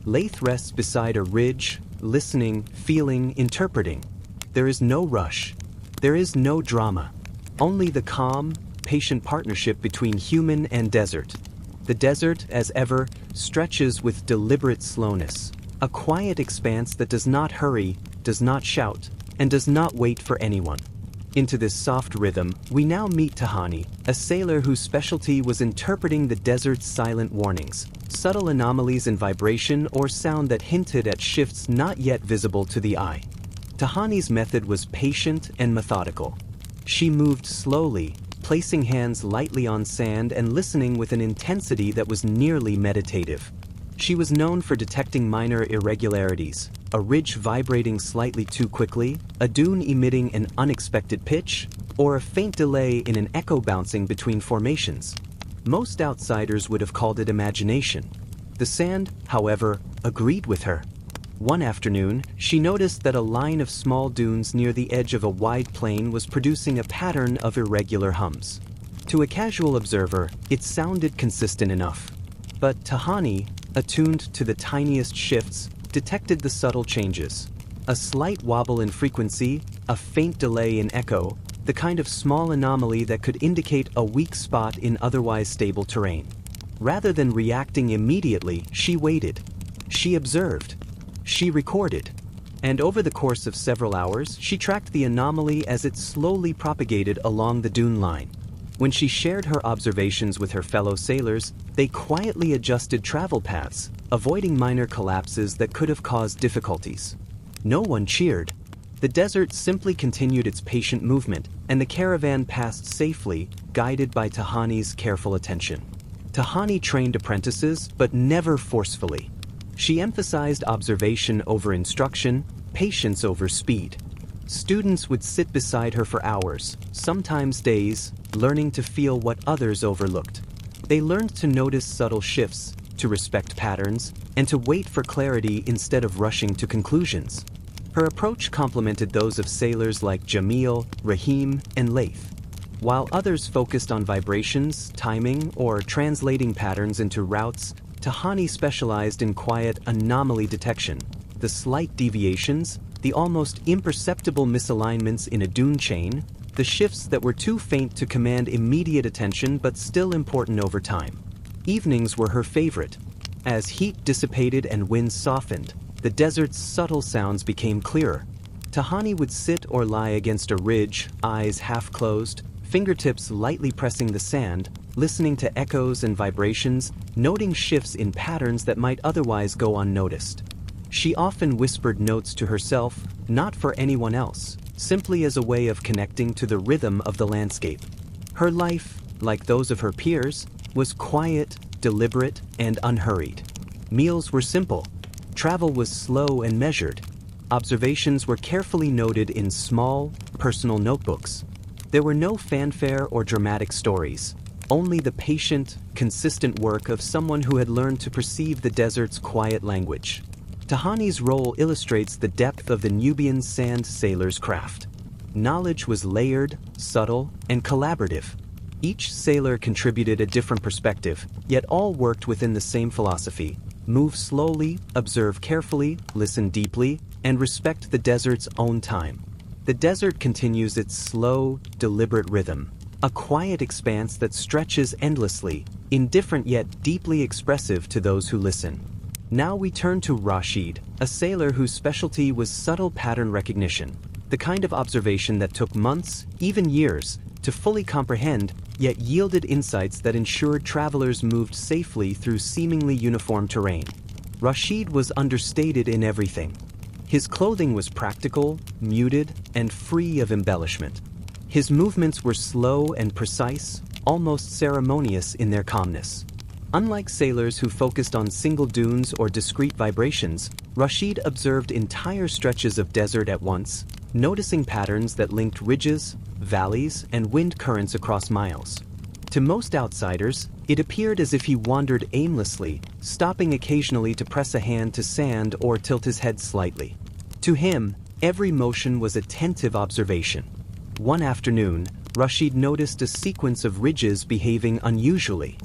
Laith rests beside a ridge, listening, feeling, interpreting. There is no rush. There is no drama. Only the calm, patient partnership between human and desert. The desert, as ever, stretches with deliberate slowness, a quiet expanse that does not hurry, does not shout, and does not wait for anyone. Into this soft rhythm, we now meet Tahani, a sailor whose specialty was interpreting the desert's silent warnings, subtle anomalies in vibration or sound that hinted at shifts not yet visible to the eye. Tahani's method was patient and methodical. She moved slowly, placing hands lightly on sand and listening with an intensity that was nearly meditative. She was known for detecting minor irregularities, a ridge vibrating slightly too quickly, a dune emitting an unexpected pitch, or a faint delay in an echo bouncing between formations. Most outsiders would have called it imagination. The sand, however, agreed with her. One afternoon, she noticed that a line of small dunes near the edge of a wide plain was producing a pattern of irregular hums. To a casual observer, it sounded consistent enough. But Tahani, attuned to the tiniest shifts, detected the subtle changes. A slight wobble in frequency, a faint delay in echo, the kind of small anomaly that could indicate a weak spot in otherwise stable terrain. Rather than reacting immediately, she waited. She observed. She recorded. And over the course of several hours, she tracked the anomaly as it slowly propagated along the dune line. When she shared her observations with her fellow sailors, they quietly adjusted travel paths, avoiding minor collapses that could have caused difficulties. No one cheered. The desert simply continued its patient movement, and the caravan passed safely, guided by Tahani's careful attention. Tahani trained apprentices, but never forcefully. She emphasized observation over instruction, patience over speed. Students would sit beside her for hours, sometimes days, learning to feel what others overlooked. They learned to notice subtle shifts, to respect patterns, and to wait for clarity instead of rushing to conclusions. Her approach complemented those of sailors like Jamil, Rahim, and Laith. While others focused on vibrations, timing, or translating patterns into routes, Tahani specialized in quiet anomaly detection. The slight deviations, the almost imperceptible misalignments in a dune chain, the shifts that were too faint to command immediate attention but still important over time. Evenings were her favorite. As heat dissipated and winds softened, the desert's subtle sounds became clearer. Tahani would sit or lie against a ridge, eyes half closed, fingertips lightly pressing the sand, listening to echoes and vibrations, noting shifts in patterns that might otherwise go unnoticed. She often whispered notes to herself, not for anyone else, simply as a way of connecting to the rhythm of the landscape. Her life, like those of her peers, was quiet, deliberate, and unhurried. Meals were simple. Travel was slow and measured. Observations were carefully noted in small, personal notebooks. There were no fanfare or dramatic stories, only the patient, consistent work of someone who had learned to perceive the desert's quiet language. Tahani's role illustrates the depth of the Nubian sand sailor's craft. Knowledge was layered, subtle, and collaborative. Each sailor contributed a different perspective, yet all worked within the same philosophy: move slowly, observe carefully, listen deeply, and respect the desert's own time. The desert continues its slow, deliberate rhythm, a quiet expanse that stretches endlessly, indifferent yet deeply expressive to those who listen. Now we turn to Rashid, a sailor whose specialty was subtle pattern recognition, the kind of observation that took months, even years, to fully comprehend, yet yielded insights that ensured travelers moved safely through seemingly uniform terrain. Rashid was understated in everything. His clothing was practical, muted, and free of embellishment. His movements were slow and precise, almost ceremonious in their calmness. Unlike sailors who focused on single dunes or discrete vibrations, Rashid observed entire stretches of desert at once, noticing patterns that linked ridges, valleys, and wind currents across miles. To most outsiders, it appeared as if he wandered aimlessly, stopping occasionally to press a hand to sand or tilt his head slightly. To him, every motion was attentive observation. One afternoon, Rashid noticed a sequence of ridges behaving unusually.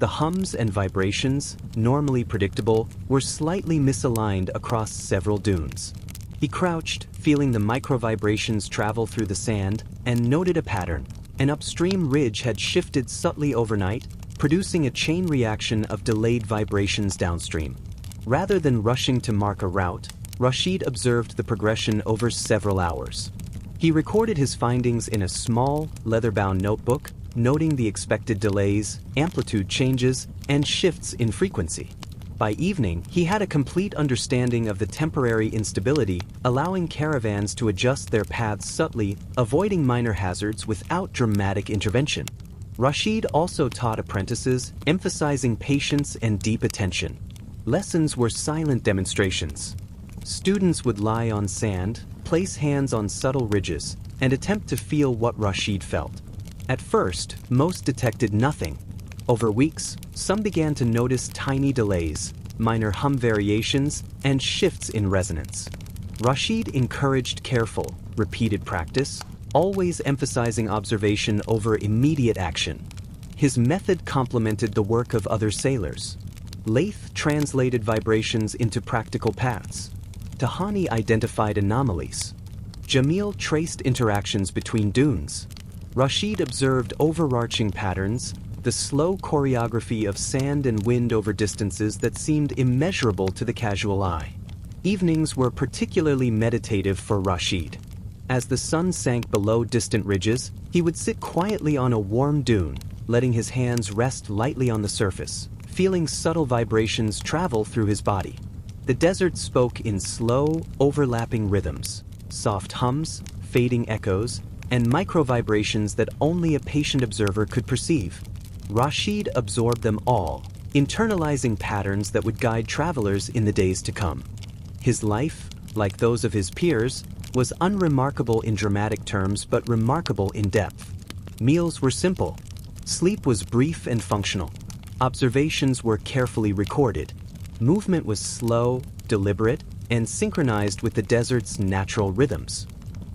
The hums and vibrations, normally predictable, were slightly misaligned across several dunes. He crouched, feeling the micro-vibrations travel through the sand, and noted a pattern. An upstream ridge had shifted subtly overnight, producing a chain reaction of delayed vibrations downstream. Rather than rushing to mark a route, Rashid observed the progression over several hours. He recorded his findings in a small, leather-bound notebook, noting the expected delays, amplitude changes, and shifts in frequency. By evening, he had a complete understanding of the temporary instability, allowing caravans to adjust their paths subtly, avoiding minor hazards without dramatic intervention. Rashid also taught apprentices, emphasizing patience and deep attention. Lessons were silent demonstrations. Students would lie on sand, place hands on subtle ridges, and attempt to feel what Rashid felt. At first, most detected nothing. Over weeks, some began to notice tiny delays, minor hum variations, and shifts in resonance. Rashid encouraged careful, repeated practice, always emphasizing observation over immediate action. His method complemented the work of other sailors. Laith translated vibrations into practical paths. Tahani identified anomalies. Jamil traced interactions between dunes. Rashid observed overarching patterns, the slow choreography of sand and wind over distances that seemed immeasurable to the casual eye. Evenings were particularly meditative for Rashid. As the sun sank below distant ridges, he would sit quietly on a warm dune, letting his hands rest lightly on the surface, feeling subtle vibrations travel through his body. The desert spoke in slow, overlapping rhythms, soft hums, fading echoes, and micro-vibrations that only a patient observer could perceive. Rashid absorbed them all, internalizing patterns that would guide travelers in the days to come. His life, like those of his peers, was unremarkable in dramatic terms but remarkable in depth. Meals were simple. Sleep was brief and functional. Observations were carefully recorded. Movement was slow, deliberate, and synchronized with the desert's natural rhythms.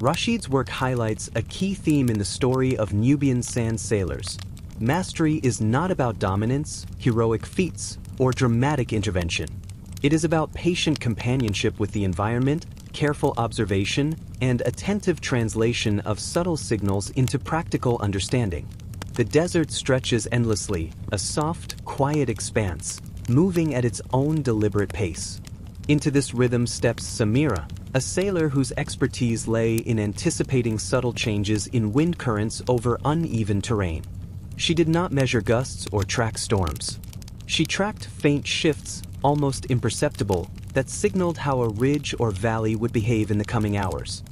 Rashid's work highlights a key theme in the story of Nubian sand sailors. Mastery is not about dominance, heroic feats, or dramatic intervention. It is about patient companionship with the environment, careful observation, and attentive translation of subtle signals into practical understanding. The desert stretches endlessly, a soft, quiet expanse, moving at its own deliberate pace. Into this rhythm steps Samira, a sailor whose expertise lay in anticipating subtle changes in wind currents over uneven terrain. She did not measure gusts or track storms. She tracked faint shifts, almost imperceptible, that signaled how a ridge or valley would behave in the coming hours.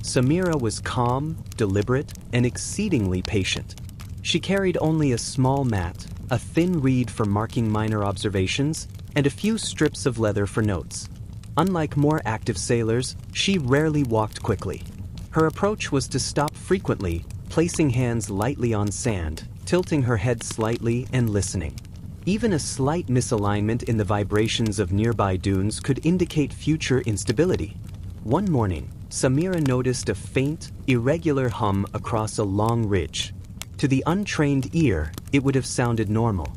Samira was calm, deliberate, and exceedingly patient. She carried only a small mat, a thin reed for marking minor observations, and a few strips of leather for notes. Unlike more active sailors, she rarely walked quickly. Her approach was to stop frequently, placing hands lightly on sand, tilting her head slightly and listening. Even a slight misalignment in the vibrations of nearby dunes could indicate future instability. One morning, Samira noticed a faint, irregular hum across a long ridge. To the untrained ear, it would have sounded normal.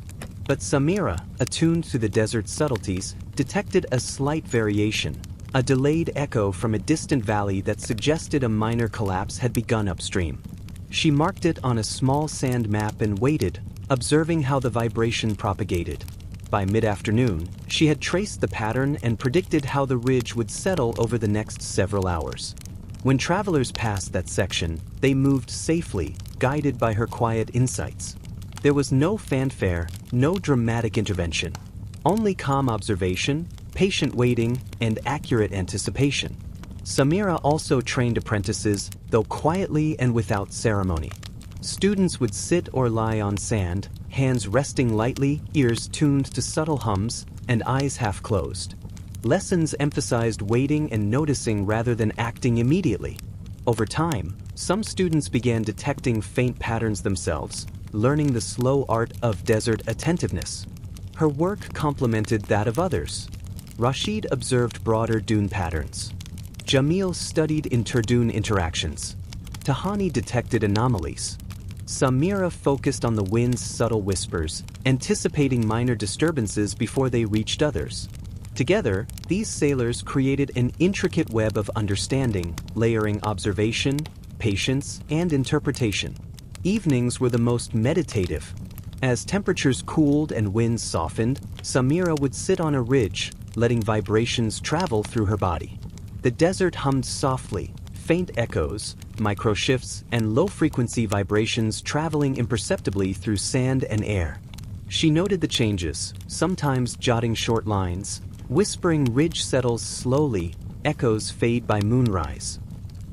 But Samira, attuned to the desert's subtleties, detected a slight variation, a delayed echo from a distant valley that suggested a minor collapse had begun upstream. She marked it on a small sand map and waited, observing how the vibration propagated. By mid-afternoon, she had traced the pattern and predicted how the ridge would settle over the next several hours. When travelers passed that section, they moved safely, guided by her quiet insights. There was no fanfare, no dramatic intervention. Only calm observation, patient waiting, and accurate anticipation. Samira also trained apprentices, though quietly and without ceremony. Students would sit or lie on sand, hands resting lightly, ears tuned to subtle hums, and eyes half closed. Lessons emphasized waiting and noticing rather than acting immediately. Over time, some students began detecting faint patterns themselves, learning the slow art of desert attentiveness. Her work complemented that of others. Rashid observed broader dune patterns. Jamil studied inter-dune interactions. Tahani detected anomalies. Samira focused on the wind's subtle whispers, anticipating minor disturbances before they reached others. Together, these sailors created an intricate web of understanding, layering observation, patience, and interpretation. Evenings were the most meditative. As temperatures cooled and winds softened, Samira would sit on a ridge, letting vibrations travel through her body. The desert hummed softly, faint echoes, microshifts, and low-frequency vibrations traveling imperceptibly through sand and air. She noted the changes, sometimes jotting short lines. Whispering ridge settles slowly, echoes fade by moonrise.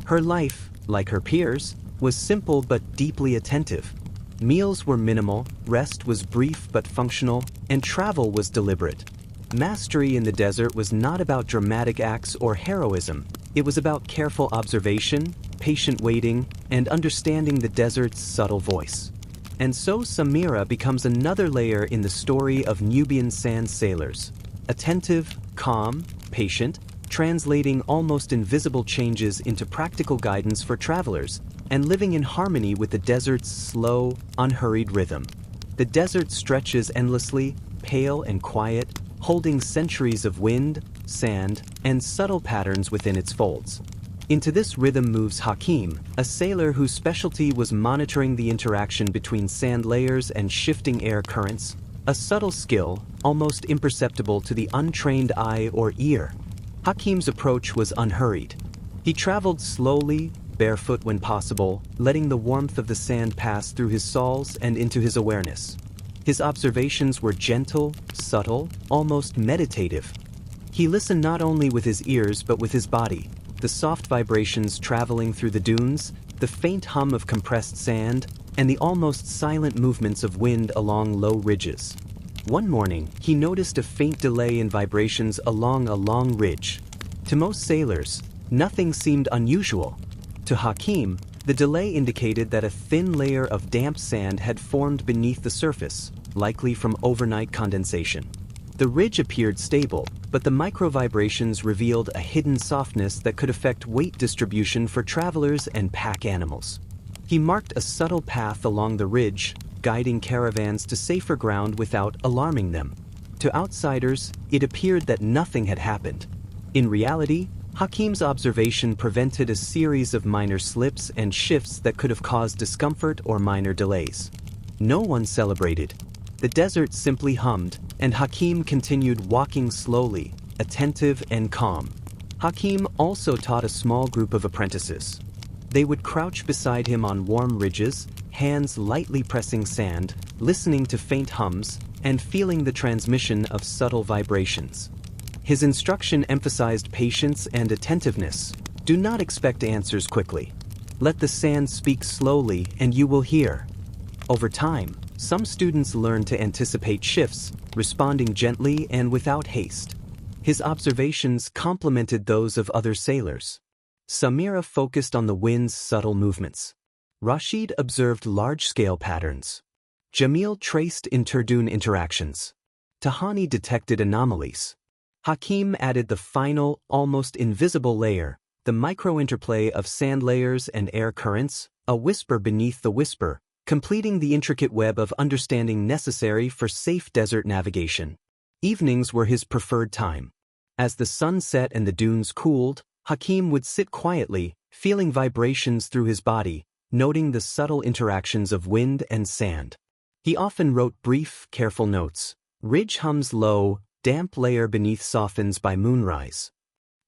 Her life, like her peers, was simple but deeply attentive. Meals were minimal, rest was brief but functional, and travel was deliberate. Mastery in the desert was not about dramatic acts or heroism. It was about careful observation, patient waiting, and understanding the desert's subtle voice. And so Samira becomes another layer in the story of Nubian sand sailors. Attentive, calm, patient, translating almost invisible changes into practical guidance for travelers, and living in harmony with the desert's slow, unhurried rhythm. The desert stretches endlessly, pale and quiet, holding centuries of wind, sand, and subtle patterns within its folds. Into this rhythm moves Hakim, a sailor whose specialty was monitoring the interaction between sand layers and shifting air currents, a subtle skill, almost imperceptible to the untrained eye or ear. Hakim's approach was unhurried. He traveled slowly, barefoot when possible, letting the warmth of the sand pass through his soles and into his awareness. His observations were gentle, subtle, almost meditative. He listened not only with his ears but with his body, the soft vibrations traveling through the dunes, the faint hum of compressed sand, and the almost silent movements of wind along low ridges. One morning, he noticed a faint delay in vibrations along a long ridge. To most sailors, nothing seemed unusual. To Hakim, the delay indicated that a thin layer of damp sand had formed beneath the surface, likely from overnight condensation. The ridge appeared stable, but the micro-vibrations revealed a hidden softness that could affect weight distribution for travelers and pack animals. He marked a subtle path along the ridge, guiding caravans to safer ground without alarming them. To outsiders, it appeared that nothing had happened. In reality, Hakim's observation prevented a series of minor slips and shifts that could have caused discomfort or minor delays. No one celebrated. The desert simply hummed, and Hakim continued walking slowly, attentive and calm. Hakim also taught a small group of apprentices. They would crouch beside him on warm ridges, hands lightly pressing sand, listening to faint hums, and feeling the transmission of subtle vibrations. His instruction emphasized patience and attentiveness. Do not expect answers quickly. Let the sand speak slowly and you will hear. Over time, some students learned to anticipate shifts, responding gently and without haste. His observations complemented those of other sailors. Samira focused on the wind's subtle movements. Rashid observed large-scale patterns. Jamil traced interdune interactions. Tahani detected anomalies. Hakim added the final, almost invisible layer, the micro-interplay of sand layers and air currents, a whisper beneath the whisper, completing the intricate web of understanding necessary for safe desert navigation. Evenings were his preferred time. As the sun set and the dunes cooled, Hakim would sit quietly, feeling vibrations through his body, noting the subtle interactions of wind and sand. He often wrote brief, careful notes. Ridge hums low, damp layer beneath softens by moonrise.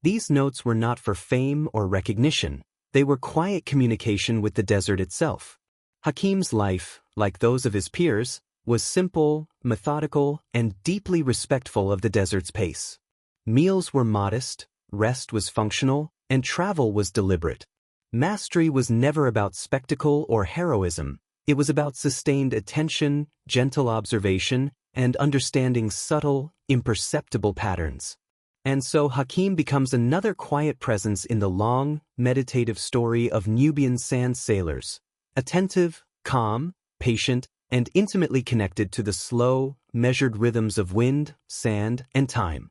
These notes were not for fame or recognition. They were quiet communication with the desert itself. Hakim's life, like those of his peers, was simple, methodical, and deeply respectful of the desert's pace. Meals were modest, rest was functional, and travel was deliberate. Mastery was never about spectacle or heroism. It was about sustained attention, gentle observation, and understanding subtle, imperceptible patterns. And so Hakim becomes another quiet presence in the long, meditative story of Nubian sand sailors. Attentive, calm, patient, and intimately connected to the slow, measured rhythms of wind, sand, and time.